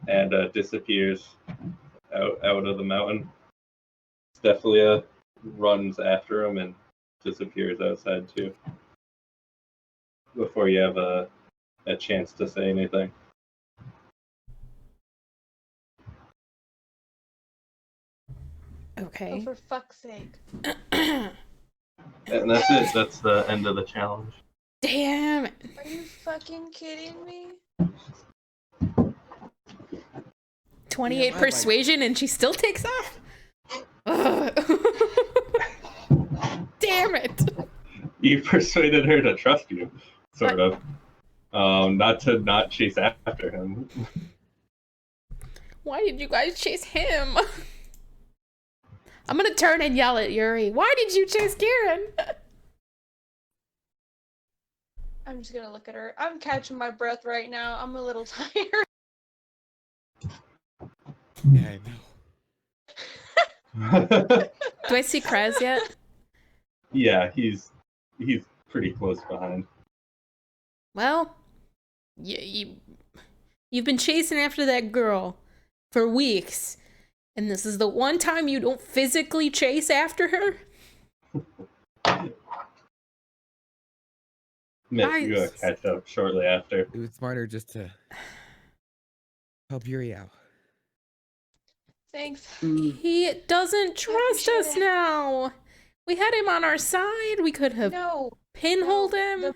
and disappears out of the mountain. Stephalia runs after him and disappears outside too. Before you have a chance to say anything. Oh, Okay. for fuck's sake. And that's it. That's the end of the challenge. Damn it. Are you fucking kidding me? 28 Yeah, persuasion and she still takes off? Ugh. Damn it. You persuaded her to trust you, sort of. Not to not chase after him. Why did you guys chase him? I'm gonna turn and yell at Yuri. Why did you chase Kiern? I'm just gonna look at her. I'm catching my breath right now. I'm a little tired. Yeah, I know. Do I see Kraz yet? Yeah, he's pretty close behind. Well, you've been chasing after that girl for weeks, and this is the one time you don't physically chase after her? Miss, you Nice. catch up shortly after. It was smarter just to help Yuri out. Thanks. He doesn't trust us appreciate it. now. We had him on our side. We could have No. pinholed him.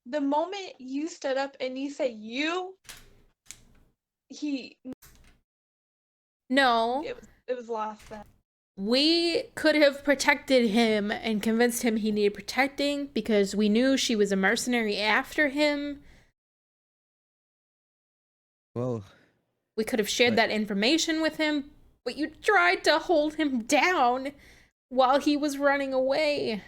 The moment you stood up and you said No. it was lost then. We could have protected him and convinced him he needed protecting because we knew she was a mercenary after him. Well, We could have shared that information with him, but you tried to hold him down while he was running away.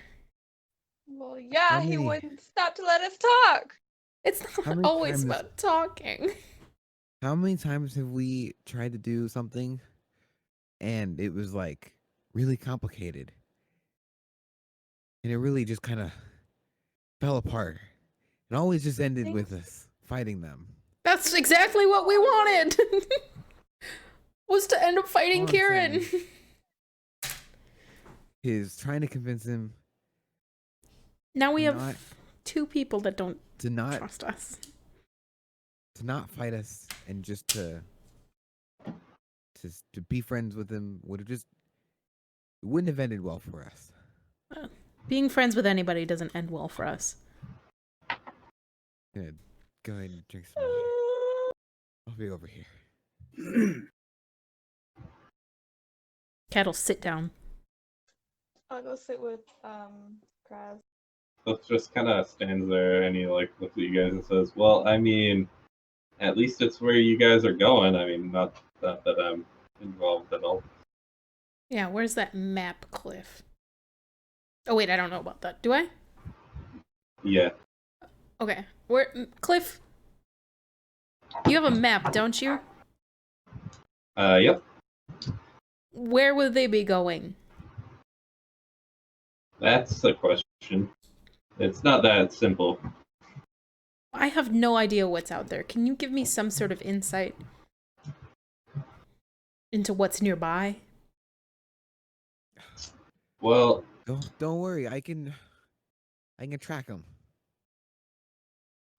Well, yeah, How he many- wouldn't stop to let us talk. It's How not many always times- about talking. how many times have we tried to do something and it was like really complicated? And it really just kind of fell apart. It always just ended with Thanks. us fighting them. That's exactly what we wanted. Was to end up fighting All I'm Kiern. saying is trying to convince him Now we have not- two people that don't to not trust us. fight us and just to be friends with him would have just it wouldn't have ended well for us. Being friends with anybody doesn't end well for us. Good. Go ahead and drink some water. I'll be over here. Cattle, sit down. I'll go sit with Kraz. Seth just kind of stands there and he looks at you guys and says, "Well, I mean, at least it's where you guys are going. I mean, not that I'm involved at all." Yeah, where's that map, Cliff? Oh wait, I don't know about that. Do I? Yeah. Okay. Cliff? You have a map, don't you? Yep. Where would they be going? That's the question. It's not that simple. I have no idea what's out there. Can you give me some sort of insight into what's nearby? Well, Don't worry, I can track him.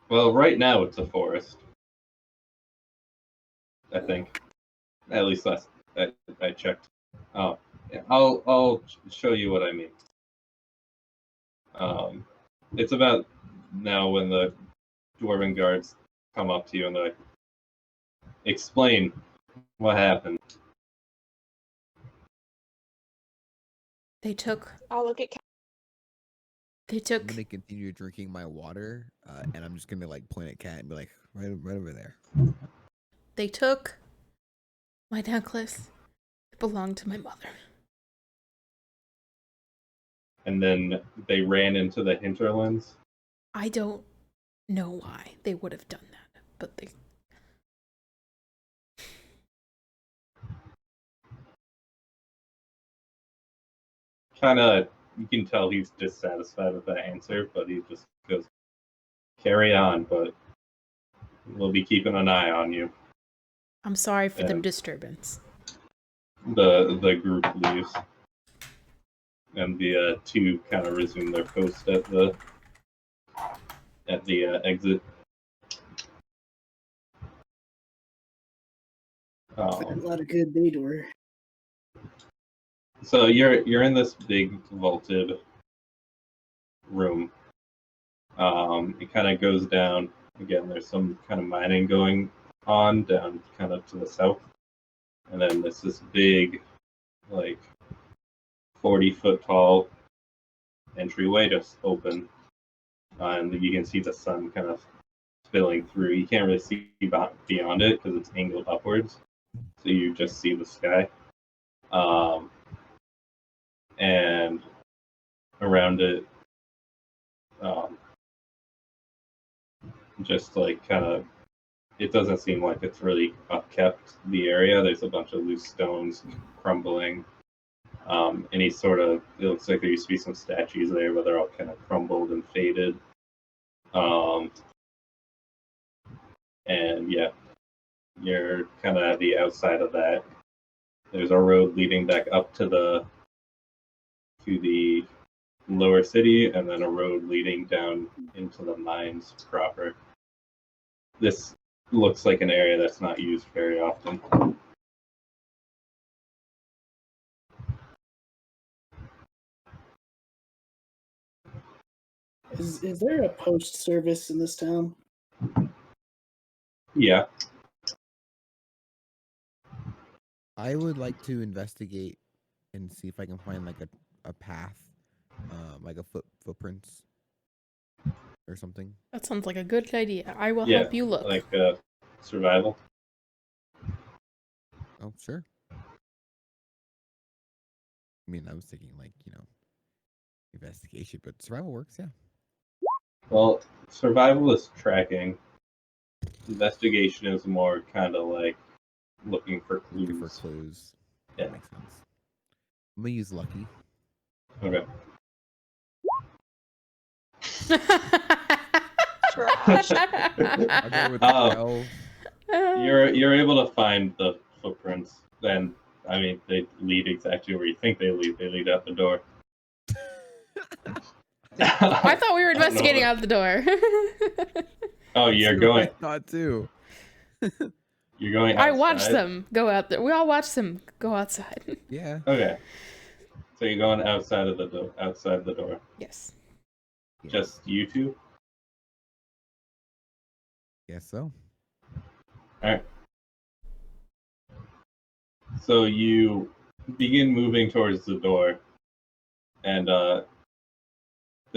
right now it's a forest. I think. At least last I checked. Oh, yeah, I'll show you what I mean. It's about now when the Dwarven guards come up to you and they're like, "Explain what happened." They took. I'll look at They I'm took. gonna continue drinking my water, and I'm just gonna like point at Cat and be like, right over there. They took my necklace. It belonged to my mother. And then they ran into the hinterlands. I don't know why they would have done that. but they. Kind of, you can tell he's dissatisfied with that answer, but he just goes, "Carry on, but we'll be keeping an eye on you." I'm sorry for the And disturbance. the group leaves, and the two kind of resume their post at the exit. A lot of good they were. So you're in this big vaulted room. It kind of goes down. Again, there's some kind of mining going on down kind of to the south. And then there's this big, like, 40-foot tall entryway just open. And you can see the sun kind of spilling through. You can't really see beyond it because it's angled upwards. So you just see the sky. And around it, just like kind of, it doesn't seem like it's really upkept, the area. There's a bunch of loose stones crumbling. Any sort of, it looks like there used to be some statues there, but they're all kind of crumbled and faded. And yeah, you're kind of at the outside of that. There's a road leading back up to the lower city, and then a road leading down into the mines proper. This looks like an area that's not used very often. Is there a post service in this town? Yeah. I would like to investigate and see if I can find like a path, like a footprints or something. That sounds like a good idea. I will Yeah, help you look. like survival. Oh, sure. I mean, I was thinking like, investigation, but survival works, yeah. Well, survival is tracking. Investigation is more kind of like looking for clues. Looking for clues. Yeah. That makes sense. I'm gonna use lucky. Okay. Trash. I'll go with 12. You're able to find the footprints. Then, I mean, they lead exactly where you think they lead. They lead out the door. I thought we were investigating out the door. Oh, you're That's going. what I thought too. You're going outside? I watched them go out there. We all watched them go outside. Yeah. Okay. So you're going outside of the door. Outside the door. Yes. Just you two? Guess so. Alright. So you begin moving towards the door, and the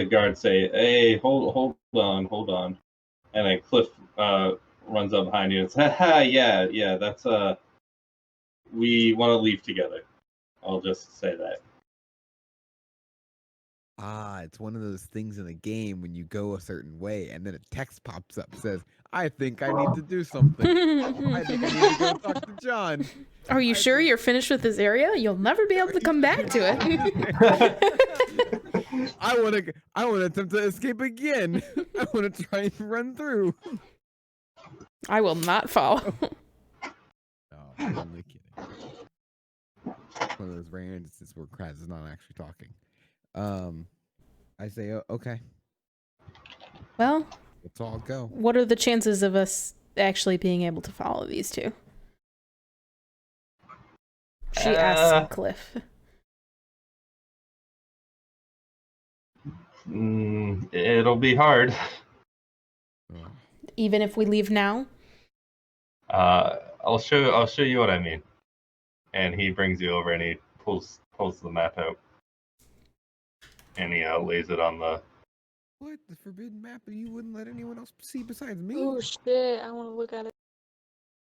guards say, "Hey, hold on." And then Cliff runs up behind you and says, "Haha, yeah, that's we want to leave together." I'll just say that. Ah, it's one of those things in the game when you go a certain way and then a text pops up says, I think I need to do something. I think I need to go talk to John. Are you sure you're finished with this area? You'll never be able to come back to it. I want to attempt to escape again. I want to try and run through. I will not follow. Oh, I'm only kidding. One of those rare instances where Kraz is not actually talking. I say, oh, okay, Well, let's all go. what are the chances of us actually being able to follow these two? She asks Cliff. It'll be hard. Oh. Even if we leave now? I'll show you what I mean. And he brings you over and he pulls the map out. And he lays it on the... What? The forbidden map you wouldn't let anyone else see besides me? Oh shit, I want to look at it.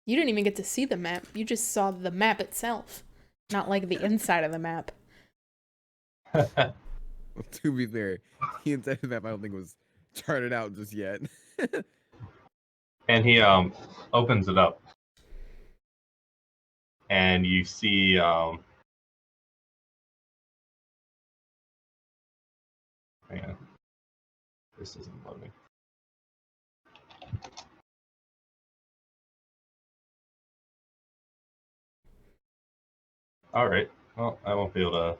You didn't even get to see the map. You just saw the map itself. Not like the inside of the map. Well, to be fair, the inside of the map I don't think was charted out just yet. And he opens it up, and you see hang on. This isn't loading. All right. Well, I won't be able to.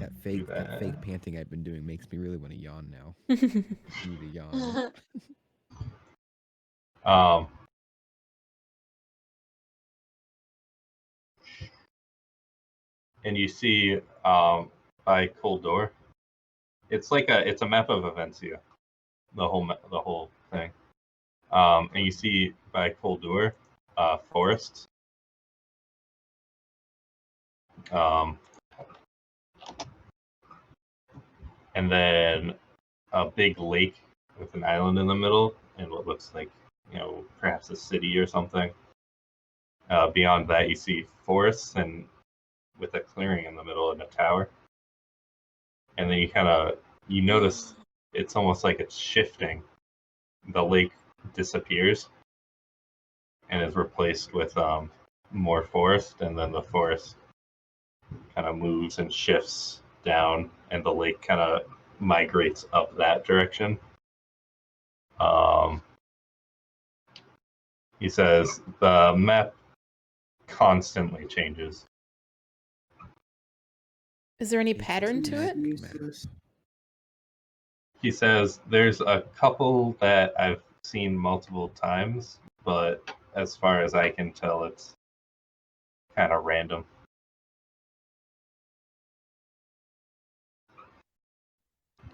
That fake that. panting I've been doing makes me really want to yawn now. I need to yawn. And you see by Kolduhr, it's a map of Avencia, the whole thing. And you see by Kolduhr, forests. And then a big lake with an island in the middle, and what looks like, perhaps a city or something. Beyond that, you see forests and with a clearing in the middle and a tower. And then you notice it's almost like it's shifting. The lake disappears and is replaced with more forest, and then the forest kind of moves and shifts down, and the lake kind of migrates up that direction. He says the map constantly changes. Is there any pattern to it? He says there's a couple that I've seen multiple times, but as far as I can tell, it's kind of random.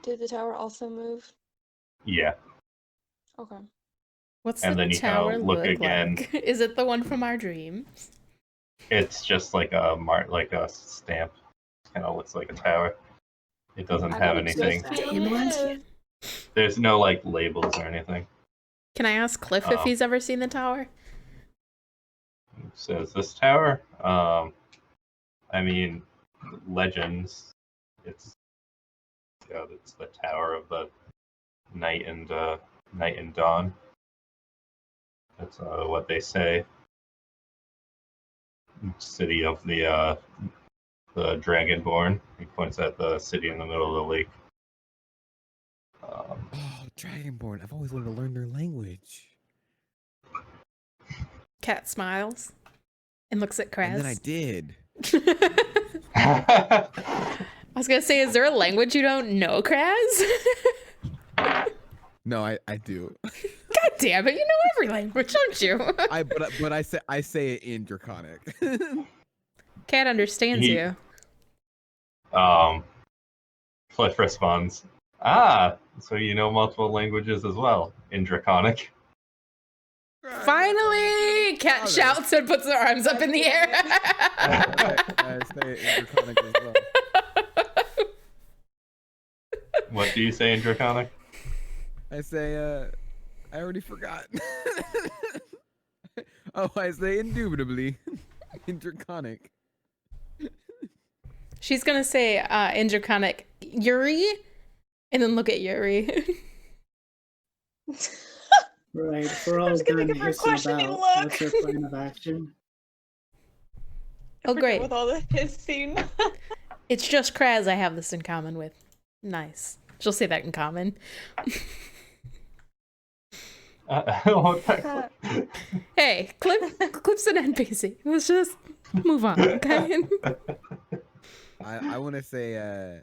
Did the tower also move? Yeah. Okay. What's And the then you kinda tower look look again. like? Is it the one from our dreams? It's just like a stamp. Kind of looks like a tower. It doesn't I have don't anything. understand. There's no like labels or anything. Can I ask Cliff if he's ever seen the tower? It says this tower. I mean, legends. It's the tower of the night and dawn. That's what they say. City of the Dragonborn. He points at the city in the middle of the lake. Oh, Dragonborn! I've always wanted to learn their language. Cat smiles and looks at Kraz. And then I did. I was gonna say, is there a language you don't know, Kraz? No, I do. God damn it! You know every language, don't you? But I say it in Draconic. Cat understands you. Cliff responds, so you know multiple languages as well, in Draconic. Finally! Cat shouts and puts her arms up in the air. I say it in Draconic as well. What do you say in Draconic? I say, I already forgot. Oh, I say indubitably in Draconic. She's gonna say in Draconic, Yuri, and then look at Yuri. Right, if we're all just gonna done give her a hissing questioning about look. what's her plan of action. Oh, great. With all the hissing. It's just Kraz I have this in common with. Nice. She'll say that in common. Hey, Cliff's an NPC. Let's just move on, okay? I want to say,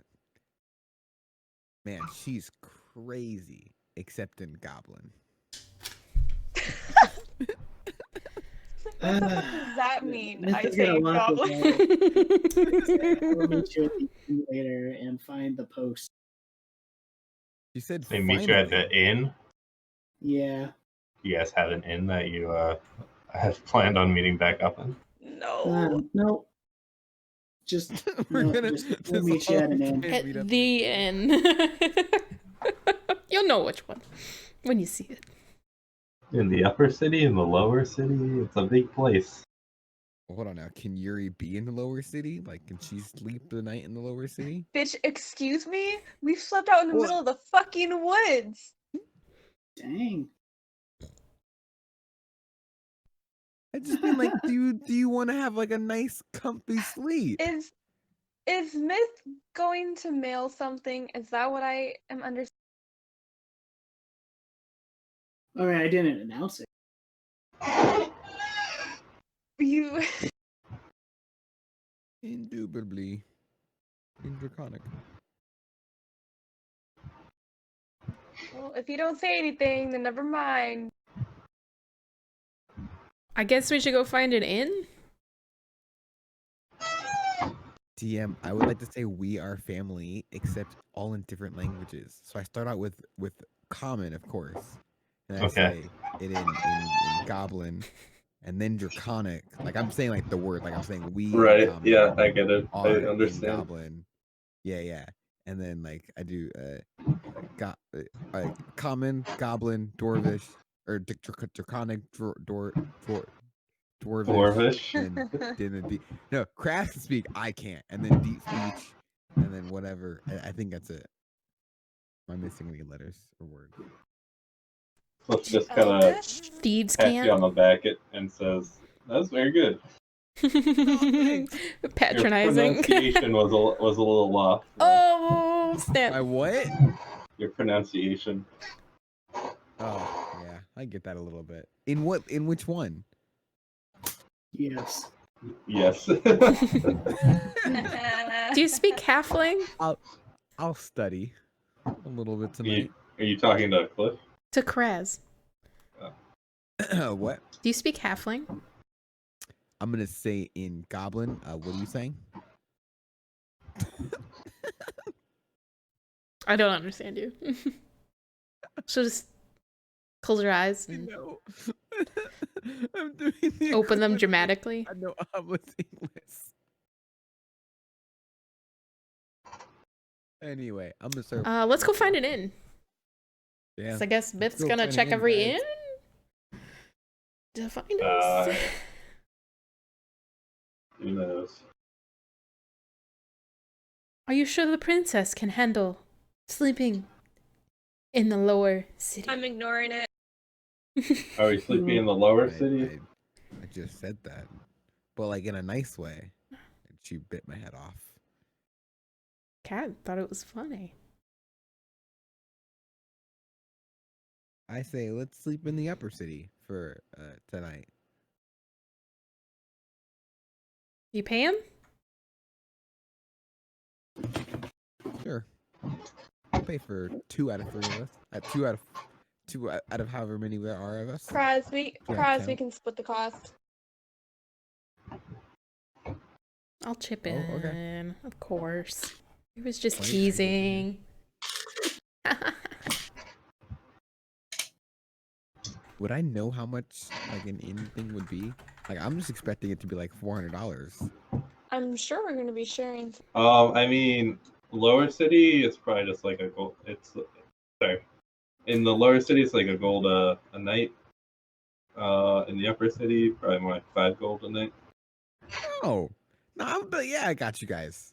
man, she's crazy, except in Goblin. What the fuck does that mean? I Mythica's say gonna walk goblin. away. I'll meet you at the inn later and find the post. She said They meet you at the inn. Yeah. You guys have an inn that you have planned on meeting back up in? No. No. Just we'll meet you at an inn. At the inn. You'll know which one when you see it. In the upper city, in the lower city, it's a big place. Well, hold on now. Can Yuri be in the lower city? Like, can she sleep the night in the lower city? Bitch, excuse me? We've slept out in the middle of the fucking woods. Dang. I just mean like, do you want to have like a nice, comfy sleep? Is Myth going to mail something? Is that what I am understanding? I mean, I didn't announce it. You Indubitably. In Draconic. well, if you don't say anything, then never mind. I guess we should go find an inn. DM, I would like to say we are family, except all in different languages. So I start out with common, of course, and I Okay. say it in Goblin, and then Draconic. Like I'm saying like the word, like I'm saying we in Right. common Yeah, I get it. I are in understand. Goblin. Yeah. And then like I do common, Goblin, Dwarvish, or Draconic, Dwarvish, Dwarvish. and then deep. No, Crash can speak. I can't. And then deep speech, and then whatever. I think that's it. Am I missing any letters or words? Let's just kind of Elvish? Thieves pat you on can't. the back and says, "That's very good. Your Patronizing. pronunciation was a little off. Oh, My snap. what? Your pronunciation. Oh, yeah, I get that a little bit. In what? In which one? Yes. Yes. Do you speak halfling? I'll study a little bit tonight. Are you talking to Cliff? To Kraz. What? Do you speak halfling? I'm gonna say in Goblin. What are you saying? I don't understand you. So just close your eyes I and know. I'm doing the open them equivalent. dramatically. I know hablas English. Anyway, I'm gonna start. Let's go find an inn. Yeah. So I guess Myth's go gonna find an check inn, every guys. inn to find us. Who knows? Are you sure the princess can handle sleeping in the lower city? I'm ignoring it. Are we sleeping in the lower city? I just said that, but like in a nice way. And she bit my head off. Cat thought it was funny. I say let's sleep in the upper city for tonight. You pay him? Sure. I'll pay for 2 out of 3 of us. 2 out of however many there are of us. Kraz, we count. can split the cost. I'll chip Oh, in, okay. of course. It was just Funny teasing. Would I know how much like an in thing would be? Like I'm just expecting it to be like $400. I'm sure we're going to be sharing. I mean, lower city, it's probably just like a gold. Sorry. In the lower city, it's like a gold a night. In the upper city, probably more like 5 gold a night. Oh, no, but yeah, I got you guys.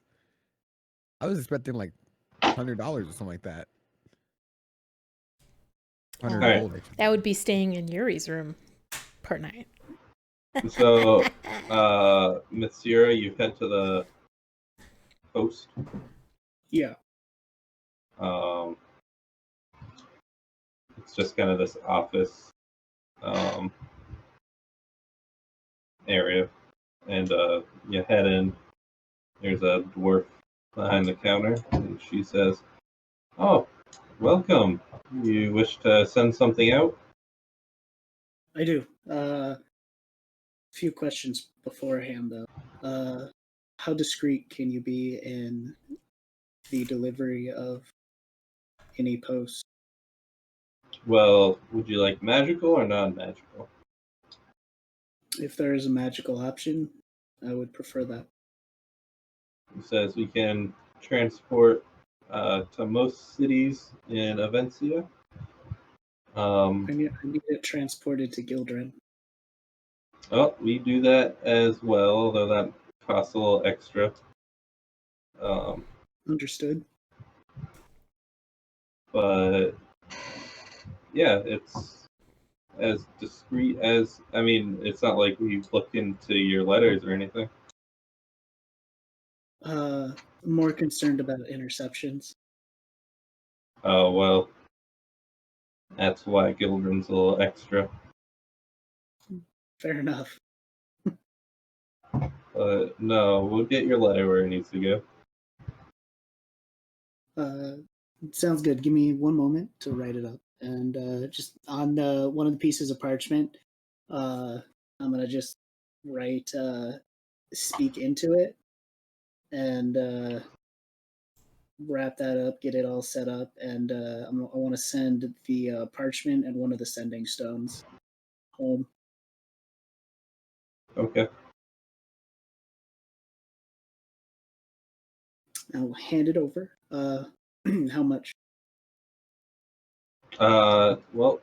I was expecting like $100 or something like that. 100 Alright. gold. I should That would be staying in Yuri's room per night. So, Mithcyra, you head to the post. Yeah. It's just kind of this office area, and you head in. There's a dwarf behind the counter, and she says, "Oh, welcome. You wish to send something out?" I do. Few questions beforehand, though. How discreet can you be in the delivery of any post? Well, would you like magical or non-magical? If there is a magical option, I would prefer that. He says we can transport to most cities in Avencia. I need it transported to Gildred. Oh, we do that as well, although that costs a little extra. Understood. But yeah, as discreet as, I mean, it's not like we've looked into your letters or anything. More concerned about interceptions. Oh, well, that's why Gildren's a little extra. Fair enough. No, we'll get your letter where it needs to go. Sounds good. Give me one moment to write it up. And just on one of the pieces of parchment, I'm going to just write speak into it and wrap that up, get it all set up. And I want to send the parchment and one of the sending stones home. Okay. I'll hand it over. How much? Well,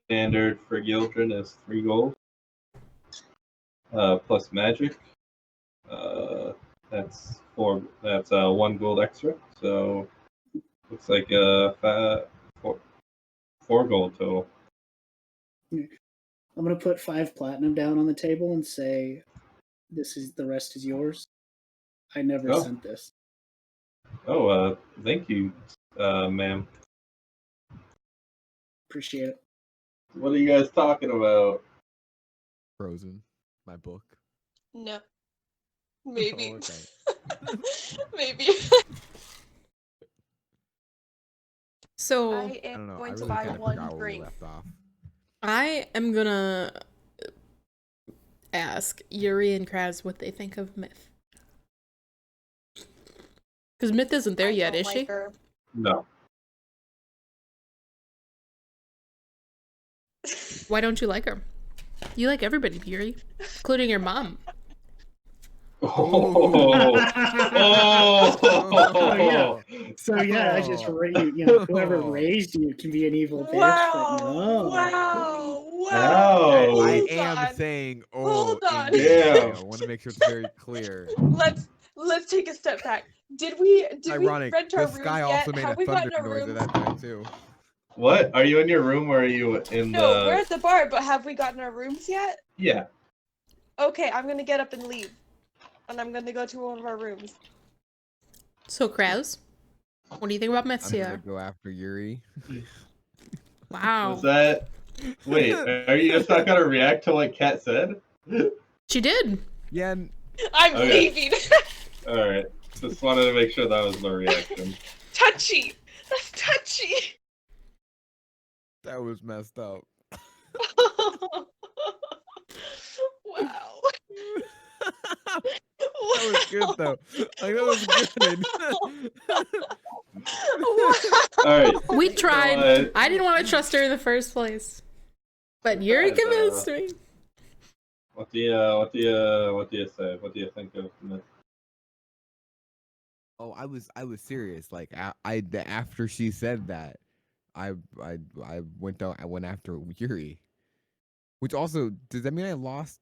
standard for Gildren is 3 gold. Plus magic. That's 1 gold extra. So looks like 4 gold total. I'm gonna put 5 platinum down on the table and say, the rest is yours. I never sent this. Oh, thank you, ma'am. Appreciate it. What are you guys talking about? Frozen, my book. No. Maybe. Oh, okay. Maybe. So I I am don't know. I going to really buy kind of one forgot where we drink. left off. I am gonna ask Yuri and Kraz what they think of Myth. Because Myth isn't there I yet, don't is like she? her. No. Why don't you like her? You like everybody, Yuri, including your mom. Oh, Oh, yeah. So yeah, I just whoever raised you can be an evil bitch, Wow! but no. Wow! Wow! Ow. I Hold am on. saying, Hold on. in Damn. I want to make sure it's very clear. Let's take a step back. Did we Ironic. rent our This rooms guy yet? also made Have a we thunder gotten our noise at rooms? that time too. What? Are you in your room or are you in No, we're the? at the bar, but have we gotten our rooms yet? Yeah. Okay, I'm gonna get up and leave. And I'm gonna go to one of our rooms. So, Kraz, what do you think about I'm gonna Mithcyra? go after Yuri. Wow. Was that? Wait, are you just not gonna react to what Kat said? She did. Yeah. I'm Okay. leaving. All right. Just wanted to make sure that was the reaction. Touchy. That's touchy. That was messed up. Wow. That was good though. Like that was good. All right. We So, tried. I didn't want to trust her in the first place, but Yuri Guys, convinced me. what do you say? What do you think of Myth? Oh, I was serious. Like after she said that, I went after Yuri. Which also, does that mean I lost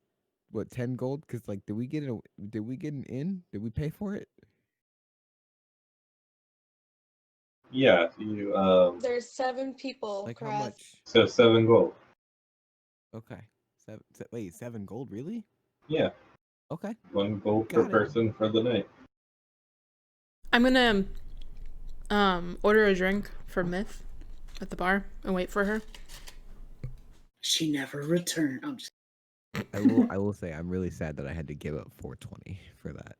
what 10 gold? Because like, did we get an in? Did we pay for it? Yeah, you There's 7 people, Like how Kraz. much? so 7 gold. Okay, wait, 7 gold, really? Yeah, Okay, 1 gold per Got it. person for the night. I'm gonna order a drink for Myth at the bar and wait for her. She never returned. I'm just I will say I'm really sad that I had to give up 420 for that.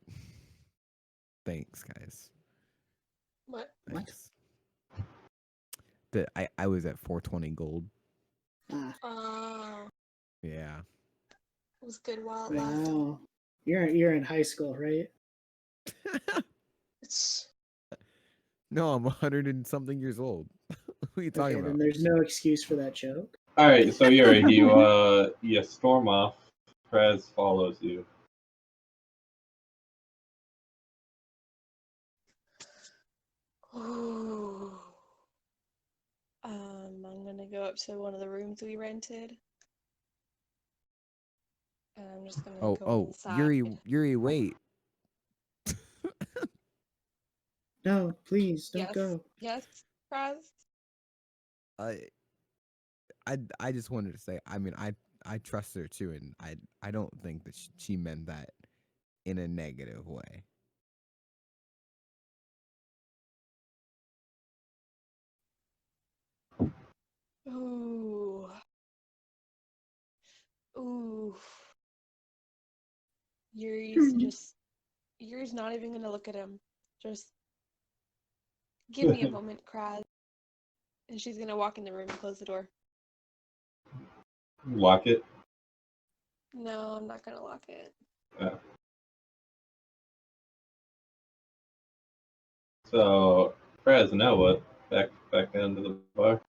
Thanks, guys. What? Thanks. That I was at 420 gold. Oh, Yeah. it was good while it lasted. wow. You're in high school, right? No, I'm 100 and something years old. What are you talking Okay, about? then there's no excuse for that joke. All right, so Yuri, you storm off. Prez follows you. Ooh. I'm gonna go up to one of the rooms we rented. And I'm just gonna go inside. Yuri, wait. No, please don't Yes. go. Yes, Kraz? I just wanted to say, I mean, I trust her too, and I don't think that she meant that in a negative way. Ooh. Ooh. Yuri's not even gonna look at him. Just give me a moment, Kraz. And she's gonna walk in the room and close the door. Lock it. No, I'm not gonna lock it. So, Fraz, now what? Back down to the bar.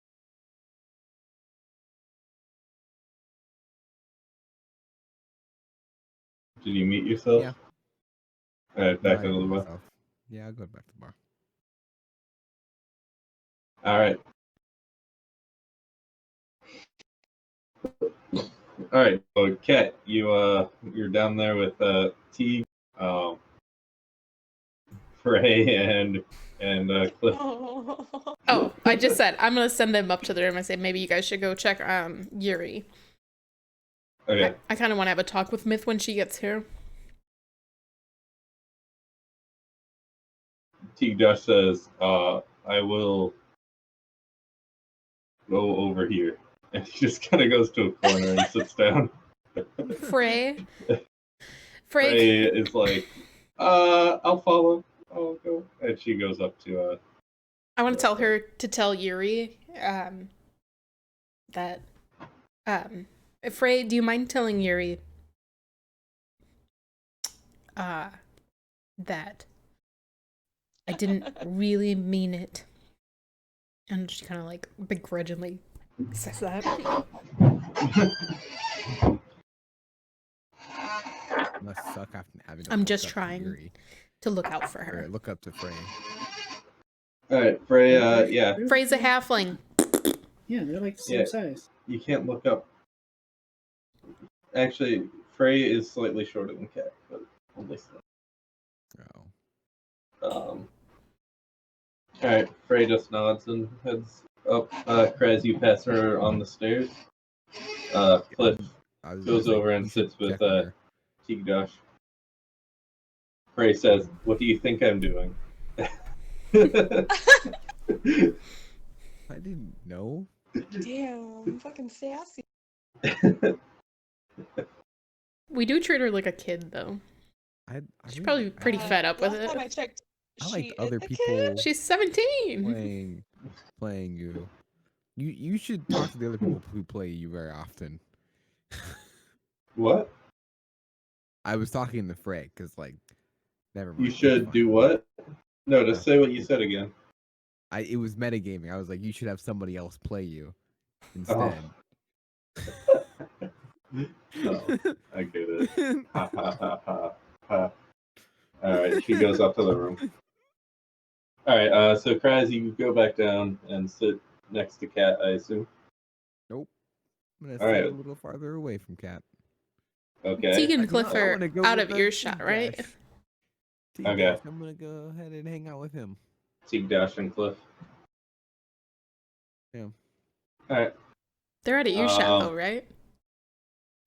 Did you mute yourself? Yeah. All right, No, back I into the did bar. myself. Yeah, I'll go back to the bar. All right. All right. So, Kat, you're down there with T, Frey, and Cliff. Oh, I just said I'm gonna send them up to the room. I say maybe you guys should go check Yuri. Okay. I kind of want to have a talk with Myth when she gets here. T. Josh says, "I will go over here," and he just kind of goes to a corner and sits down. Frey. Frey is like, I'll follow. I'll go. And she goes up to I want to tell her to tell Yuri that Frey, do you mind telling Yuri that I didn't really mean it? And she kind of like begrudgingly says that. Must suck after having to I'm look just up to trying Yuri. to look out for Or her. look up to Frey. All right, Frey. Yeah. Frey's a halfling. Yeah, they're like the same size. You can't look up. Actually, Frey is slightly shorter than Cat, but only slightly. Oh. All right, Frey just nods and heads up. Kraz, you pass her on the stairs. Cliff I was goes gonna say, over and you should sits with check on her. Tigdosh. Frey says, "What do you think I'm doing?" I didn't know. Damn, fucking sassy. We do treat her like a kid, though. She's probably pretty fed up with Last time it. I checked, I she like is other a people kid. She's 17. playing you. You should talk to the other people who play you very often. What? I was talking to Frey because, like, never mind. You it's should fine. do what? No, just say what you said again. It was metagaming. I was like, you should have somebody else play you instead. Oh, I get it. Ha ha ha ha ha. Alright, she goes up to the room. Alright, so Kraz, you go back down and sit next to Kat, I assume. Nope. I'm gonna All right. sit a little farther away from Cat. Okay. Tegan and No, Cliff I are wanna go out with of earshot, right? Tigdash. Okay. I'm gonna go ahead and hang out with him. Tigdash and Cliff. Yeah. Alright. They're out of earshot, though, right?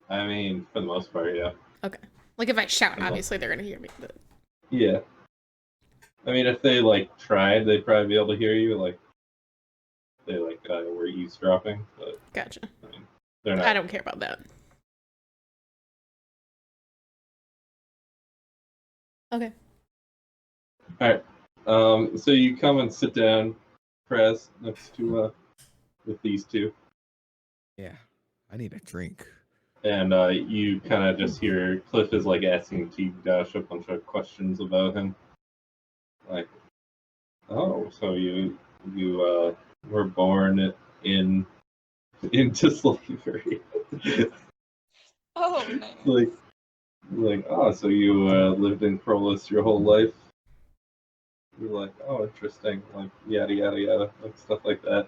I mean, for the most part, yeah. Okay. Like, if I shout, obviously they're gonna hear me, but... Yeah. I mean, if they, like, tried, they'd probably be able to hear you, like, they, like, were eavesdropping, but... Gotcha. I mean, they're not. I don't care about that. Okay. Alright. So you come and sit down, Kraz, next to, with these two. Yeah. I need a drink. And you kind of just hear Cliff is like asking Tigdash a bunch of questions about him. Like, oh, so you were born into slavery. Oh, nice. like, oh, so you lived in Krolos your whole life? You're like, oh, interesting. Like, yada yada yada, like stuff like that.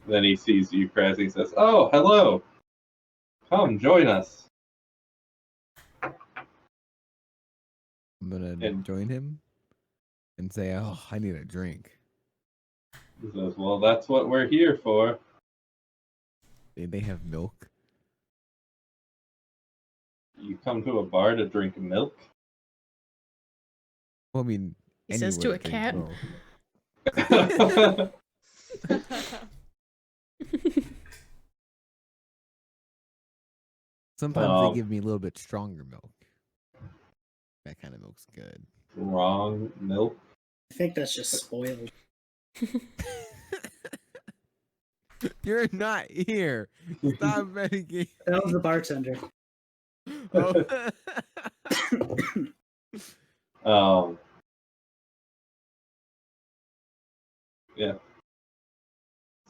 Then he sees you, Kraz, and says, oh, hello. Come join us. I'm gonna And- join him and say, oh, I need a drink. He says, well, that's what we're here for. They have milk. You come to a bar to drink milk? Well, I mean, He says to a anyone cat. drinks milk. Sometimes they Um, give me a little bit stronger milk. That kind of milk's good. Wrong milk? I think that's just spoiled. You're not here. Stop medicating. That was the bartender. Oh. Yeah.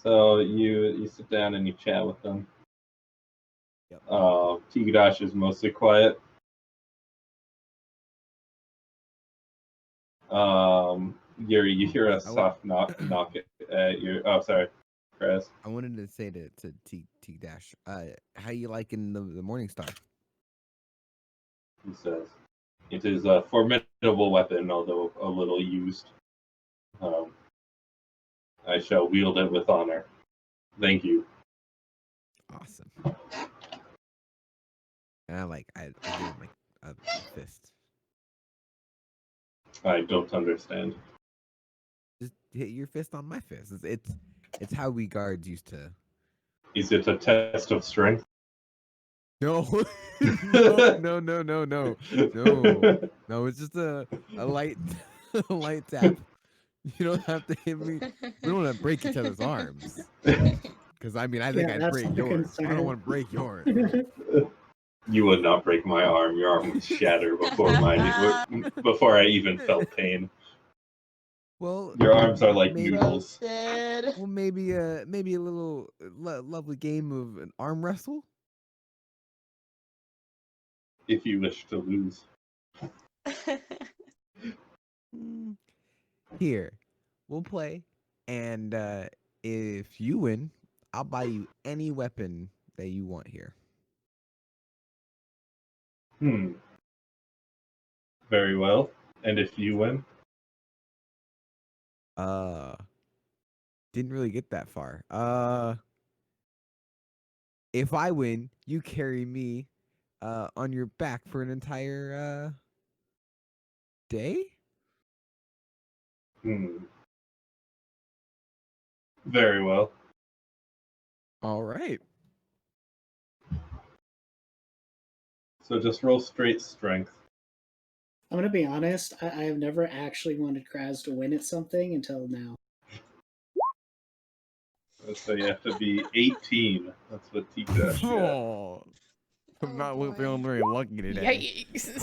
So you sit down and you chat with them. Yep. Tigdash is mostly quiet. You hear a soft knock at your. Oh, sorry, Chris. I wanted to say to T Dash, how you liking the Morning Star? He says, "It is a formidable weapon, although a little used. I shall wield it with honor. Thank you." Awesome. And I give him like a fist. I don't understand. Just hit your fist on my fist. It's how we guards used to. Is it a test of strength? No, no. It's just a light a light tap. You don't have to hit me. We don't want to break each other's arms. Because I think I'd that's break the yours. I concern. don't want to break yours. You would not break my arm. Your arm would shatter before I even felt pain. Well, Your arms are like maybe, noodles. well, maybe a little lovely game of an arm wrestle. If you wish to lose. Here, we'll play, and if you win, I'll buy you any weapon that you want here. Very well. And if you win? Didn't really get that far. If I win, you carry me on your back for an entire day? Very well. All right. So just roll straight strength. I'm gonna be honest. I've never actually wanted Kraz to win at something until now. So you have to be 18. That's what Tigdash got. Oh, I'm not feeling very lucky today. Yikes.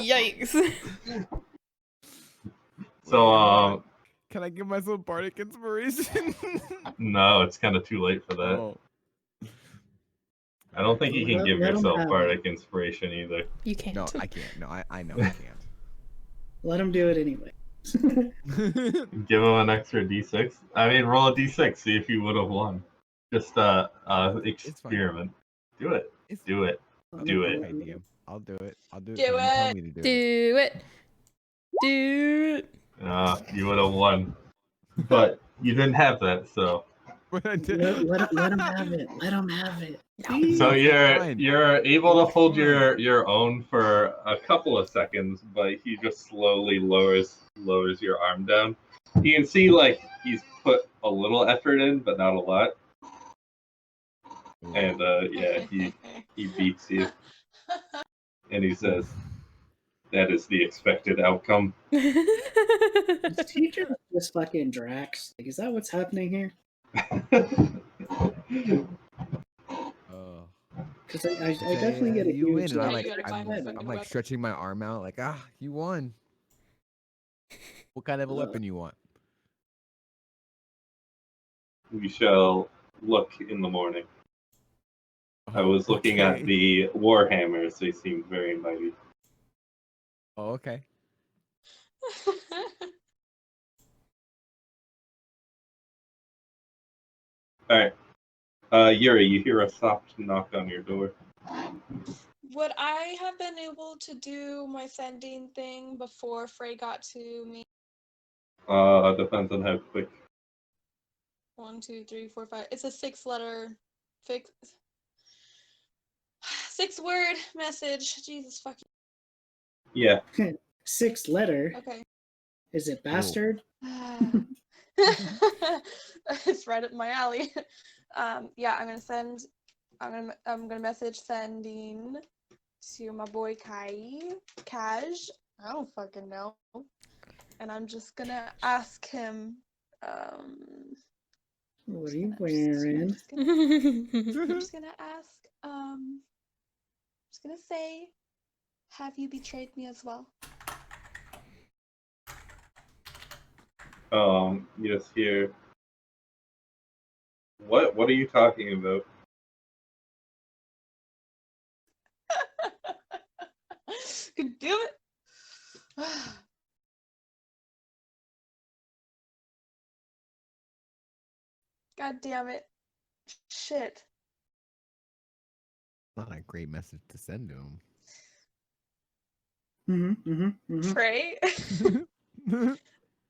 Yikes. So, can I give myself bardic inspiration? no, it's kind of too late for that. Oh. I don't think you can give Let 'em yourself have bardic inspiration either. You can't. No, I can't. No, I know I can't. Let him do it anyway. Give him an extra d6. I mean, roll a d6. See if you would have won. Just experiment. Do it. Do it. Do it. Okay, DM. I'll do it. I'll do it. Do 'cause you tell it. me to do it. Do it. Do it. You would have won. But you didn't have that, so. But I did. Let him have it. Let him have it. So Fine. you're able to hold your own for a couple of seconds, but he just slowly lowers your arm down. You can see like he's put a little effort in, but not a lot. And he beats you, and he says, "That is the expected outcome." Is teacher just fucking Drax? Like, is that what's happening here? Because I definitely get a you win. huge. And I'm like stretching my arm out, like you won. What kind of a weapon you want? We shall look in the morning. I was looking at the Warhammers. They seemed very mighty. Oh, okay. All right. Yuri, you hear a soft knock on your door. Would I have been able to do my sending thing before Frey got to me? Depends on how quick. 1, 2, 3, 4, 5. It's a 6-letter fix. 6-word message. Jesus fucking. Yeah. 6th letter. Okay. Is it bastard? It's right up my alley. Yeah, I'm gonna message sending to my boy Kaj. I don't fucking know. And I'm just gonna ask him, What are you wearing? I'm just gonna ask, just gonna say, have you betrayed me as well? You just hear. What are you talking about? God damn it! God damn it! Shit! Not a great message to send to Trey, him.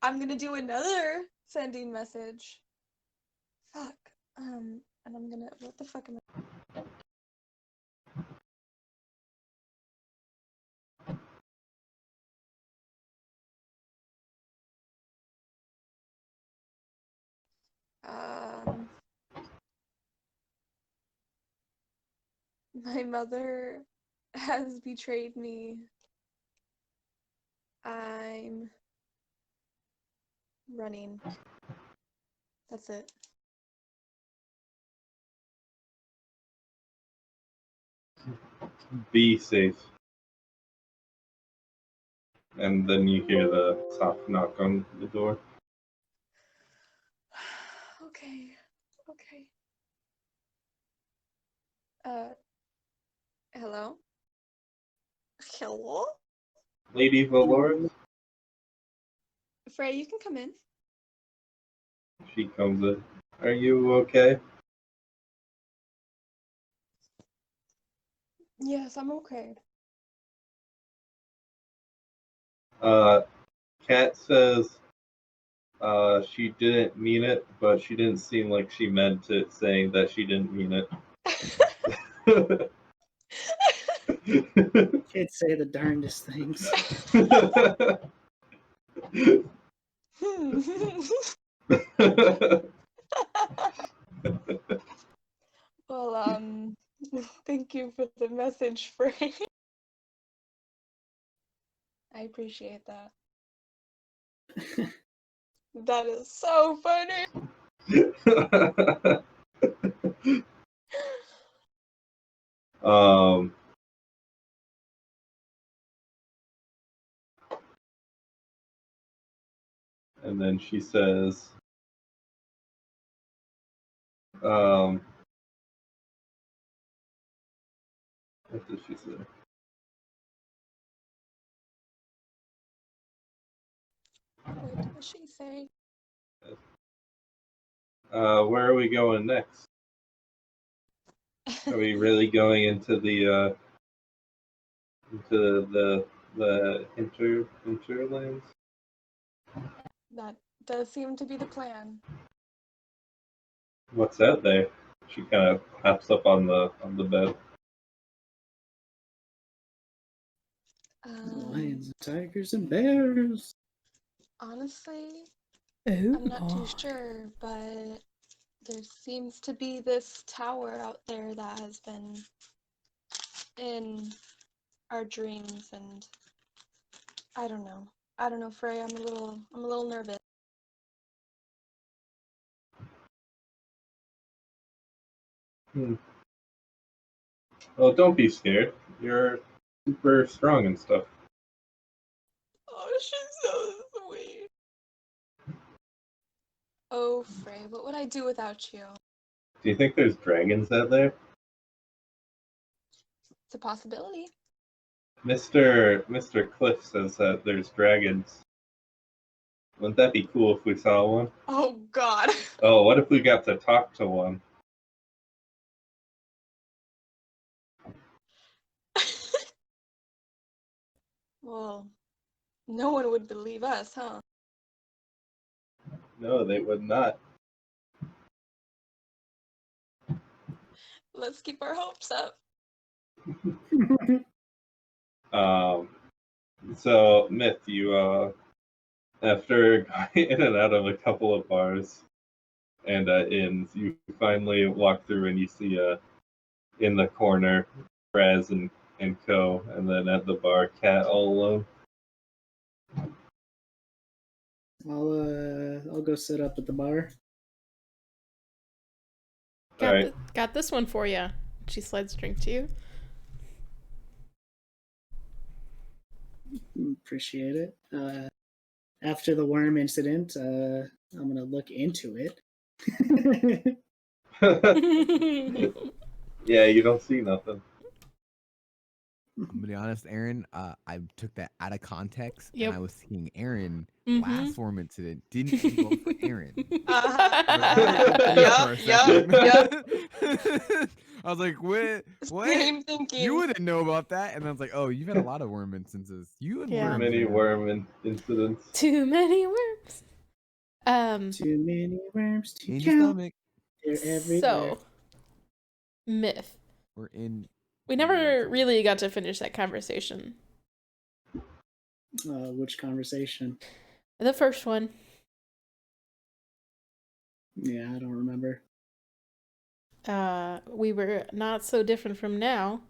I'm gonna do another sending message. Fuck. And I'm gonna. What the fuck am I? My mother has betrayed me. I'm running. That's it. Be safe. And then you hear the soft knock on the door. Okay. Okay. Hello? Hello? Lady Valora? Frey, you can come in. She comes in. Are you okay? Yes, I'm okay. Kat says she didn't mean it, but she didn't seem like she meant it, saying that she didn't mean it. Kids say the darndest things. Well, thank you for the message, Frey. I appreciate that. That is so funny. um, and then she says, what did she say? What does she say? Where are we going next? Are we really going into the hinterlands? That does seem to be the plan. What's out there? She kind of hops up on the bed. Lions and tigers and bears. Honestly, Oh, I'm not too sure, but there seems to be this tower out there that has been in our dreams, and I don't know. I don't know, Frey. I'm a little nervous. Well, don't be scared. You're super strong and stuff. Oh, she's so sweet. Oh, Frey, what would I do without you? Do you think there's dragons out there? It's a possibility. Mr. Cliff says that there's dragons. Wouldn't that be cool if we saw one? Oh, God. Oh, what if we got to talk to one? Well, no one would believe us, huh? No, they would not. Let's keep our hopes up. So Myth, you after going in and out of a couple of bars and inns, you finally walk through and you see in the corner Raz and Co, and then at the bar Cat all alone. I'll go sit up at the bar. Alright. Got this one for you. She slides a drink to you. Appreciate it. After the worm incident, I'm gonna look into it. Yeah, you don't see nothing. I'm gonna be honest, Aaron. I took that out of context, Yep. and I was seeing Aaron Mhm. last worm incident didn't even go for Aaron. Yup. I was like, what? Same thinking. You wouldn't know about that. And I was like, oh, you've had a lot of worm instances. You and Yeah. worms. Many man. worm incidents. Too many worms. Too many worms to In your count. stomach. They're everywhere. So, Myth. We're in. We never really got to finish that conversation. Which conversation? The first one. Yeah, I don't remember. We were not so different from now,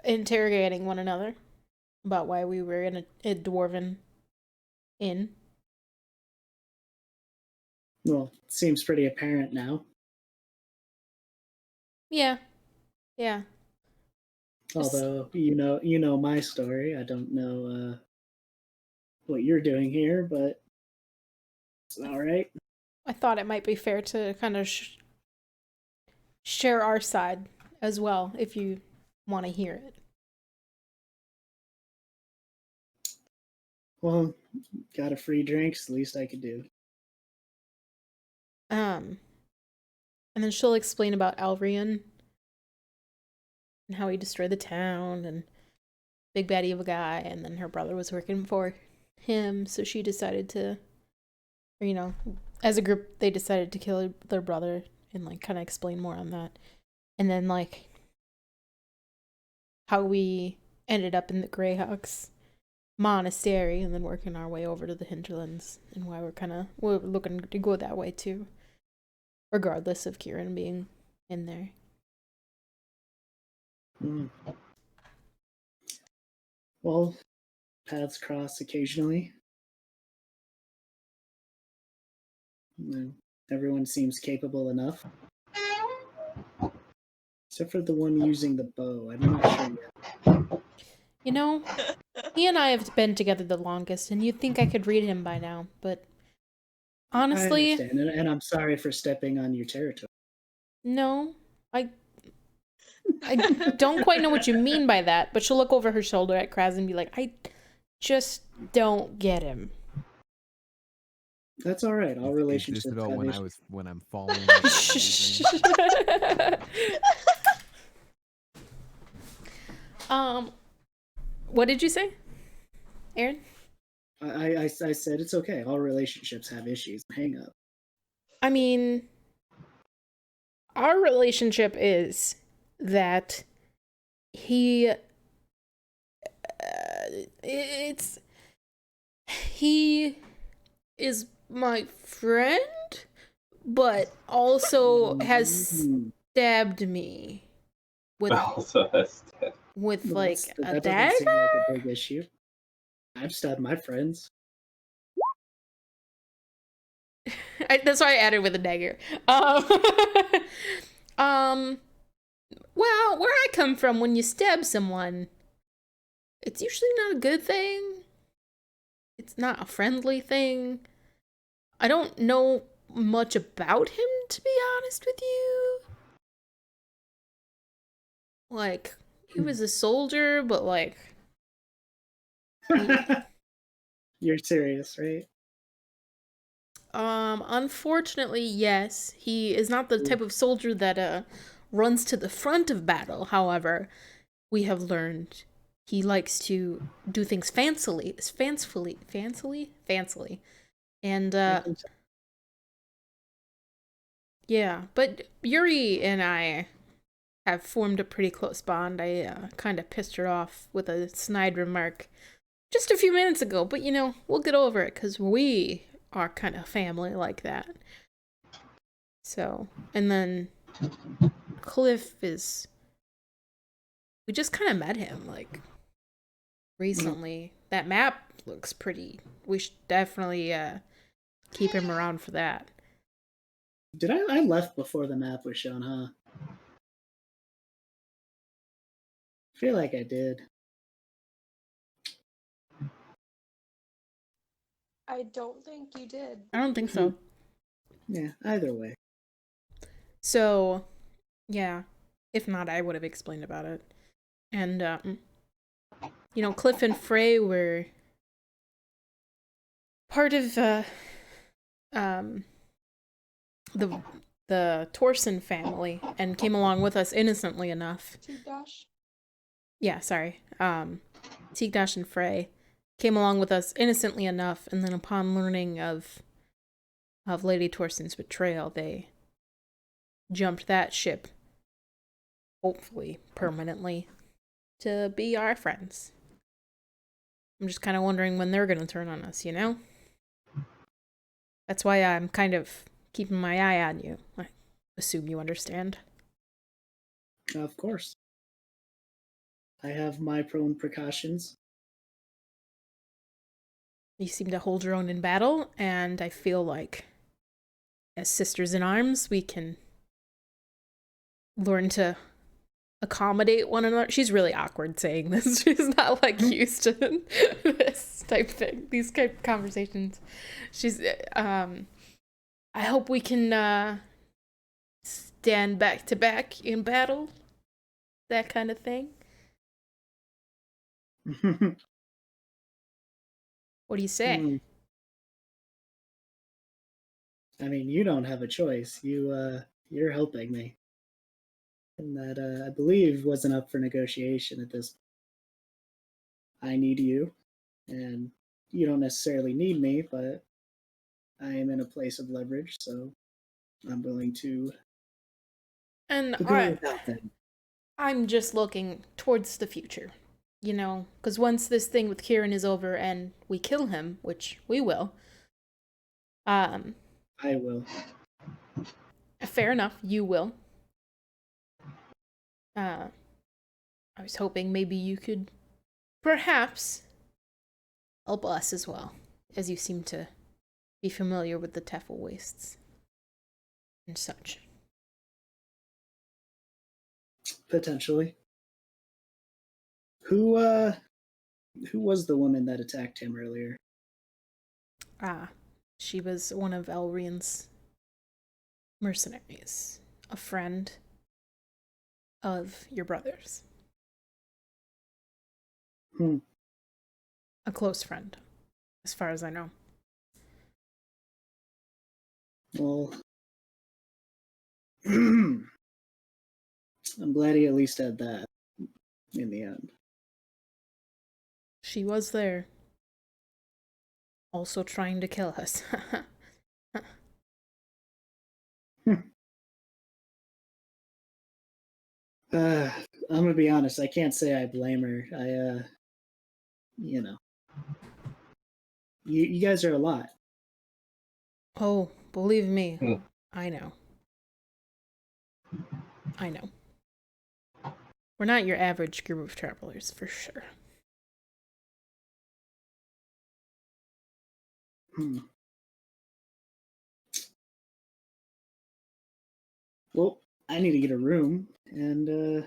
interrogating one another about why we were in a dwarven inn. Well, it seems pretty apparent now. Yeah. Although you know my story. I don't know what you're doing here, but it's all right. I thought it might be fair to kind of share our side as well, if you want to hear it. Well, got a free drink. It's the least I could do. And then she'll explain about Alrian and how he destroyed the town and big baddie of a guy, and then her brother was working for him, so she decided to, or, you know, as a group, they decided to kill their brother and, like, kind of explain more on that. And then, like, how we ended up in the Greyhawks monastery and then working our way over to the hinterlands, and why we're looking to go that way too, regardless of Kiern being in there. Well, paths cross occasionally. Everyone seems capable enough. Except for the one using the bow. I'm not sure yet. You know, he and I have been together the longest, and you'd think I could read him by now, but honestly, I understand, and I'm sorry for stepping on your territory. no, I don't quite know what you mean by that, but she'll look over her shoulder at Kraz and be like, I just don't get him. That's all right. All relationships Is this about have issues. when I'm falling? What did you say, Aaron? I said it's okay. All relationships have issues. Hang up. I mean, our relationship is that he is my friend, but also has stabbed me with Also has death. with Well, like that a doesn't seem dagger. like a big issue. I've stabbed my friends. That's why I added with a dagger. Well, where I come from, when you stab someone, it's usually not a good thing. It's not a friendly thing. I don't know much about him, to be honest with you. Like, he was a soldier, but like... You're serious, right? Unfortunately, yes. He is not the type of soldier that, runs to the front of battle. However, we have learned he likes to do things fancily. And, Yeah, but Yuri and I have formed a pretty close bond. I kind of pissed her off with a snide remark just a few minutes ago, but you know, we'll get over it because we are kind of family like that. So, and then Cliff is. We just kind of met him, like, recently. That map looks pretty. We should definitely keep him around for that. Did I left before the map was shown, huh? I feel like I did. I don't think you did. I don't think so. Yeah, either way. So, yeah. If not, I would have explained about it. And, you know, Cliff and Frey were part of, the Torsen family and came along with us innocently enough. Tigdash? Yeah, sorry. Tigdash and Frey came along with us innocently enough, and then upon learning of Lady Torsen's betrayal, they jumped that ship, hopefully permanently, to be our friends. I'm just kind of wondering when they're going to turn on us, you know? That's why I'm kind of keeping my eye on you. I assume you understand. Of course. I have my own precautions. You seem to hold your own in battle, and I feel like as sisters in arms, we can learn to accommodate one another. She's really awkward saying this. She's not like used to this type thing, these type of conversations. She's, I hope we can stand back to back in battle, that kind of thing. What do you say? I mean, you don't have a choice. You're helping me. And that, I believe, wasn't up for negotiation at this point. I need you, and you don't necessarily need me, but I am in a place of leverage, so I'm willing to And go without them. I'm just looking towards the future, you know, because once this thing with Kiern is over and we kill him, which we will, I will. fair enough, you will. I was hoping maybe you could perhaps help us as well, as you seem to be familiar with the Tefel wastes and such. Potentially. Who was the woman that attacked him earlier? She was one of Elrian's mercenaries, a friend of your brother's. A close friend, as far as I know. Well, I'm glad he at least had that in the end. She was there, also trying to kill us. I'm gonna be honest, I can't say I blame her. You know. You guys are a lot. Oh, believe me, I know. I know. We're not your average group of travelers, for sure. Well, I need to get a room, and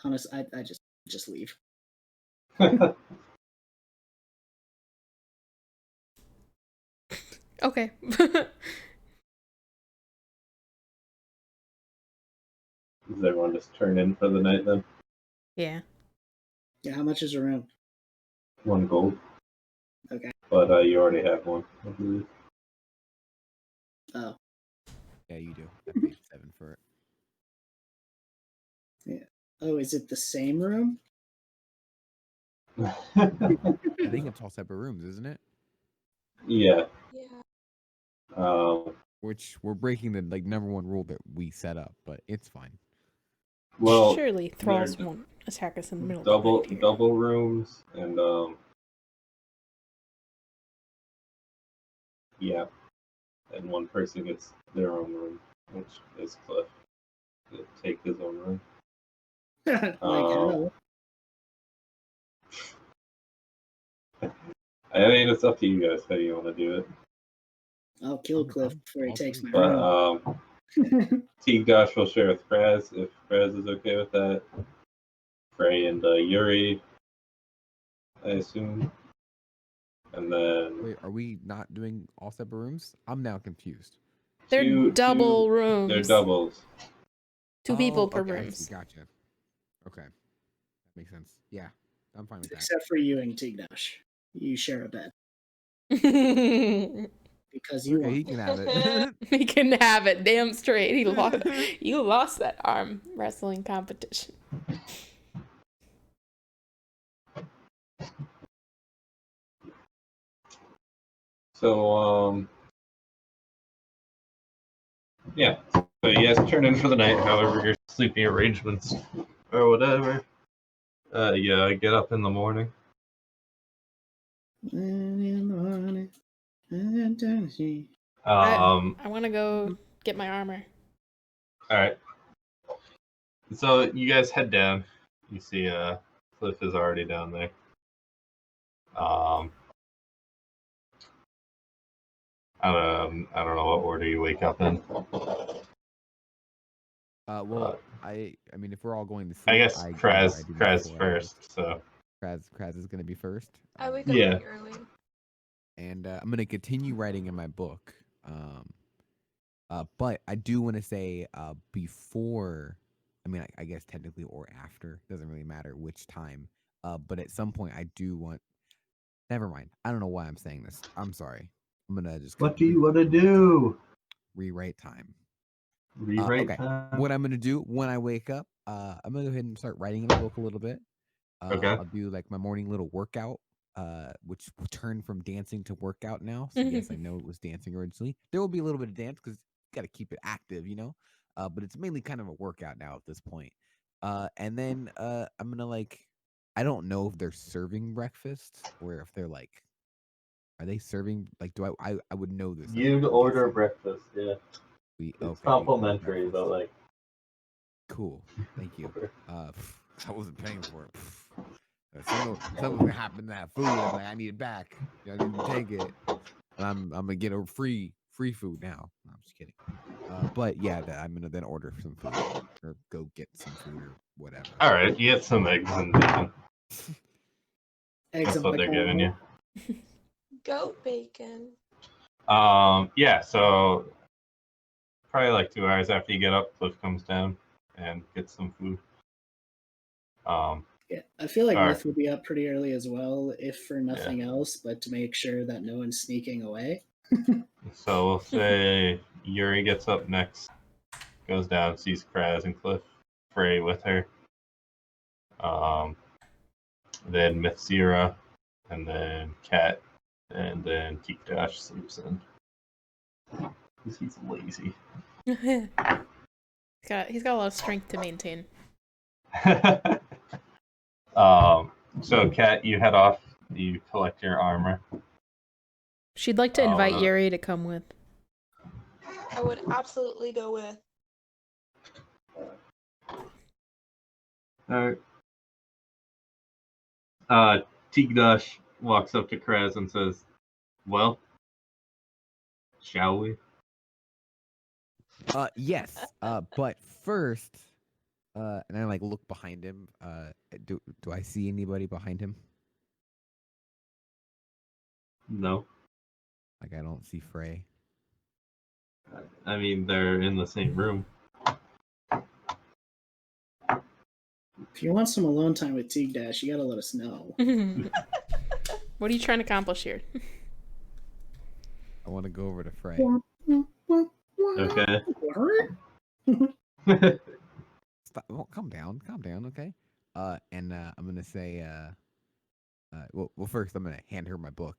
honestly, I just leave. Okay. Does everyone just turn in for the night then? Yeah. Yeah, how much is a room? 1 gold. Okay. But you already have one, I believe. Oh. Yeah, you do. I paid 7 for it. Yeah. Oh, is it the same room? I think it's all separate rooms, isn't it? Yeah. Yeah. Which we're breaking the like #1 rule that we set up, but it's fine. Well, Surely they're thralls won't attack us in the middle of the night here. double rooms, and yeah, and one person gets their own room, which is Cliff. He'll take his own room. Like hell. I mean, it's up to you guys how you want to do it. I'll kill Cliff before he I'll takes my take it. room. But Tigdash will share with Kraz if Kraz is okay with that. Frey and Yuri, I assume. And then Wait, are we not doing all separate rooms? I'm now confused. They're double rooms. They're doubles. 2 people per okay, I rooms. see, gotcha. Okay, that makes sense. Yeah, I'm fine with that. Except for you and Tigdash. You share a bed. Because you Okay, want he can have it. He can have it. Damn straight. You lost that arm wrestling competition. So, yeah. So you guys turn in for the night, however your sleeping arrangements or whatever. Yeah, get up in the morning. I want to go get my armor. Alright. So you guys head down. You see Cliff is already down there. I don't know what order you wake up in. Well, I mean, if we're all going to sleep, I guess Kraz before first. So Kraz is gonna be first. I wake up Yeah. pretty early. And I'm gonna continue writing in my book. But I do want to say before. I mean, I guess technically or after, doesn't really matter which time. But at some point, I do want. Never mind. I don't know why I'm saying this. I'm sorry. I'm gonna just. what do you want to do? Rewrite time. Rewrite Okay. time. What I'm gonna do when I wake up, I'm gonna go ahead and start writing in the book a little bit. Okay. I'll do like my morning little workout, which will turn from dancing to workout now. So yes, I know it was dancing originally. There will be a little bit of dance because you got to keep it active, you know. But it's mainly kind of a workout now at this point. And then I'm gonna like, I don't know if they're serving breakfast or if they're like, are they serving? Like, do I would know this. You'd order breakfast, yeah. It's complimentary, but like. Cool. Thank you. I wasn't paying for it. Something's gonna happen to that food. I'm like, I need it back. I need to take it. And I'm gonna get a free food now. No, I'm just kidding. But yeah, I'm gonna then order some food or go get some food or whatever. All right, you get some eggs and bacon. eggs That's what they're giving you. Goat bacon. Yeah. So probably like 2 hours after you get up, Cliff comes down and gets some food. Yeah, I feel like Alright. Myth will be up pretty early as well, if for nothing else, but to make sure that no one's sneaking away. So we'll say Yuri gets up next, goes down, sees Kraz and Cliff, Frey with her. Then Mithcyra, and then Cat, and then Tigdash sleeps in. Because he's lazy. He's got a lot of strength to maintain. So Cat, you head off, you collect your armor. She'd like to invite no. Yuri to come with. I would absolutely go with. Alright. Tigdash walks up to Kraz and says, well, shall we? Yes. But first, and I like look behind him. Do I see anybody behind him? No. Like I don't see Frey. I mean, they're in the same room. If you want some alone time with Tigdash, you gotta let us know. What are you trying to accomplish here? I want to go over to Frey. Okay. Stop. Oh, calm down, okay. And I'm gonna say, well, first I'm gonna hand her my book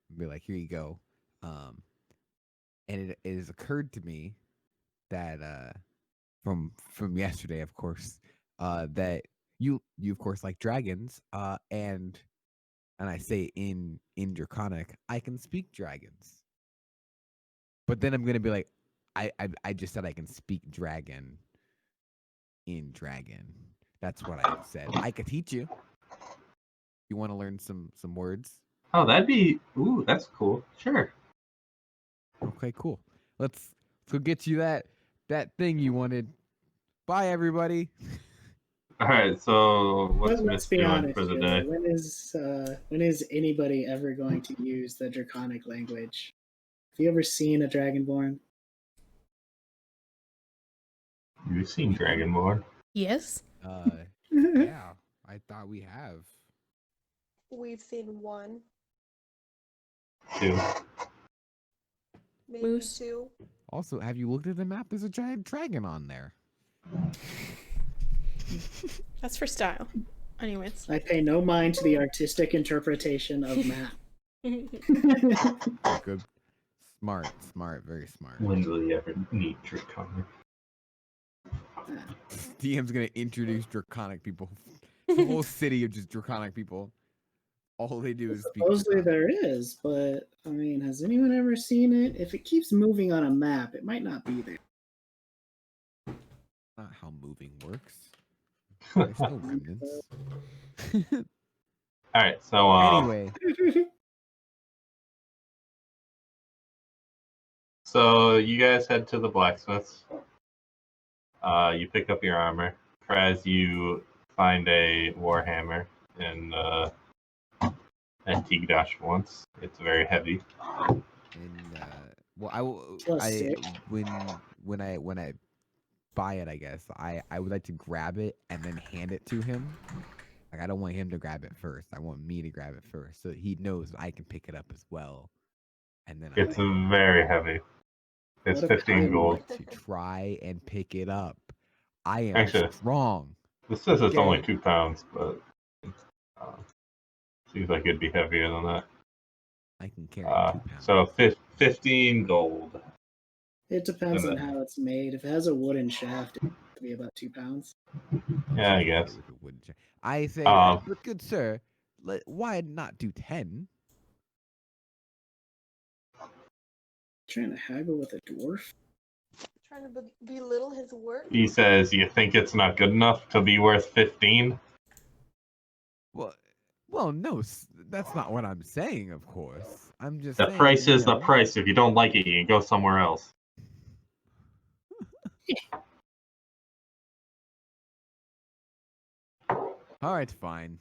and be like, here you go. and it has occurred to me that from yesterday, of course, that you of course like dragons, and I say in Draconic, I can speak dragons. But then I'm gonna be like, I just said I can speak dragon in dragon. That's what I said. I could teach you. You want to learn some words? Oh, that'd be. Ooh, that's cool. Sure. Okay, cool. Let's go get you that thing you wanted. Bye, everybody. All right. So what's Let's Miss be doing honest for the here, day? though. When is anybody ever going to use the Draconic language? Have you ever seen a Dragonborn? You've seen Dragonborn. Yes. Yeah, I thought we have. We've seen one, Too. maybe Moose. two. Also, have you looked at the map? There's a giant dragon on there. That's for style. Anyways. I pay no mind to the artistic interpretation of map. Good, smart, very smart. When will you ever need Draconic? DM's gonna introduce draconic people. The whole city of just draconic people. All they do is speak. Supposedly Draconic. there is, but I mean, has anyone ever seen it? If it keeps moving on a map, it might not be there. Not how moving works. There's no remnants. All right. So Anyway, so you guys head to the blacksmith's. You pick up your armor. Kraz, you find a warhammer in Antigdash once. It's very heavy. and well, I will. Plus I six. when I buy it, I guess I would like to grab it and then hand it to him. Like I don't want him to grab it first. I want me to grab it first, so he knows I can pick it up as well. And then It's I very heavy. It's What if 15 I gold. want to try and pick it up. I am Actually, strong. This says it's Okay. only 2 pounds, but seems like it'd be heavier than that. I can carry 2 pounds. So 15 gold. It depends And on how it's made. If it has a wooden shaft, it could be about 2 pounds. Yeah, I guess. With a wooden chair. I say, but good sir, why not do 10? Trying to haggle with a dwarf? Trying to belittle his work. He says, "You think it's not good enough to be worth 15?" Well, no, that's not what I'm saying. Of course, I'm just The saying, price is the know. price. If you don't like it, you can go somewhere else. All right, fine.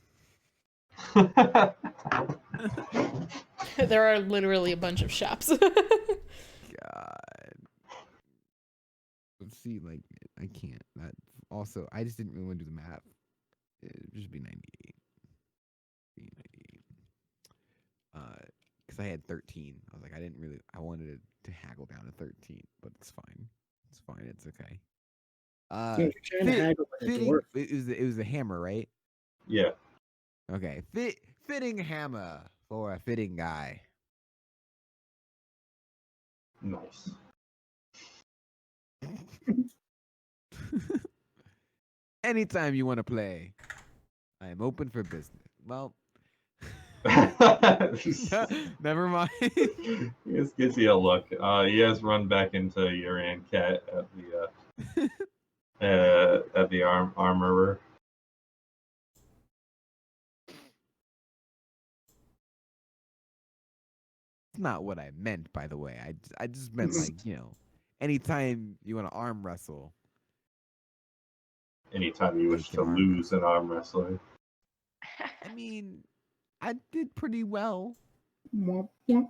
There are literally a bunch of shops. God. Let's see, like, I can't. That also, I just didn't really want to do the math. It'd just be 98. Because I had 13. I was like, I wanted to haggle down to 13, but it's fine. It's fine. It's okay. Yeah, you're trying to haggle with a dwarf. It was a hammer, right? Yeah. Okay. Fitting hammer for a fitting guy. Nice. Anytime you want to play, I am open for business. Well, never mind. He just gives you a look. You guys run back into Urian Cat at the armorer. It's not what I meant, by the way. I just meant like, anytime you want to arm wrestle. Anytime you wish to lose an arm wrestling. I mean, I did pretty well. It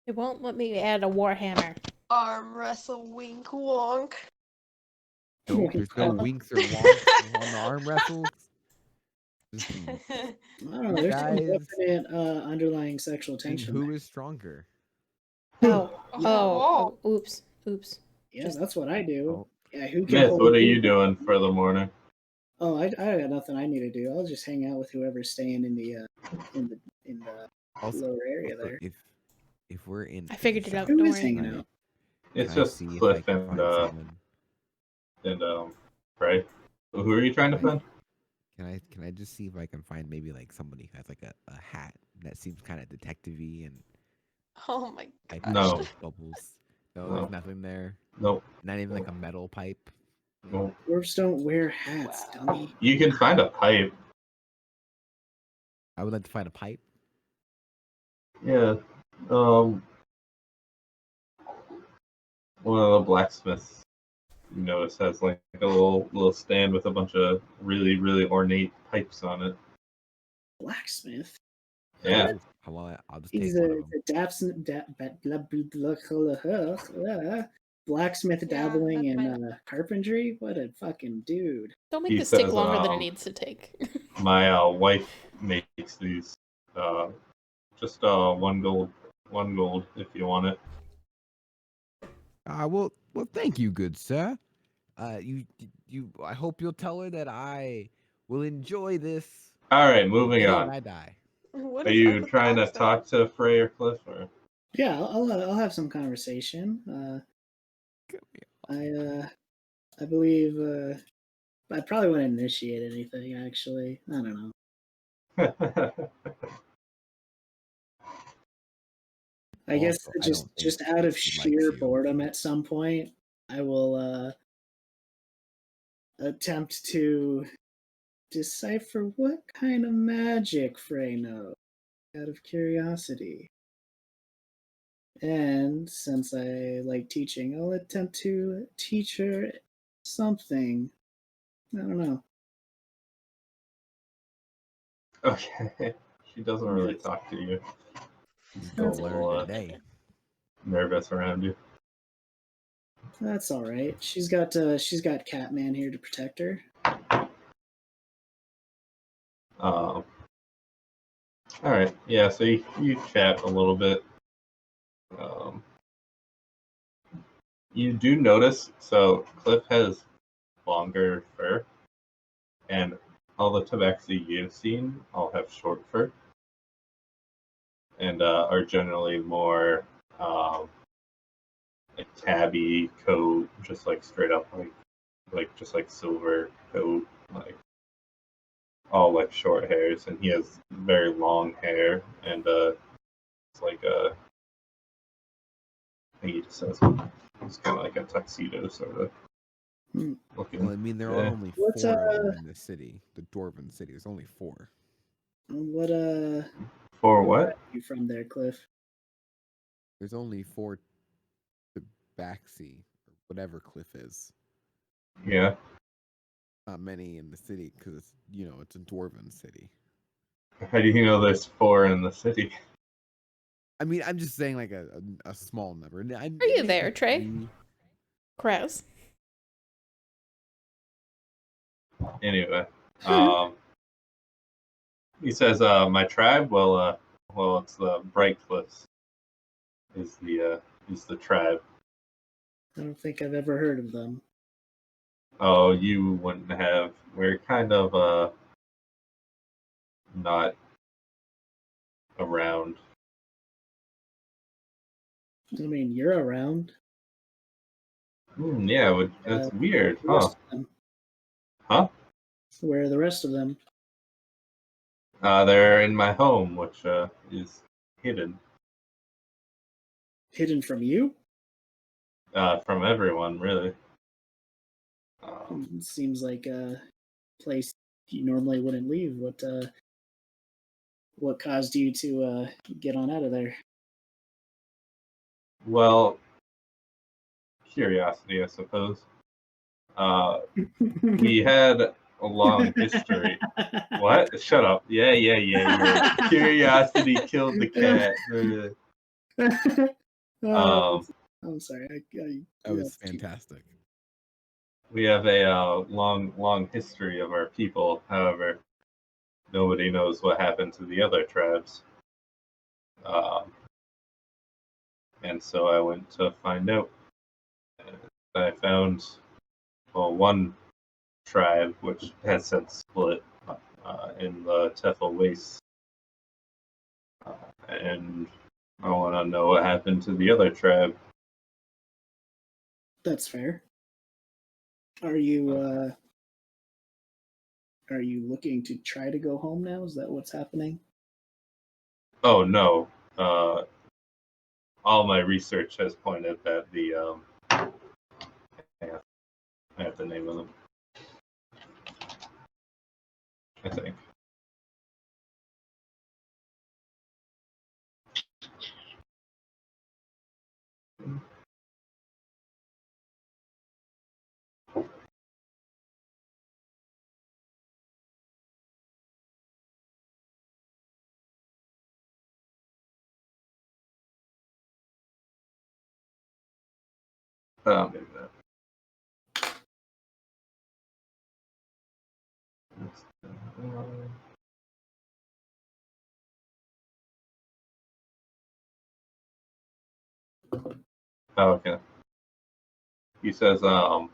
won't let me add a warhammer. Arm wrestle wink wonk. No, there's no winks or wonks on the arm wrestles. I don't know. There's some definite underlying sexual tension. Who is stronger? Oh, oops. Yeah, that's what I do. Oh. Yeah, who can Myth, hold what are who? you doing for the morning? Oh, I got nothing I need to do. I'll just hang out with whoever's staying in the Also, lower area there. If if we're in, I figured it out. Who Don't is worry. hanging out? It's can I just see if I Cliff can find someone? Ray. Who are you trying to find? Can I just see if I can find maybe like somebody who has like a hat that seems kind of detective-y and Oh my pipe gosh. No. with bubbles? No, No. there's nothing there. Nope. Not even like a metal pipe. Nope. Dwarves don't wear hats, Wow. dummy. You can find a pipe. I would like to find a pipe. Yeah. One of the blacksmiths you notice has like a little stand with a bunch of really, really ornate pipes on it. Blacksmith. Yeah. Ooh, I'll just He's take one a, of them. blacksmith Yeah, dabbling that's in carpentry. What a fucking dude. Don't make He this take says, longer than it needs to take. My wife makes these. Just 1 gold if you want it. Well, thank you, good sir. You. I hope you'll tell her that I will enjoy this All right, moving until on. I die. What Are is you up with the trying to accent? talk to Frey or Cliff? Or? Yeah, I'll have some conversation. I believe I probably wouldn't initiate anything. Actually, I don't know. I guess Also, I just don't think out of she likes sheer you. boredom, at some point, I will attempt to decipher what kind of magic Frey knows, out of curiosity. And since I like teaching, I'll attempt to teach her something. I don't know. Okay. She doesn't really Yes. talk to you. She's Still gonna a learn little today. nervous around you. That's all right. She's got Catman here to protect her. All right. Yeah. So you chat a little bit. You do notice. So Cliff has longer fur, and all the tabaxi you've seen all have short fur, and are generally more like tabby coat, just like straight up like just like silver coat, like all like short hairs, and he has very long hair, and it's like I think he just says it's kind of like a tuxedo sort of looking. Well, I mean, there are only What's, 4 of them in the city, the Dwarven city. There's only 4. What For what what? are you from there, Cliff? There's only 4 Tabaxi, or whatever Cliff is. Yeah. Not many in the city because it's a Dwarven city. How do you know there's 4 in the city? I mean, I'm just saying like a small number. Are you there, Trey? Kraz. Anyway, he says, "My tribe. Well, it's the Bright Cliffs. Is the tribe. I don't think I've ever heard of them. Oh, you wouldn't have. We're kind of not around. I mean, you're around. Yeah, that's weird, The huh? rest of them. Huh? Where are the rest of them? They're in my home, which is hidden Hidden from you? from everyone, really. Seems like a place you normally wouldn't leave. What caused you to get on out of there? Well, curiosity, I suppose. We had a long history. What? Shut up. Yeah. Curiosity killed the cat. I'm sorry. That was fantastic. We have a long history of our people. However, nobody knows what happened to the other tribes. And so I went to find out. And I found, one tribe which has since split in the Tefel Wastes. And I want to know what happened to the other tribe. That's fair. Are you looking to try to go home now? Is that what's happening? Oh no. All my research has pointed that the yeah, I have the name of them. I think. Maybe that. Oh, okay. He says the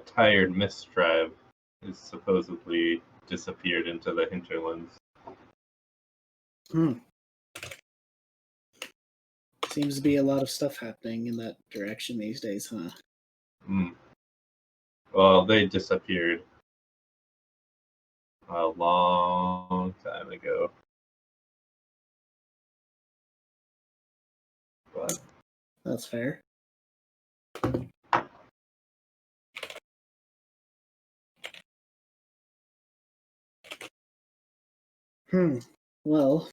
tired mist tribe is supposedly disappeared into the hinterlands. Seems to be a lot of stuff happening in that direction these days, huh? Well, they disappeared a long time ago. But That's fair. Well,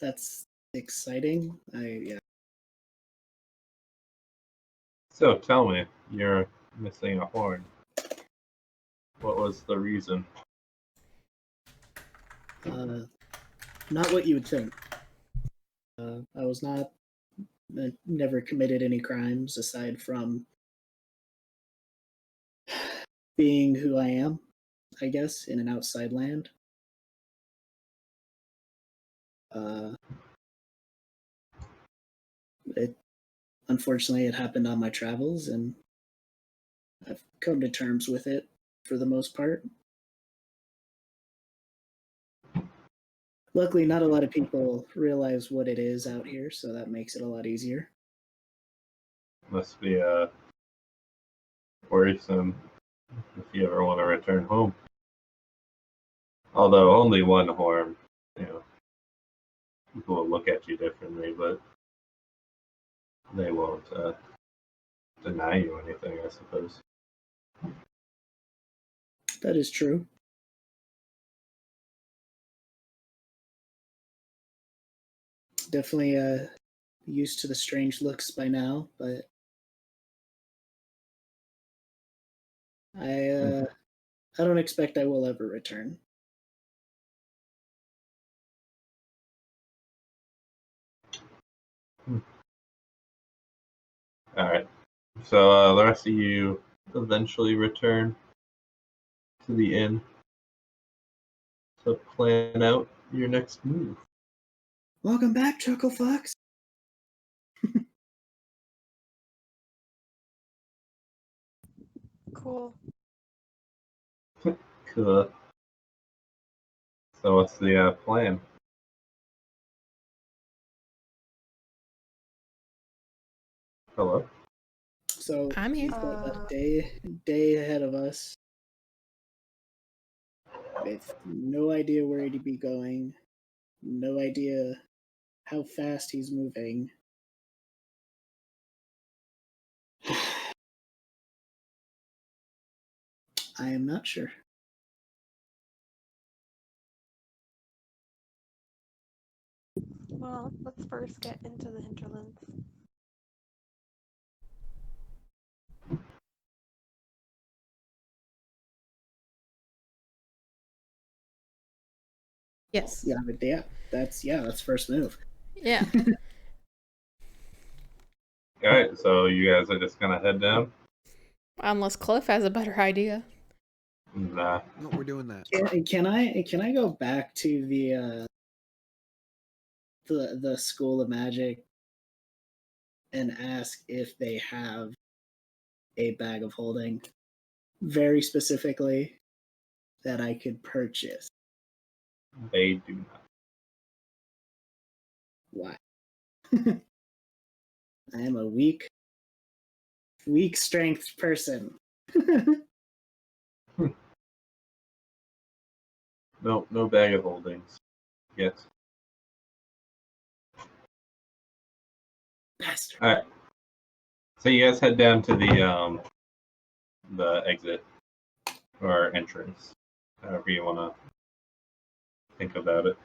that's exciting. Yeah. so tell me, you're missing a horn. What was the reason? Not what you would think. I was not never committed any crimes aside from being who I am, I guess, in an outside land. Unfortunately, it happened on my travels, and I've come to terms with it for the most part. Luckily, not a lot of people realize what it is out here, so that makes it a lot easier. Must be worrisome if you ever want to return home. Although only one horn, people will look at you differently, but they won't deny you anything, I suppose. That is true. Definitely used to the strange looks by now, but I don't expect I will ever return. Alright. So the rest of you eventually return to the inn to plan out your next move. Welcome back, Chuckle Fox. Cool. Cool. So what's the plan? Hello? So I'm here. we've got a day ahead of us with no idea where he'd be going, no idea how fast he's moving. I am not sure. Well, let's first get into the hinterlands. Yes. Yeah, but that's first move. Yeah. Alright, so you guys are just gonna head down? Unless Cliff has a better idea. Nah. No, we're doing that. Can I go back to the School of Magic and ask if they have a bag of holding, very specifically, that I could purchase? They do not. Why? I am a weak strength person. No bag of holdings yet. Bastard. All right. So you guys head down to the exit or entrance, however you want to think about it.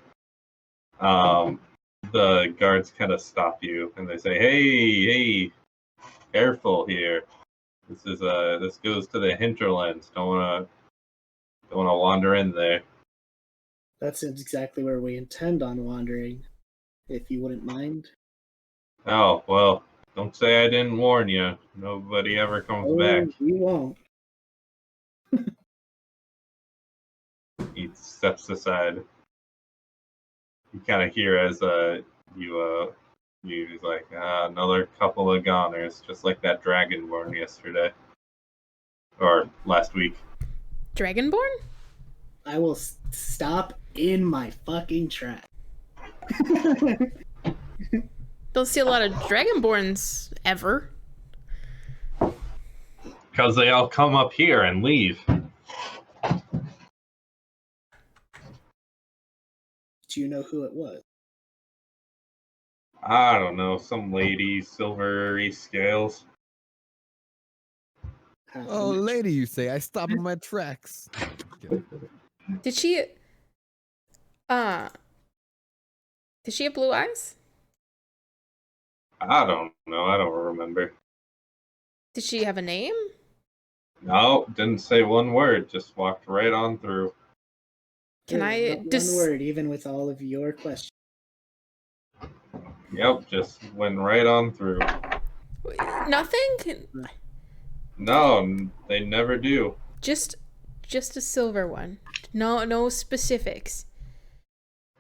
The guards kind of stop you and they say, "Hey, careful here. This goes to the hinterlands. Don't wanna wander in there." That's exactly where we intend on wandering, if you wouldn't mind. Oh well, don't say I didn't warn you. Nobody ever comes back. We won't. He steps aside. You kind of hear as he's like, another couple of goners, just like that dragonborn yesterday or last week. Dragonborn? I will stop in my fucking track. Don't see a lot of dragonborns ever. Because they all come up here and leave. Do you know who it was? I don't know, some lady, silvery scales. Oh, lady, you say? I stop in my tracks. No, just kidding. Did she have blue eyes? I don't know, I don't remember. Did she have a name? No, didn't say one word, just walked right on through. Can I Not one word, even with all of your questions. Yep, just went right on through. Nothing? No, they never do. Just a silver one. No specifics.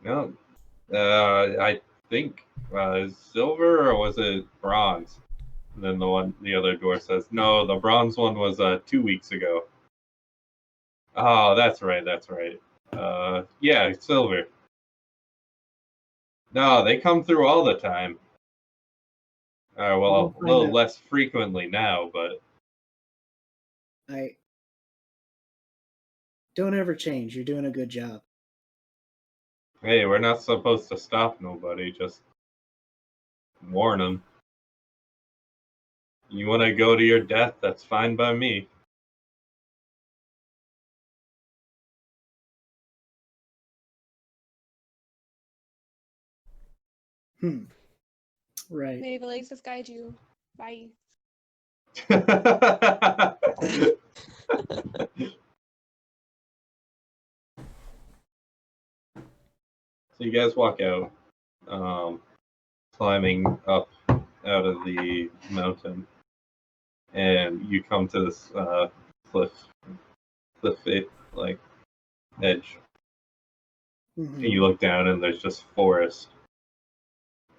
No, I think silver or was it bronze? And then the other dwarf says, "No, the bronze one was 2 weeks ago." Oh, that's right. Yeah, silver. No, they come through all the time. Well, a little less frequently now, but I don't ever change. You're doing a good job. hey, we're not supposed to stop nobody. Just warn them. You want to go to your death? That's fine by me. Right. May the legs just guide you. Bye. So you guys walk out, climbing up out of the mountain, and you come to this cliff like edge. Mhm. And you look down, and there's just forest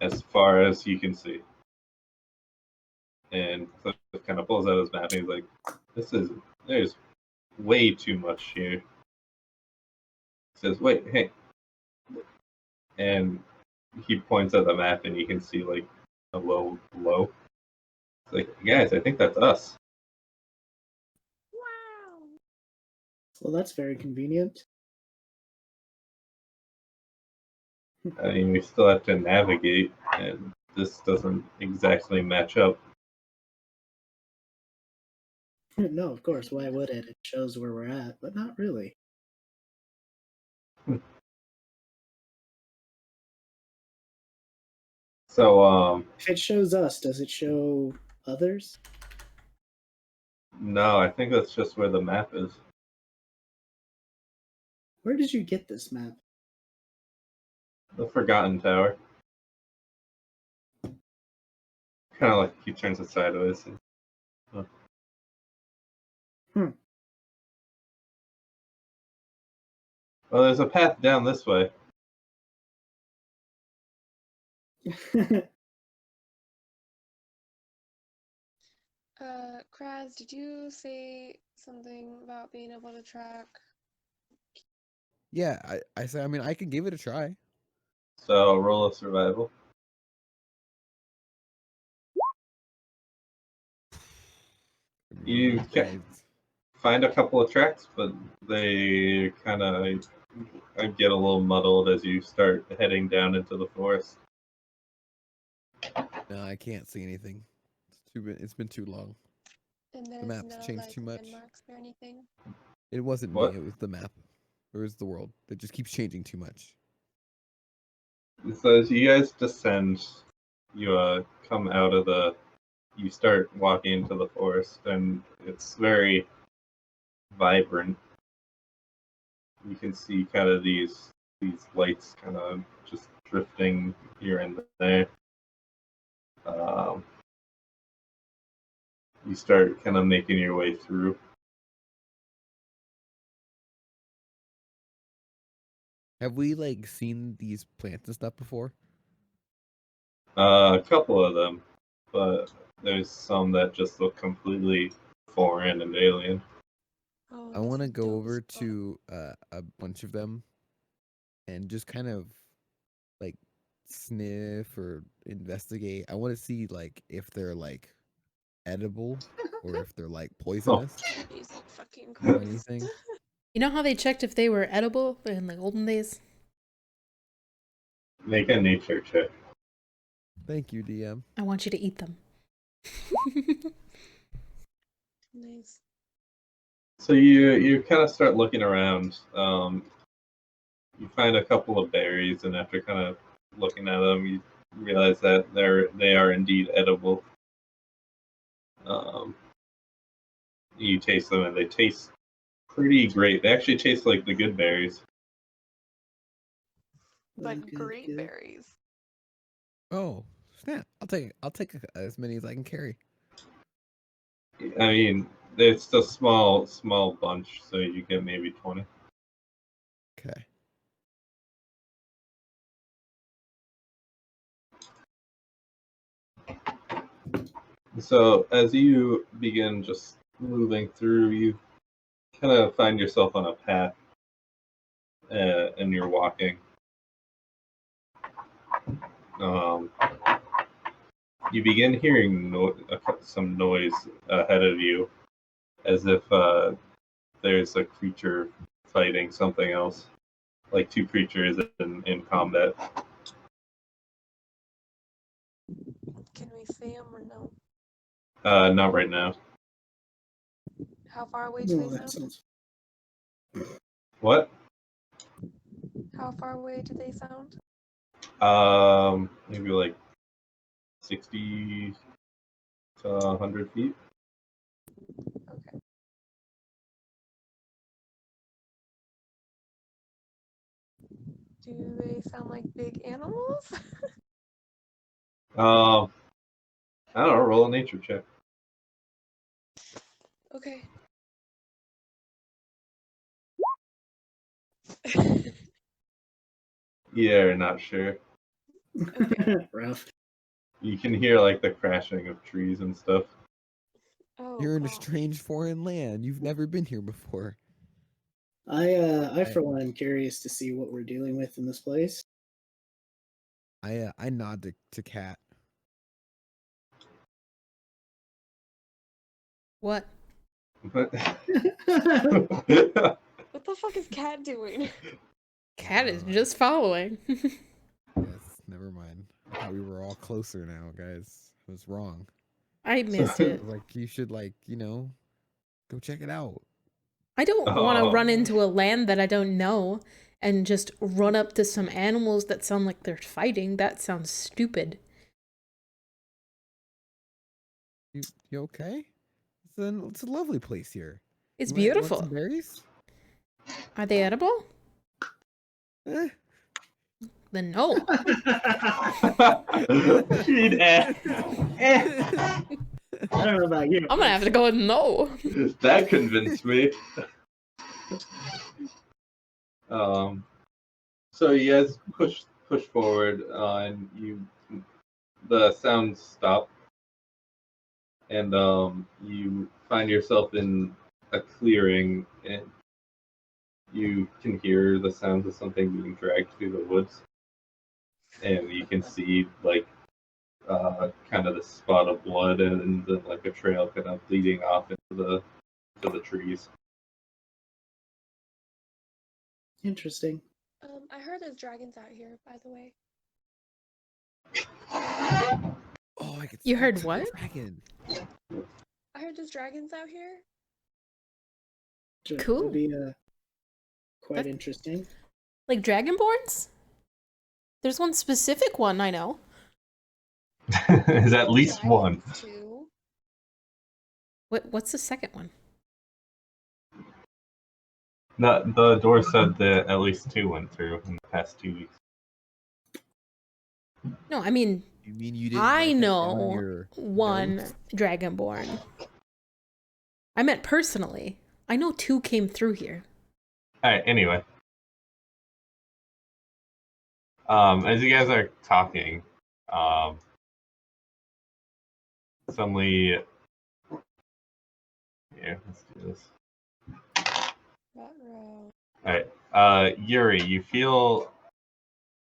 as far as you can see. And Cliff kind of pulls out his map, and he's like, "There's way too much here." He says, "Wait, hey," and he points at the map, and you can see like a low below. It's like, guys, I think that's us. Wow. Well, that's very convenient. I mean, we still have to navigate, and this doesn't exactly match up. No, of course. Why would it? It shows where we're at, but not really. So, If it shows us, does it show others? no, I think that's just where the map is. Where did you get this map? The Forgotten Tower. Kind of like he turns it sideways. Well, there's a path down this way. Kraz, did you say something about being able to track? Yeah, I say. I mean, I can give it a try. So roll a survival. You Guys, find a couple of tracks, but they kind of get a little muddled as you start heading down into the forest. no, I can't see anything. It's been too long. And there's map's no changed like too much. landmarks or anything. It wasn't What? me. It was the map. It was the world. It just keeps changing too much. So as you guys descend, you come out of you start walking into the forest, and it's very vibrant. You can see kind of these lights kind of just drifting here and there. You start kind of making your way through. Have we like seen these plants and stuff before? A couple of them, but there's some that just look completely foreign and alien. Oh, I this want to is go dope over as fuck. to a bunch of them and just kind of like sniff or investigate. I want to see like if they're like edible or if they're like poisonous Jesus fucking or Christ. anything. You know how they checked if they were edible in the olden days? Make a nature check. Thank you, DM. I want you to eat them. Nice. So you kind of start looking around. You find a couple of berries, and after kind of looking at them, you realize that they are indeed edible. You taste them, and they taste pretty great. They actually taste like the good berries. But Good, great good. berries. Oh, snap. I'll take as many as I can carry. I mean, it's a small bunch, so you get maybe 20. Okay. So as you begin just moving through, you kind of find yourself on a path, and you're walking. Um, you begin hearing some noise ahead of you, as if there's a creature fighting something else, like two creatures in combat. Can we see them or no? Not right now. How far away do Oh, they that sound? sounds. What? How far away do they sound? Maybe like 60 to 100 feet. Okay. Do they sound like big animals? I don't know. Roll a nature check. Okay. Yeah, not sure. Okay. Rough. You can hear like the crashing of trees and stuff. Oh, You're in a gosh. strange foreign land. You've never been here before. I for one am curious to see what we're dealing with in this place. I nod to Cat. What? But What the fuck is Cat doing? Cat is just following. Yes, never mind. I thought we were all closer now, guys. I was wrong. I missed I it. was like, you should go check it out. I don't want to Oh. run into a land that I don't know and just run up to some animals that sound like they're fighting. That sounds stupid. You okay? It's a lovely place here. It's You want beautiful. some berries? Are they edible? Eh. Then no. She'd I don't know about you. I'm gonna have to go with no. That convinced me. So you guys push forward, and the sounds stop, and you find yourself in a clearing, you can hear the sounds of something being dragged through the woods, and you can see like kind of the spot of blood and then like a trail kind of leading off into the trees. Interesting. I heard there's dragons out here, by the way. Oh, I could. You heard sense a what? Dragon. I heard there's dragons out here. Cool. Would be quite That- interesting. Like dragonborns? There's one specific one I know. Is at least one. Dragons too. What's the second one? The door said that at least 2 went through in the past 2 weeks. No, I mean You mean you didn't? I write that down know your one notes? dragonborn. I meant personally. I know 2 came through here. Alright, anyway. As you guys are talking, suddenly... Here, let's do this. Ruh-roh. Alright, Yuri, you feel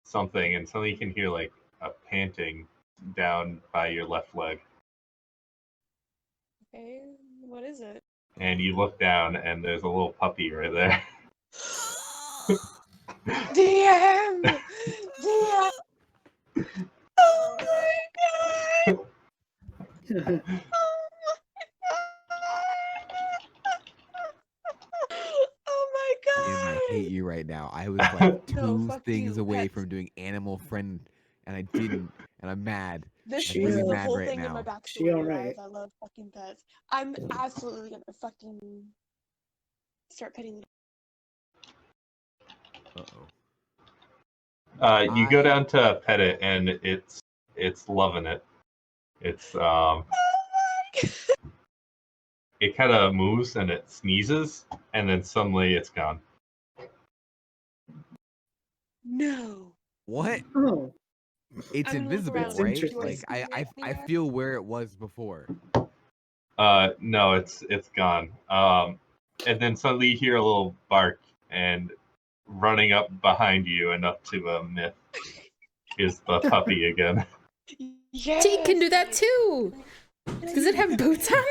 something, and suddenly you can hear like a panting down by your left leg. Okay, what is it? And you look down, and there's a little puppy right there. DM! DM! Oh my god! Oh my god! Damn, I hate you right now. I was like No, two fuck things you, away pets. from doing animal friend, and I didn't, and I'm mad. This She, is uh, the mad whole right thing in my now. She backstory, alright? guys. I love fucking pets. I'm absolutely gonna fucking start petting them. Uh-oh. You go down to pet it, and it's loving it. It's Oh my it kind of moves and it sneezes, and then suddenly it's gone. No. What? Oh, It's I'm gonna look invisible, around. That's right? interesting. Like Do I I see it feel where it was before. No, it's gone. And then suddenly you hear a little bark, and running up behind you and up to a myth is the puppy again. Yes! She can do that too. Does it have boots on?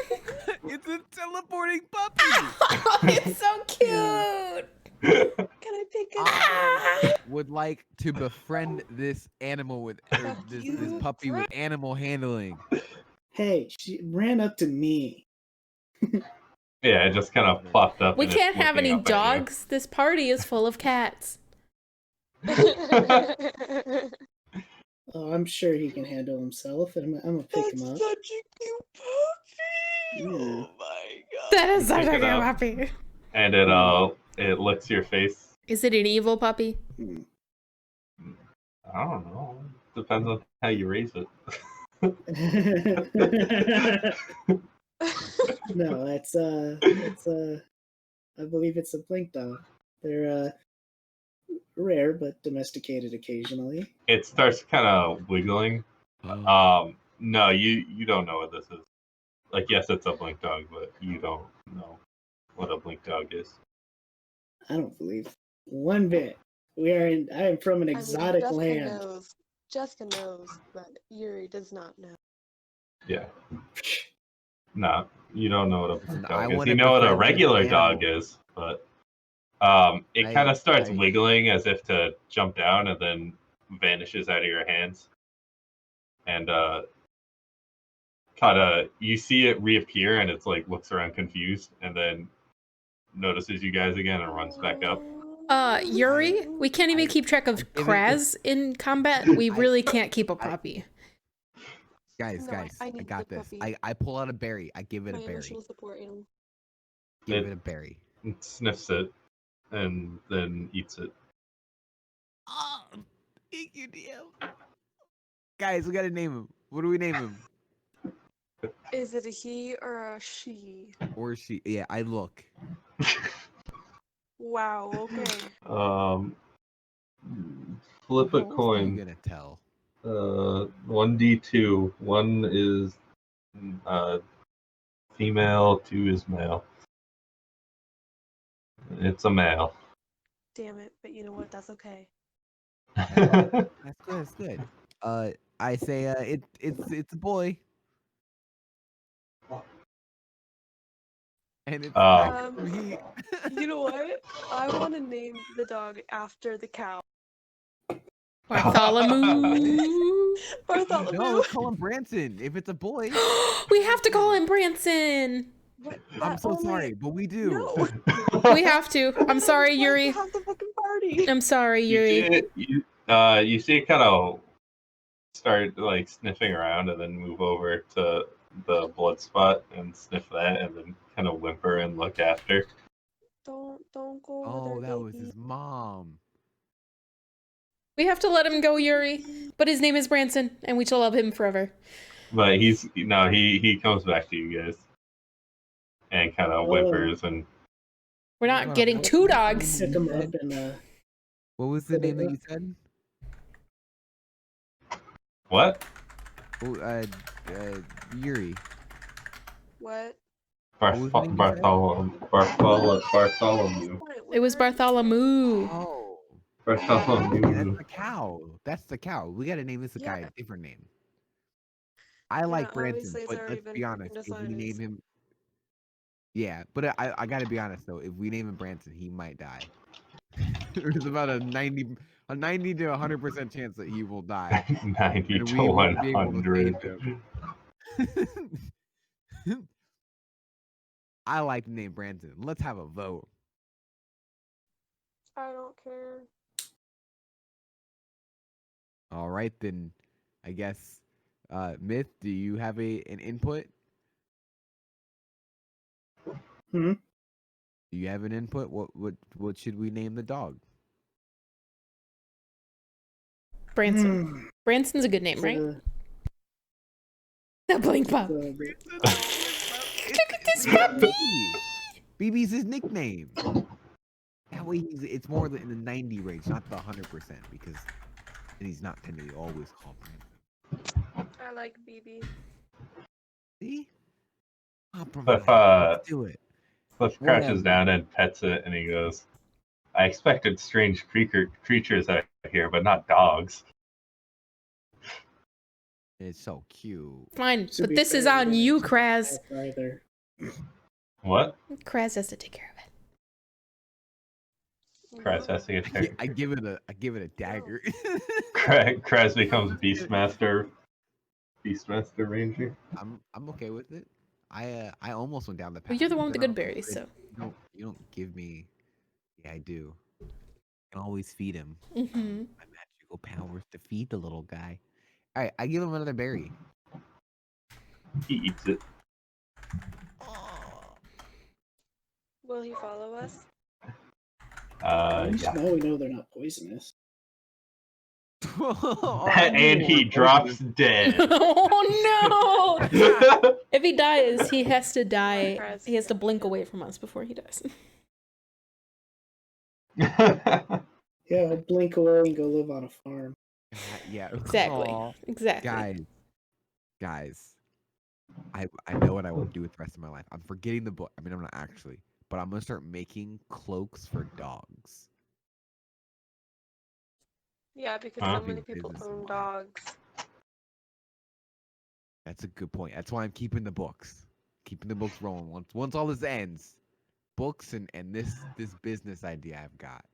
It's a teleporting puppy. Oh, it's so cute. Can I pick it up? I would like to befriend this animal with or Fuck this you, puppy with Brett. animal handling. hey, she ran up to me. Yeah, it just kind of plopped up. We and it's can't have looking any up at you. dogs. This party is full of cats. Oh, I'm sure he can handle himself, and I'm gonna pick That's him up. such a cute puppy. Ooh. Oh my god. That is You such pick a it good up. puppy. And it licks your face. Is it an evil puppy? Hmm. I don't know. Depends on how you raise it. No, it's I believe it's a blink dog. They're rare but domesticated occasionally. It starts kind of wiggling. No, you don't know what this is. Like, yes, it's a blink dog, but you don't know what a blink dog is. I don't believe one bit. I am from an I mean, exotic Jessica land. knows. Jessica knows, but Yuri does not know. Yeah. No, you don't know what a Listen, blink I dog is. wanna You know what a befriend this regular dog animal. is, but it kind of starts wiggling as if to jump down and then vanishes out of your hands. And kind of you see it reappear, and it's like looks around confused, and then notices you guys again and runs back up. Yuri, we can't even keep track of Kraz in combat. We really can't keep a puppy. Guys, No, guys, I I need got the this. puppy. I pull out a berry. I give it My a berry. emotional support animal. Give it a berry. It sniffs it and then eats it. Oh, thank you, DM. Guys, we gotta name him. What do we name him? Is it a he or a she? Or she? Yeah, I look. Wow, okay. Flip a How else are you coin. gonna tell? 1d2. 1 is female, 2 is male. It's a male. damn it. But you know what? That's okay. That's good. That's good. I say it's a boy. And it's he. You know what? I want to name the dog after the cow. Bartholomew. Bartholomew. No, let's call him Branson. If it's a boy, We have to call him Branson. What? I'm That so only- sorry, but we do. No. We have to. I'm sorry, Yuri. Have the fucking party. I'm sorry, You see Yuri. it, you see it kind of start like sniffing around and then move over to the blood spot and sniff that and then kind of whimper and look after. Don't go over Oh, there, that was baby. his mom. We have to let him go, Yuri. But his name is Branson, and we shall love him forever. But he comes back to you guys and kind of whimpers and We're not Hold on, getting what two was the dogs. name Pick you him up said? and What was the name that you said? what? Oh, Yuri. What? What was the name you said? Bartholomew. It was Bartholomew. Oh, Bartholomew. that's the cow. That's the cow. We gotta name this guy Yeah. a different name. I like Branson, obviously it's but already let's been be honest. If we decided. name him, yeah, but I gotta be honest though. If we name him Branson, he might die. There's about a 90 to 100% chance that he will die, 90 and to we won't be able to save 100. him. I like the name Branson. Let's have a vote. I don't care. All right, then. I guess, Myth, do you have an input? Hmm? Do you have an input? What should we name the dog? Branson. Branson's a good name, right? The blink pop. The Look at this puppy. BB's his nickname. That way, it's more in the 90 range, not the 100%, because then he's not technically always called Branson. I like BB. See? Compromise. Cliff, Let's do it. Cliff crouches down and pets it, and he goes, "I expected strange creatures out here, but not dogs." It's so cute. Fine, To but be this is fair, on yeah, you, it's not Kraz. either. What? Kraz has to take care of it. Kraz has to get I give it a dagger. Kraz becomes Beastmaster Ranger. I'm okay with it. I almost went down the path. Well, you're the one with the but good berries, so. you don't give me. Yeah, I do. I can always feed him. Mm-hmm. My magical powers to feed the little guy. All right, I give him another berry. He eats it. Will he follow us? At least Yeah. now we know they're not poisonous. And he drops dead. Oh no! If he dies, he has to die. Kraz. He has to blink away from us before he dies. Yeah, I'll blink away and go live on a farm. Yeah, Exactly. Aw. Exactly. Guys, I know what I want to do with the rest of my life. I'm forgetting the book. I mean, I'm not actually, but I'm gonna start making cloaks for dogs. Yeah, because Huh? so many people Business own life. dogs. That's a good point. That's why I'm keeping the books, rolling. Once all this ends, books and this business idea I've got.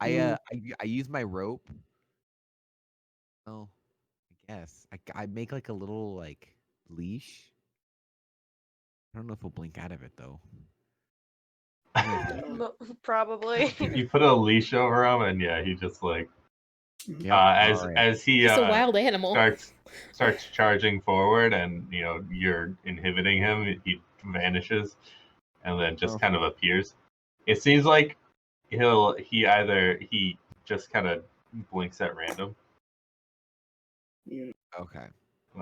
I use my rope. Oh, I guess I make like a little like leash. I don't know if he'll blink out of it though. Probably. You put a leash over him, and yeah, he just like Yeah. as he He's a wild animal. starts charging forward, and you're inhibiting him. He vanishes, and then just kind of appears. It seems like he just kind of blinks at random, Yeah. Okay.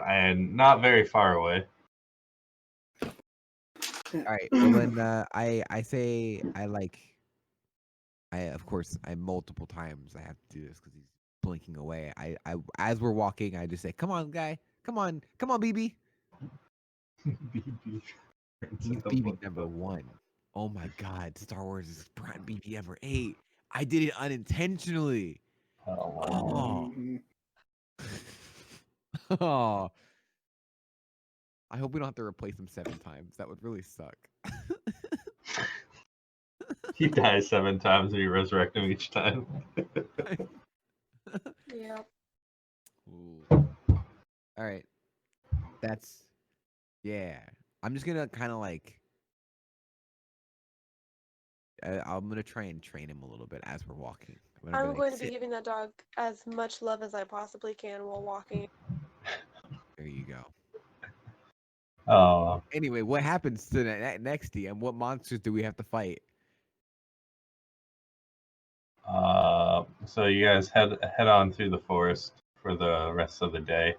and not very far away. All right. Well then, I say of course I multiple times I have to do this because he's blinking away. I as we're walking, I just say, "Come on, guy. Come on, BB." He's BB number 1. Oh my God, Star Wars is prime BB number 8. I did it unintentionally. Oh, Oh. Mhm. Oh. I hope we don't have to replace him 7 times. That would really suck. he dies 7 times and you resurrect him each time. Yeah. Ooh. All right. That's yeah. I'm just gonna kind of like I'm gonna try and train him a little bit as we're walking. I'm gonna I'm be going like, to be sit. giving that dog as much love as I possibly can while walking. There you go. Oh, Anyway, what happens to next DM? What monsters do we have to fight? so you guys head on through the forest for the rest of the day.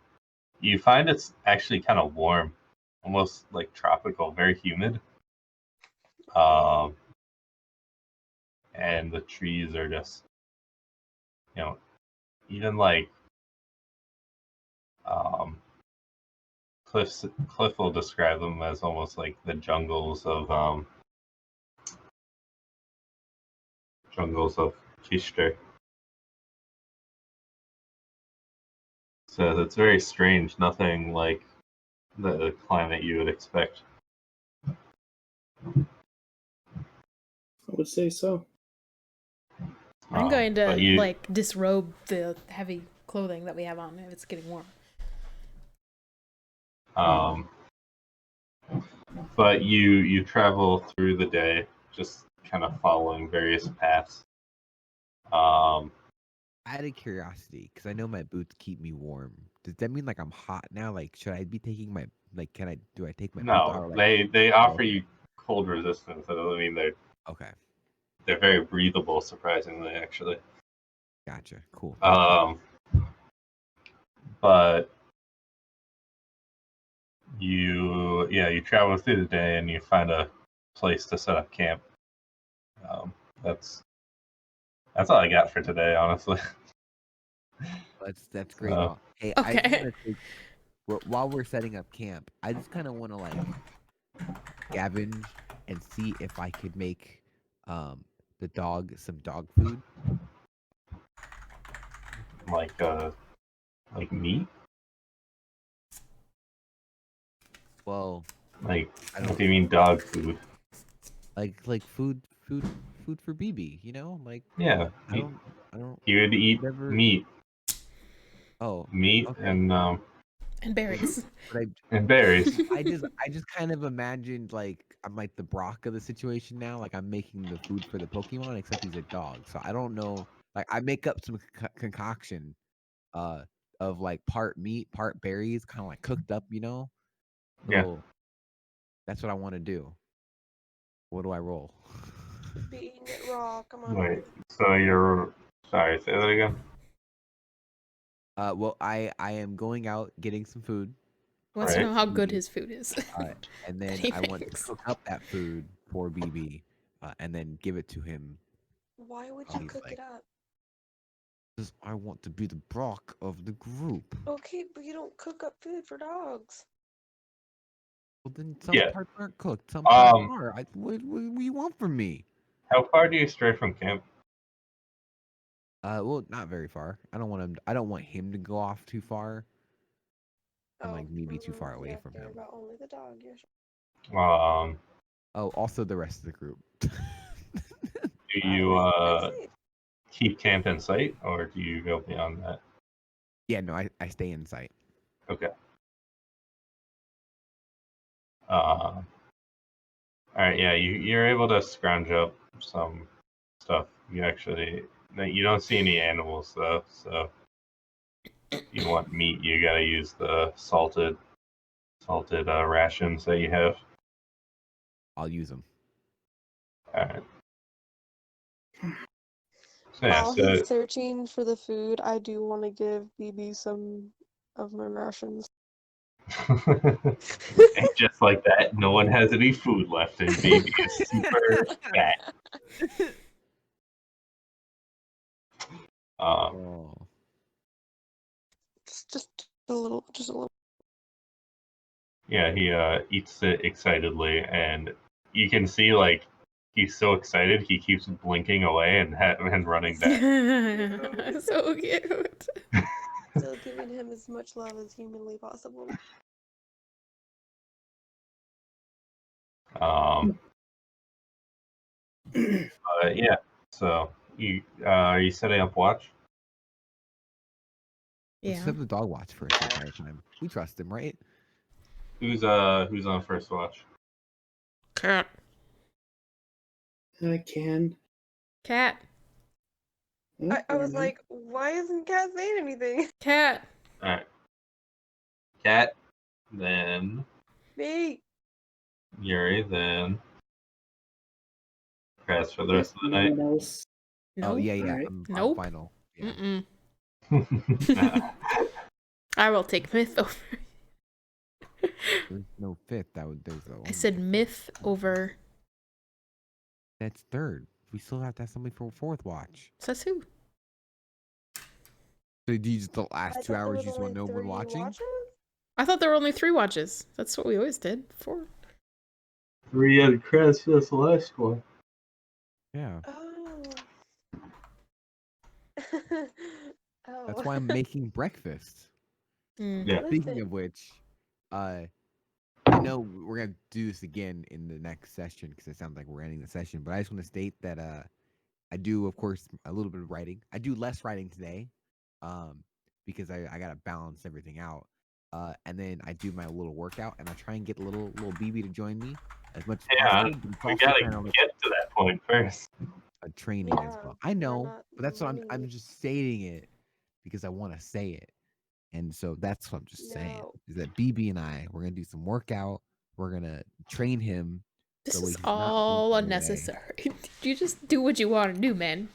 You find it's actually kind of warm, almost like tropical, very humid. Um, and the trees are just, even like um, Cliff will describe them as almost like the jungles of Kishter. So it's very strange. Nothing like the climate you would expect. I would say so. I'm going But to you, like disrobe the heavy clothing that we have on if it's getting warm. um, but you travel through the day, just kind of following various paths. Um, Out of curiosity, because I know my boots keep me warm. Does that mean like I'm hot now? Like, should I be taking my do I take my boots no, off? Or, like, they oh, offer you cold resistance. That doesn't mean okay, they're very breathable. Surprisingly, actually. gotcha, cool. Thank you. But you travel through the day and you find a place to set up camp. That's all I got for today, honestly. That's great. So, Hey, I just Okay. want to take while we're setting up camp. I just kind of want to like scavenge and see if I could make the dog some dog food. like meat. Well, Like, I what don't do you mean dog food? like food for BB. You know, like Yeah, I don't you would eat whatever. meat, Oh, okay. And berries. But and berries. I just kind of imagined like I'm like the Brock of the situation now. Like I'm making the food for the Pokemon, except he's a dog. So I don't know. Like I make up some concoction, uh, of like part meat, part berries, kind of like cooked up. You know. Yeah. So that's what I want to do. What do I roll? Be eating it raw. Come on. Wait. So you're sorry. Say that again. Well, I am going out getting some food, Wants to Right. know how good his food is. and then He I want to thinks. cook up that food for BB, and then give it to him. Why would Oh, you he's cook like, it up? "'Cause I want to be the Brock of the group." Okay, but you don't cook up food for dogs. Well, then some Yeah. parts aren't cooked, some parts Um. are. What do you want from me? How far do you stray from camp? Well, not very far. I don't want him. I don't want him to go off too far, and like me be too far away Yeah, from care him. about only the dog. Yeah, Um. Oh, also the rest of the group. Do you keep camp in sight, or do you go beyond that? Yeah, no, I stay in sight. Okay. All right. Yeah, you're able to scrounge up some stuff. You don't see any animals though, so if you want meat, you gotta use the salted rations that you have. I'll use them. All right. So, yeah. While So he's searching for the food, I do want to give BB some of my rations. and just like that, no one has any food left, and baby is super fat. Oh. Just a little, just a little. Yeah, he eats it excitedly, and you can see like he's so excited he keeps blinking away and running back. So cute. Still giving him as much love as humanly possible. Yeah. So you are you setting up watch? Let's Yeah. have the dog watch for us the entire time. We trust him, right? Who's on first watch? Cat. I can. Cat. I was like, why isn't Cat saying anything? Cat. All right. Cat, then Me. Yuri, then Kraz for the rest of the night. No one else. No. Oh yeah, yeah. Alright. I'm Nope. final. Yeah. Mm-mm. I will take myth over. There's no fifth. There's a I said myth over. That's third. We still have to have somebody for fourth watch. Says who? So do you just the I last thought 2 there hours was you just want only no one 3 watching? watches? I thought there were only 3 watches. That's what we always did. 4. 3 and Kraz for the last one. Yeah. Oh. Oh. That's why I'm making breakfast. Mm. Yeah. Speaking Listen. of which, I know we're gonna do this again in the next session because it sounds like we're ending the session. But I just want to state that I do, of course, a little bit of writing. I do less writing today, because I gotta balance everything out. And then I do my little workout, and I try and get little BB to join me as much as Yeah, possible. But it's we also gotta kind of like get to that point first. a training as Yeah, well. I we're know, not but that's what I'm money. just stating it because I want to say it. And so that's what I'm just saying. No. Is that BB and we're gonna do some workout. We're gonna train him. This so is he's not all blinking away. unnecessary. You just do what you want to do, man.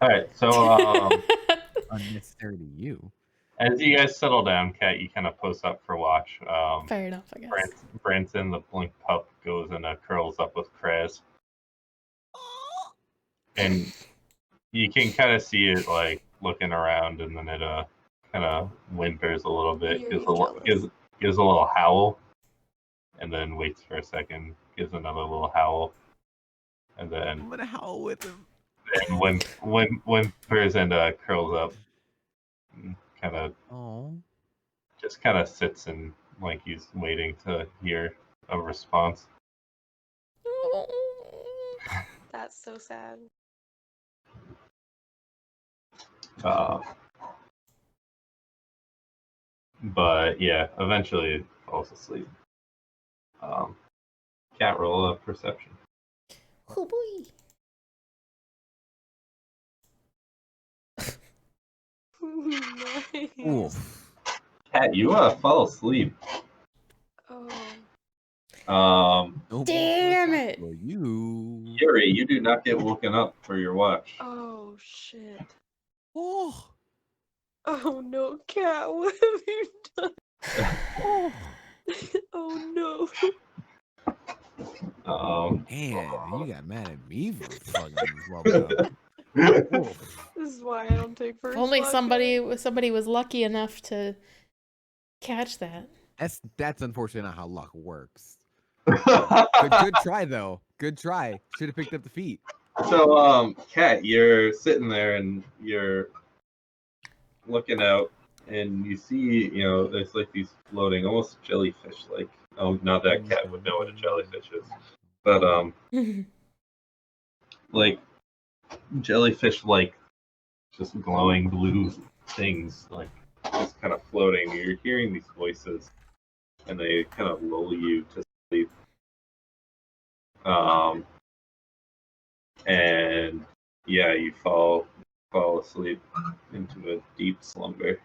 All right, so Unnecessary to you. as you guys settle down, Kat, you kind of post up for watch. Fair enough, I guess. Branson, the blink pup, goes and curls up with Kraz, and you can kind of see it like looking around, and then it kind of whimpers a little bit, Yuri's jealous. gives a little howl, and then waits for a second, gives another little howl, and then I'm gonna howl with him. whimpers and curls up, kind of Oh. just kind of sits and like he's waiting to hear a response. That's so sad. But yeah, eventually it falls asleep. Cat roll of perception. Oh boy. Nice. Oof. Cat, you fall asleep. Oh. No Damn more it. for you. Yuri, you do not get woken up for your watch. Oh shit. Oh. Oh no, Cat, what have you done? Oh. Oh no. Man, you got mad at me for fucking woken up. Oof. This is why I don't take first If only watch, somebody was lucky enough to catch that. That's unfortunately not how luck works. Good try though. Good try. Should have picked up the feet. So, Cat, you're sitting there and you're looking out, and you see, there's like these floating, almost jellyfish-like. Oh, not that Cat would know what a jellyfish is, but like jellyfish-like, just glowing blue things, like just kind of floating. You're hearing these voices, and they kind of lull you to sleep. And yeah, you fall asleep into a deep slumber.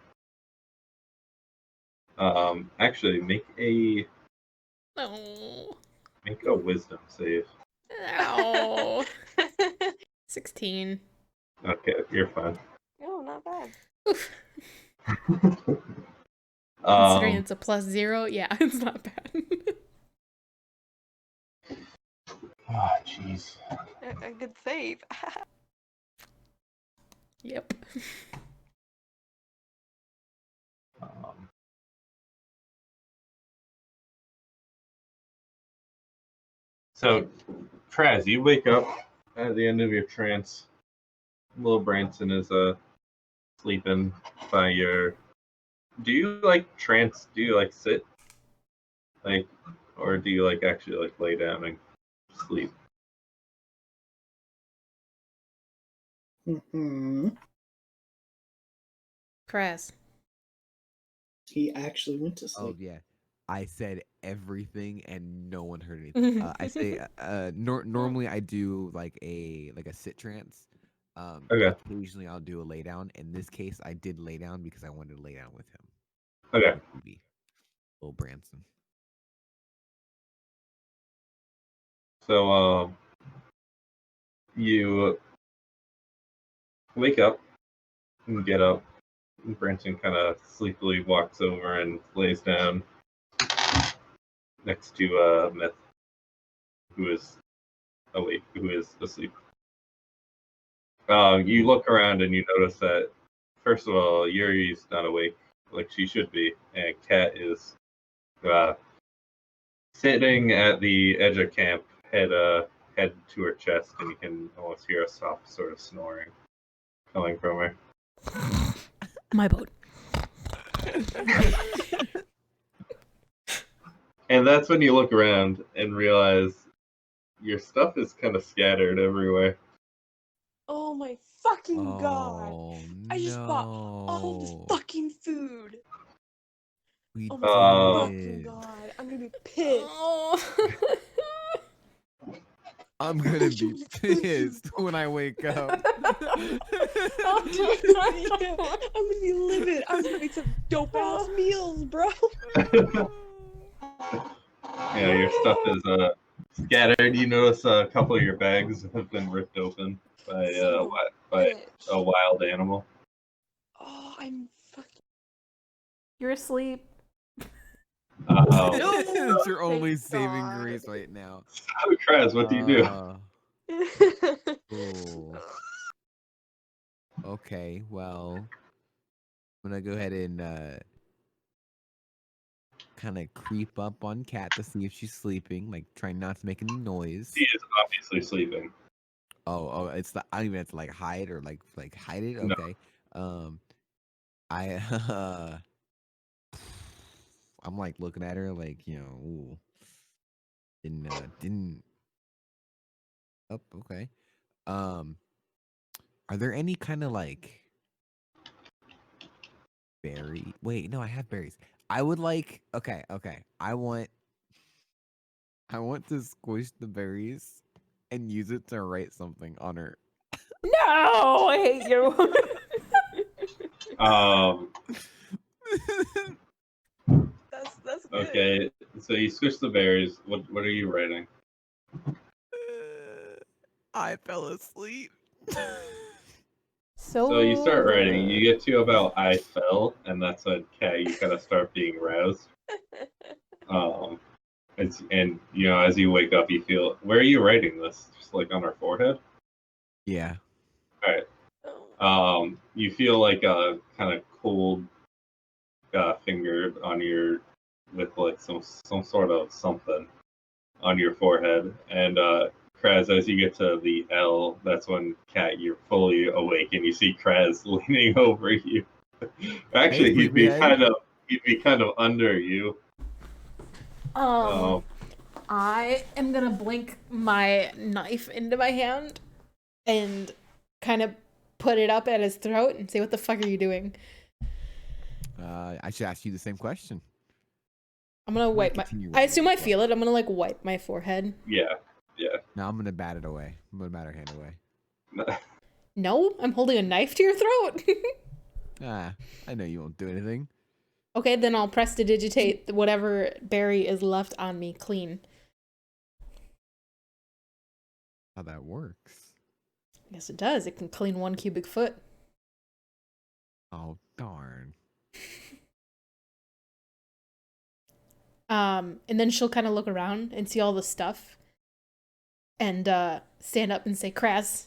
Actually, make a Oh. wisdom save. Ow. 16. Okay, you're fine. Oh, not bad. Oof. Considering Um, it's a +0, yeah, it's not bad. oh, jeez. A good save. Yep. So, Kraz, you wake up at the end of your trance. Little Branson is sleeping by your. Do you like trance? Do you like sit, like, or do you like actually like lay down and sleep? Hmm. Crass. He actually went to Oh sleep. yeah, I said everything and no one heard anything. I say normally I do like a sit trance. Okay. Occasionally I'll do a lay down. In this case, I did lay down because I wanted to lay down with him. Okay. With BB. Little Branson. So you wake up and get up. And Branson kind of sleepily walks over and lays down next to Myth, who is awake, who is asleep. You look around and you notice that, first of all, Yuri's not awake like she should be, and Kat is sitting at the edge of camp, head to her chest, and you can almost hear a soft sort of snoring coming from her. My boat. And that's when you look around and realize your stuff is kind of scattered everywhere. Oh my fucking god! Oh I just bought all this no. fucking food. We Oh my Uh, fucking did. god! I'm gonna be pissed. Oh. I'm gonna be pissed when I wake up. Dude, I'm gonna be livid. I'm gonna make some dope ass meals, bro. Yeah, your stuff is scattered. You notice a couple of your bags have been ripped open by Son of by bitch. a wild animal. Oh, I'm fucking. You're asleep. Oh, It's your only Thank saving God. grace right now. Kraz, what do you do? Cool. Okay, well, I'm gonna go ahead and kind of creep up on Kat to see if she's sleeping, like trying not to make any noise. He is obviously sleeping. Oh, it's the I don't even have to like hide or like hide it. No. Okay. I I'm like looking at her like, ooh, didn't. Oh, okay. Um, are there any kind of like berry? Wait, no, I have berries. I would like. Okay. I want to squish the berries and use it to write something on her. No, I hate you. That's good. Okay, so you switch the berries. What are you writing? I fell asleep. So you start writing. You get to about "I fell," and that's when you kind of start being roused. And as you wake up, you feel. Where are you writing this? Just like on her forehead. Yeah. All right. Oh. You feel like a kind of cold finger on with like some sort of something on your forehead, and Kraz, as you get to the L, that's when Kat, you're fully awake and you see Kraz leaning over you. Actually, Hey, he'd be sleepyhead. kind of under you. I am gonna blink my knife into my hand and kind of put it up at his throat and say, "What the fuck are you doing?" I should ask you the same question. I'm gonna wipe my. continue I with assume you I as well. feel it. I'm gonna like wipe my forehead. Yeah. Now I'm gonna bat it away. I'm gonna bat her hand away. No, I'm holding a knife to your throat. I know you won't do anything. Okay, then I'll prestidigitate whatever berry is left on me clean. How that works. Yes, it does. It can clean 1 cubic foot. Oh darn. And then she'll kind of look around and see all the stuff, and stand up and say, "Kraz,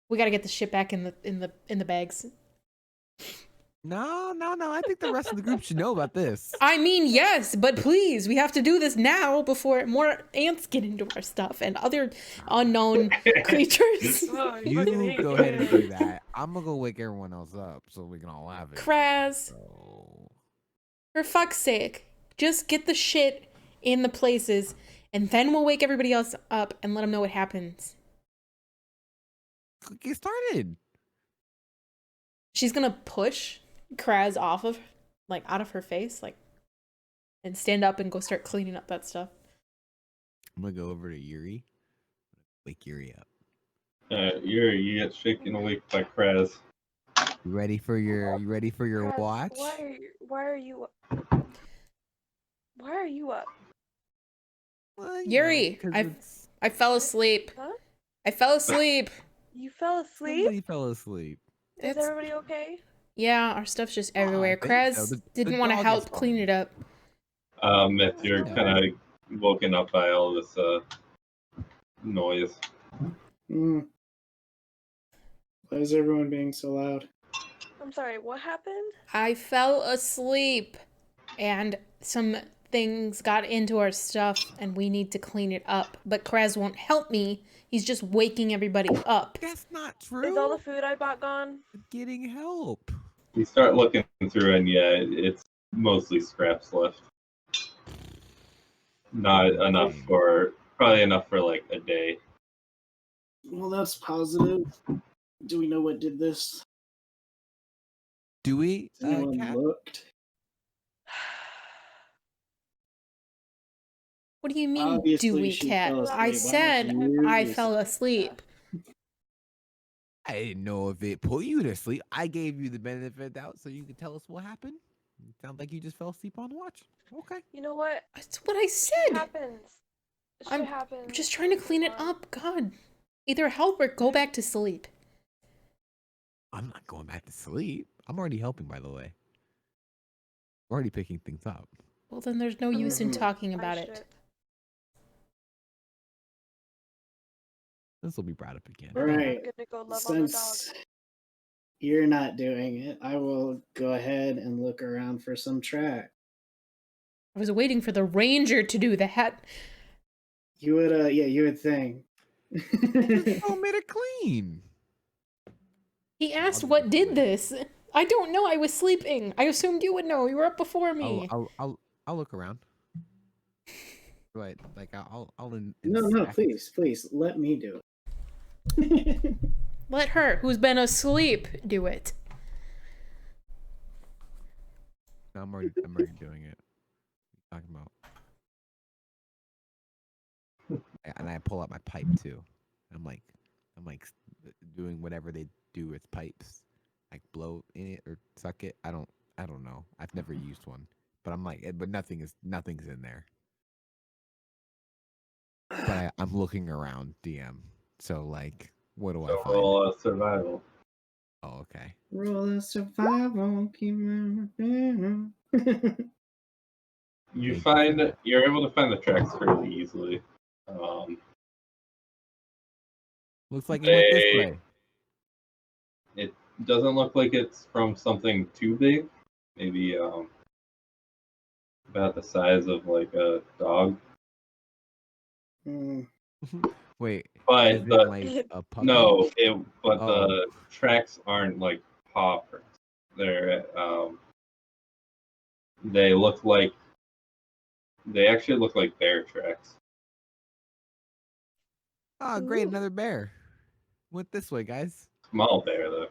we gotta get the shit back in the bags." No. I think the rest of the group should know about this. I mean, yes, but please, we have to do this now before more ants get into our stuff and other unknown creatures. Oh, You go ahead and do that. I'm gonna go wake everyone else up so we can all have it. Kraz, So, for fuck's sake, just get the shit in the places, and then we'll wake everybody else up and let them know what happens. get started. She's gonna push Kraz off of, like, out of her face, like, and stand up and go start cleaning up that stuff. I'm gonna go over to Yuri. Wake Yuri up. You get shaken awake by Kraz. You ready for your Kraz, watch? Why are you up? Why are you up? Well, you Yuri, know, 'cause it's- I fell asleep. Huh? I fell asleep. You fell asleep? somebody fell asleep. Is That's- everybody okay? Yeah, our stuff's just Oh, I everywhere. think Kraz so. The didn't want to dog help is clean fine. it up. Myth, you're Yeah. kind of woken up by all this noise. Why is everyone being so loud? I'm sorry, what happened? I fell asleep, and some things got into our stuff, and we need to clean it up. But Kraz won't help me. He's just waking everybody up. That's not Is true. all the food I bought gone? I'm getting help. You start looking through, and yeah, it's mostly scraps left. Not enough Same. probably enough for like a day. Well, that's positive. Do we know what did this? Do we? Has anyone Kat? looked? What do you mean, Obviously, do we, she Cat? fell I asleep. Why don't said you I just- fell asleep. I didn't know if it put you to sleep. I gave you the benefit of the doubt so you could tell us what happened. It sounds like you just fell asleep on watch. Okay. You know what? That's what I Shit said. happens. Shit I'm happens. just trying to clean it up. God. Either help or go back to sleep. I'm not going back to sleep. I'm already helping, by the way. I'm already picking things up. Well, then there's no use in Mhm. talking My about it. shit. This will be brought up again. All I'm right. gonna go love on the dog. Since you're not doing it, I will go ahead and look around for some track. I was waiting for the ranger to do that. You would, yeah, you would think. Oh, made it clean. He asked I'll what do did it. this. I don't know. I was sleeping. I assumed you would know. You were up before me. I'll look around. Right, like I'll No, inspect. please, let me do it. Let her, who's been asleep, do it. No, I'm already doing it. What are you talking about? And I pull out my pipe too. I'm like doing whatever they do with pipes, like blow in it or suck it. I don't know. I've never used one, but I'm like, but nothing's in there. But I'm looking around, DM. So like, what do I So find? roll survival. Oh, okay. Roll a survival. You're able to find the tracks fairly easily. Looks like it went this They- way. It doesn't look like it's from something too big. Maybe about the size of like a dog. Wait, But is it the like a puppy? no, but Oh. the tracks aren't like paw prints. They're they actually look like bear tracks. Oh, great, Ooh. another bear. Went this way, guys. Small bear though.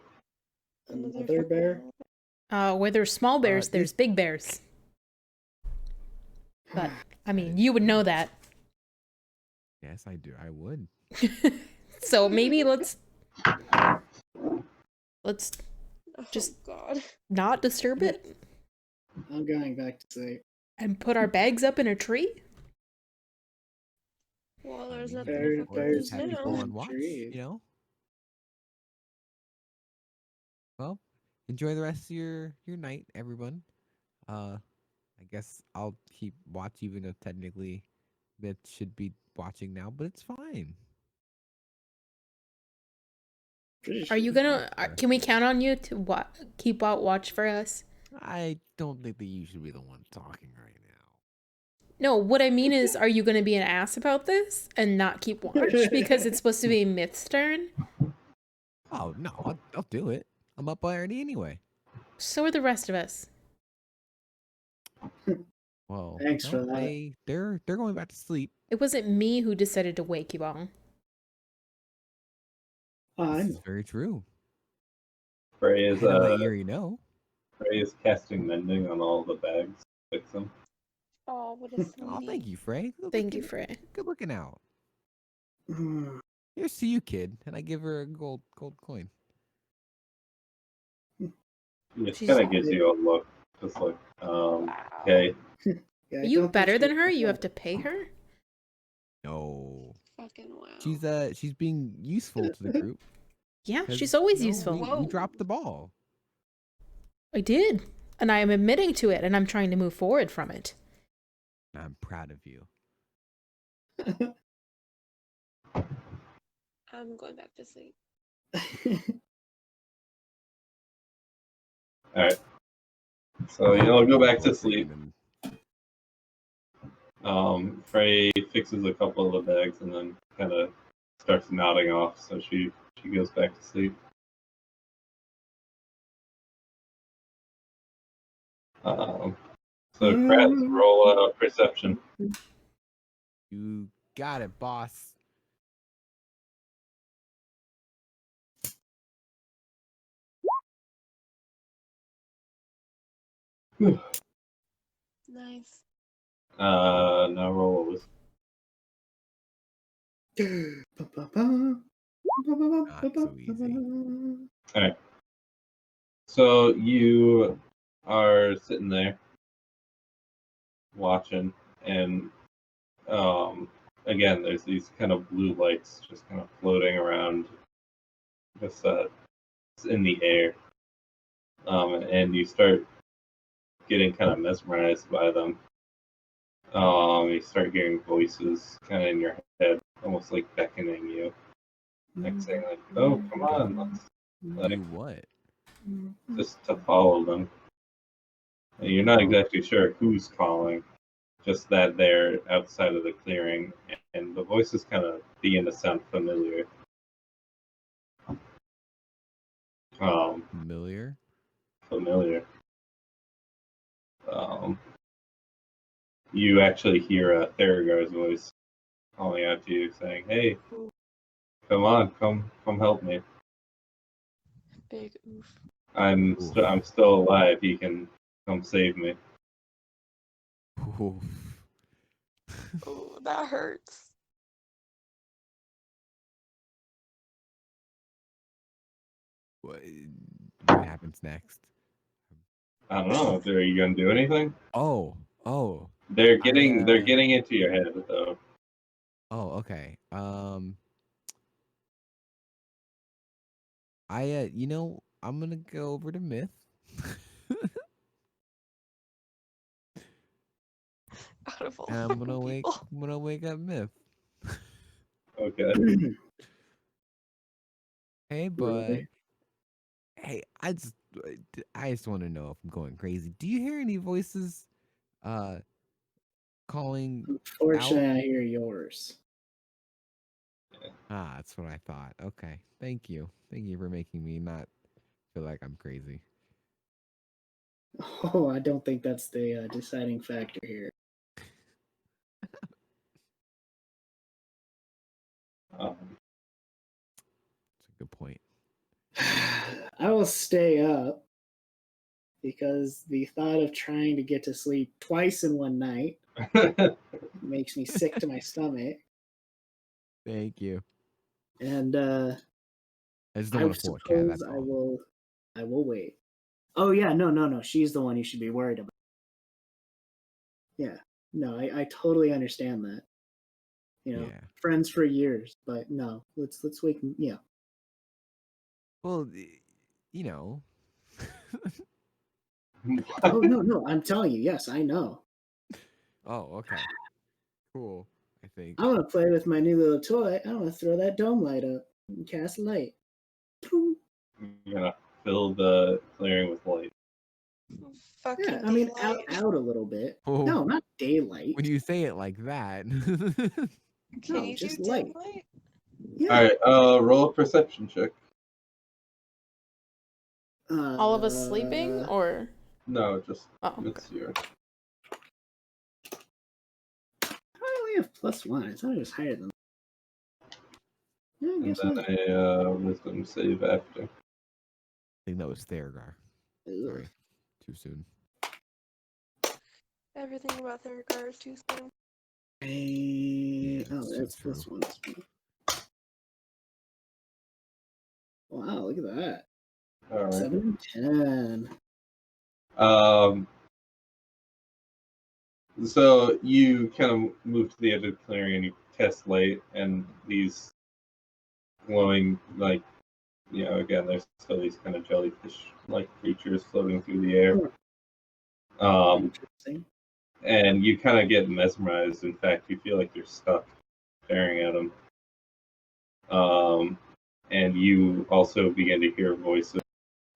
Another bear? Where there's small bears, there's big bears. But, I mean, you would know that. Yes, I do. I would. So maybe let's Oh Just- God. not disturb it I'm going back to sleep. and put our bags up in a tree. Well, there's I mean, nothing Bear- to or bears just have do people now. on watch, Trees. you know? Well, enjoy the rest of your night, everyone. I guess I'll keep watch, even though technically that should be watching now, but it's fine. Are you gonna? Can we count on you to keep out watch for us? I don't think that you should be the one talking right now. No, what I mean is, are you gonna be an ass about this and not keep watch because it's supposed to be Myth's turn? Oh no, I'll do it. I'm up already anyway. So are the rest of us. Well, Thanks no, for that. they're going back to sleep. It wasn't me who decided to wake you all. I This is know. very true. Frey I is had to let Yuri know. Frey is casting mending on all the bags. Fix them. Oh, what a Oh, sweetie. thank you, Frey. Thank you, Frey. Good looking out. Mm, Here's to you, kid. And I give her a gold coin. It She's- kind of gives you a look, just like, Wow. okay. yeah, Are I you don't think better she- than her? You have to pay her? No, Fucking wow. she's being useful to the group. Yeah, 'cause, she's always you know, useful. We Whoa. dropped the ball. I did. And I am admitting to it, and I'm trying to move forward from it. I'm proud of you. I'm going back to sleep. All right. So y'all go back to Well, sleep. and Frey fixes a couple of the bags and then kind of starts nodding off. So she goes back to sleep. So Kratz, roll perception. You got it, boss. Nice. Now roll a wisdom. Not so easy. All right. So you are sitting there watching, and again, there's these kind of blue lights just kind of floating around, just in the air, and you start getting kind of mesmerized by them. You start hearing voices kind of in your head, almost like beckoning you, like saying, like, "Oh, come on, let's Do what? just to follow them." And you're not exactly sure who's calling, just that they're outside of the clearing, and the voices kind of begin to sound familiar. Familiar? Familiar. You actually hear Theragar's voice calling out to you, saying, "Hey, come on, come help me. Big oof. I'm Oof. still alive. He can come save me." Oof. Oh, that hurts. What happens next? I don't know. Are you gonna do anything? Oh. They're getting I, into your head though. Oh, okay. I'm gonna go over to Myth. Out of all And I'm gonna people. wake up Myth. Okay. Hey, bud. Really? Hey, I just want to know if I'm going crazy. Do you hear any voices calling out? Unfortunately, I hear yours. Ah, that's what I thought. Okay. Thank you. Thank you for making me not feel like I'm crazy. Oh, I don't think that's the deciding factor here. Um, That's a good point. I will stay up because the thought of trying to get to sleep twice in one night makes me sick to my stomach. Thank you. And I just don't I want to fool a cat. suppose That's all. I will wait. Oh yeah, no. She's the one you should be worried about. Yeah. No, I totally understand that. You know, Yeah. friends for years, but no, let's wake. Yeah. Well, you know. Oh no, I'm telling you, yes, I know. Oh, okay. Cool. I think. I want to play with my new little toy. I want to throw that dome light up and cast light. you're gonna fill the clearing with light. Fucking Yeah, I mean, daylight. out a little bit. Oh. No, not daylight. When you say it like that. Can No, you do just dim light. light? Yeah. All right, roll a perception check. All of us sleeping, or No, just oh, okay. Mithcyra. How do I only have +1? I thought it was higher than. Yeah, I And guess then not. a wisdom save after. I think that was Theragar. Ugh. Sorry. Too soon. Everything about their regard is too soon. Oh, so that's true. +1. Wow, look at that. All right. 7 and 10. So you kind of move to the edge of the clearing and you cast light, and these glowing, like, again, there's still these kind of jellyfish-like creatures floating through the air. Interesting. And you kind of get mesmerized. In fact, you feel like you're stuck staring at them. And you also begin to hear voices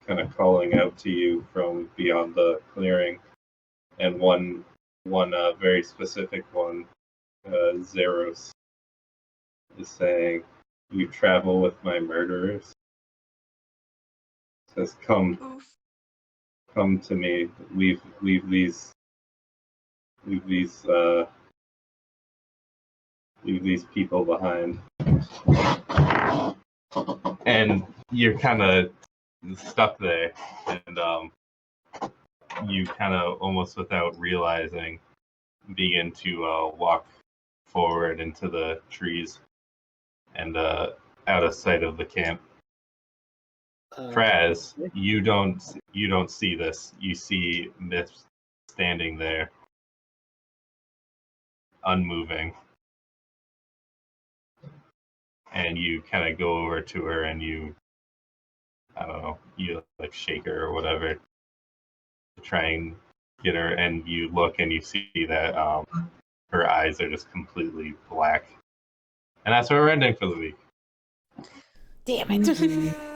kind of calling out to you from beyond the clearing. And one very specific one, Zeros, is saying, "You travel with my murderers." It says, "Come to me. Leave these people behind." And you're kind of stuck there, and you kind of almost without realizing begin to walk forward into the trees and out of sight of the camp. Kraz, you don't see this. You see Myth standing there, unmoving, and you kind of go over to her and you, I don't know, you like shake her or whatever to try and get her, and you look and you see that her eyes are just completely black. And that's where we're ending for the week. Damn it.